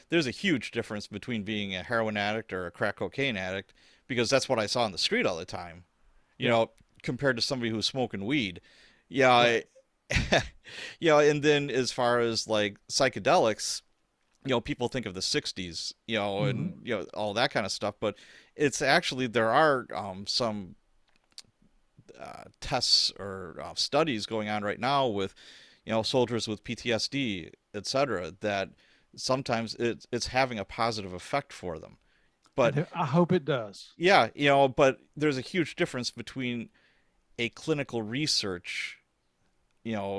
Speaker 2: There's a huge difference between being a heroin addict or a crack cocaine addict because that's what I saw on the street all the time. You
Speaker 1: Yeah,
Speaker 2: know, compared to somebody who's smoking weed. Yeah,
Speaker 1: right.
Speaker 2: and then as far as like psychedelics, people think of the 60s,
Speaker 1: Hmm.
Speaker 2: and all that kind of stuff, but it's actually there are some tests or studies going on right now with soldiers with PTSD, etc., that sometimes it's having a positive effect for them. But
Speaker 1: I hope it does.
Speaker 2: yeah, but there's a huge difference between a clinical research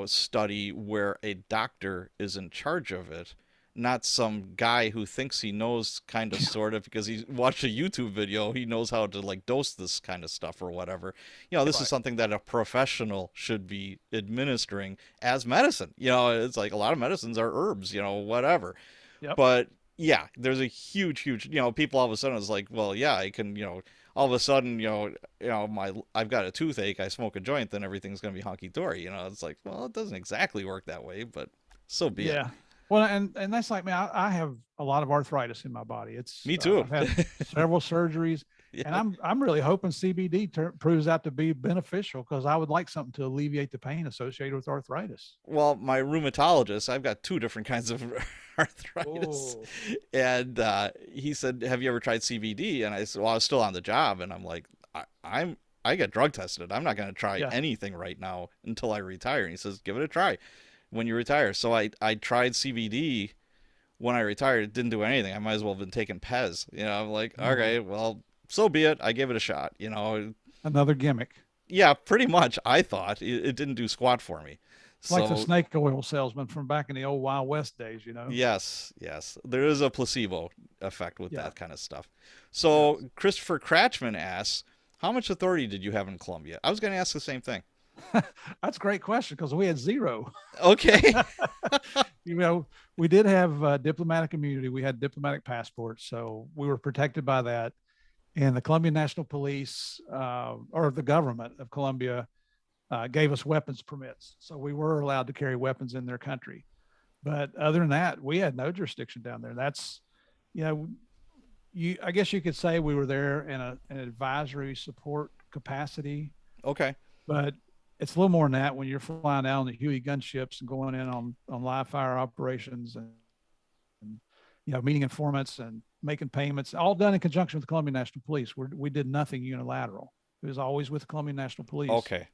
Speaker 2: study where a doctor is in charge of it, not some guy who thinks he knows kind of sort of because he watched a YouTube video, he knows how to like dose this kind of stuff or whatever. This is
Speaker 1: Right.
Speaker 2: something that a professional should be administering as medicine. It's like a lot of medicines are herbs, whatever.
Speaker 1: Yep.
Speaker 2: But yeah, there's a huge, people all of a sudden is like, well, yeah, I can, all of a sudden, my I've got a toothache, I smoke a joint, then everything's gonna be hunky dory. It's like, well, it doesn't exactly work that way, but so be it.
Speaker 1: Yeah. Well, and that's like me. I have a lot of arthritis in my body. It's
Speaker 2: Me too.
Speaker 1: I've had several surgeries, and
Speaker 2: Yeah.
Speaker 1: I'm really hoping CBD proves out to be beneficial because I would like something to alleviate the pain associated with arthritis.
Speaker 2: Well, my rheumatologist, I've got two different kinds of arthritis,
Speaker 1: Oh,
Speaker 2: and he said, "Have you ever tried CBD?" And I said, "Well, I was still on the job," and I'm like, I get drug tested. I'm not going to try
Speaker 1: yeah.
Speaker 2: anything right now until I retire." And he says, "Give it a try when you retire." So I tried CBD when I retired. It didn't do anything. I might as well have been taking Pez. I'm like,
Speaker 1: Mhm.
Speaker 2: okay, well, so be it. I gave it a shot.
Speaker 1: Another gimmick.
Speaker 2: Yeah, pretty much. I thought it didn't do squat for me.
Speaker 1: It's like the
Speaker 2: So
Speaker 1: snake oil salesman from back in the old Wild West days.
Speaker 2: yes, there is a placebo effect with
Speaker 1: Yeah.
Speaker 2: that kind of stuff.
Speaker 1: Yeah.
Speaker 2: So Christopher Kratchman asks, how much authority did you have in Colombia? I was going to ask the same thing.
Speaker 1: That's a great question because we had zero.
Speaker 2: Okay.
Speaker 1: you know, we did have diplomatic immunity. We had diplomatic passports, so we were protected by that. And the Colombian National Police or the government of Colombia gave us weapons permits, so we were allowed to carry weapons in their country. But other than that, we had no jurisdiction down there. That's, you know, I guess you could say we were there in an advisory support capacity,
Speaker 2: Okay.
Speaker 1: but it's a little more than that when you're flying out on the Huey gunships and going in on live fire operations and meeting informants and making payments, all done in conjunction with the Colombian National Police. We did nothing unilateral. It was always with the Colombian National Police,
Speaker 2: Okay.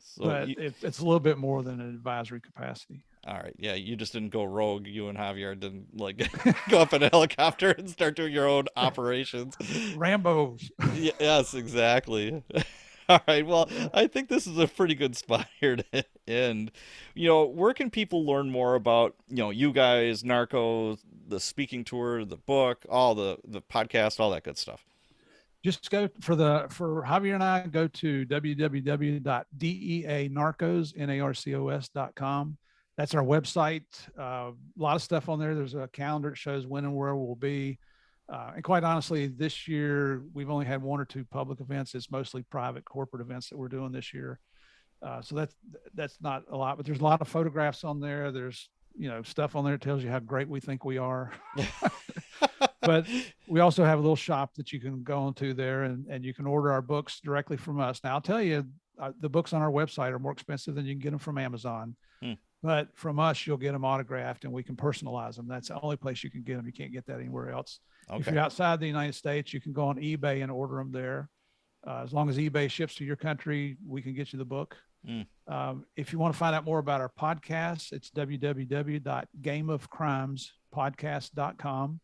Speaker 2: So
Speaker 1: but it's a little bit more than an advisory capacity.
Speaker 2: all right. Yeah, you just didn't go rogue. You and Javier didn't like go up in a helicopter and start doing your own operations.
Speaker 1: Rambos.
Speaker 2: Yes, exactly. All right. Well, I think this is a pretty good spot here to end. Where can people learn more about, you guys, Narcos, the speaking tour, the book, all the podcast, all that good stuff?
Speaker 1: Just go for Javier and I, go to www.deanarcos.com. That's our website. A lot of stuff on there. There's a calendar that shows when and where we'll be. And quite honestly, this year we've only had one or two public events. It's mostly private corporate events that we're doing this year. So that's not a lot, but there's a lot of photographs on there. There's stuff on there that tells you how great we think we are. But we also have a little shop that you can go into there and you can order our books directly from us. Now I'll tell you, the books on our website are more expensive than you can get them from Amazon.
Speaker 2: Hmm.
Speaker 1: But from us, you'll get them autographed and we can personalize them. That's the only place you can get them. You can't get that anywhere else. If
Speaker 2: Okay.
Speaker 1: you're outside the United States, you can go on eBay and order them there. As long as eBay ships to your country, we can get you the book.
Speaker 2: Hmm.
Speaker 1: If you want to find out more about our podcast, it's www.gameofcrimespodcast.com.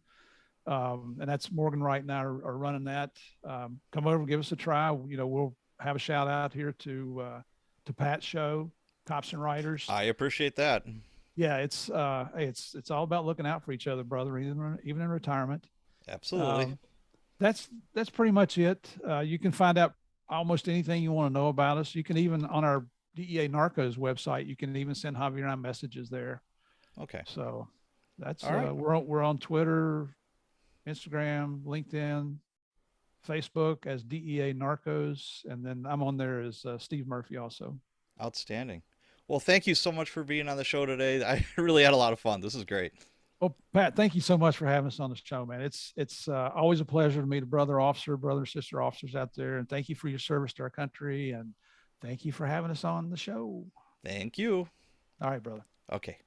Speaker 1: And that's Morgan Wright and I are running that. Come over, give us a try. We'll have a shout out here to Pat's show, Cops and Writers.
Speaker 2: I appreciate that.
Speaker 1: Yeah, it's all about looking out for each other, brother, even in retirement.
Speaker 2: Absolutely.
Speaker 1: Um, that's pretty much it. You can find out almost anything you want to know about us. You can even on our DEA Narcos website, you can even send Javier and I messages there.
Speaker 2: Okay.
Speaker 1: So that's
Speaker 2: All right.
Speaker 1: we're on Twitter, Instagram, LinkedIn, Facebook as DEA Narcos, and then I'm on there as Steve Murphy also.
Speaker 2: Outstanding. Well, thank you so much for being on the show today. I really had a lot of fun. This is great.
Speaker 1: Well, Pat, thank you so much for having us on the show, man. It's always a pleasure to meet a brother sister officers out there, and thank you for your service to our country, and thank you for having us on the show.
Speaker 2: Thank you.
Speaker 1: All right, brother.
Speaker 2: Okay.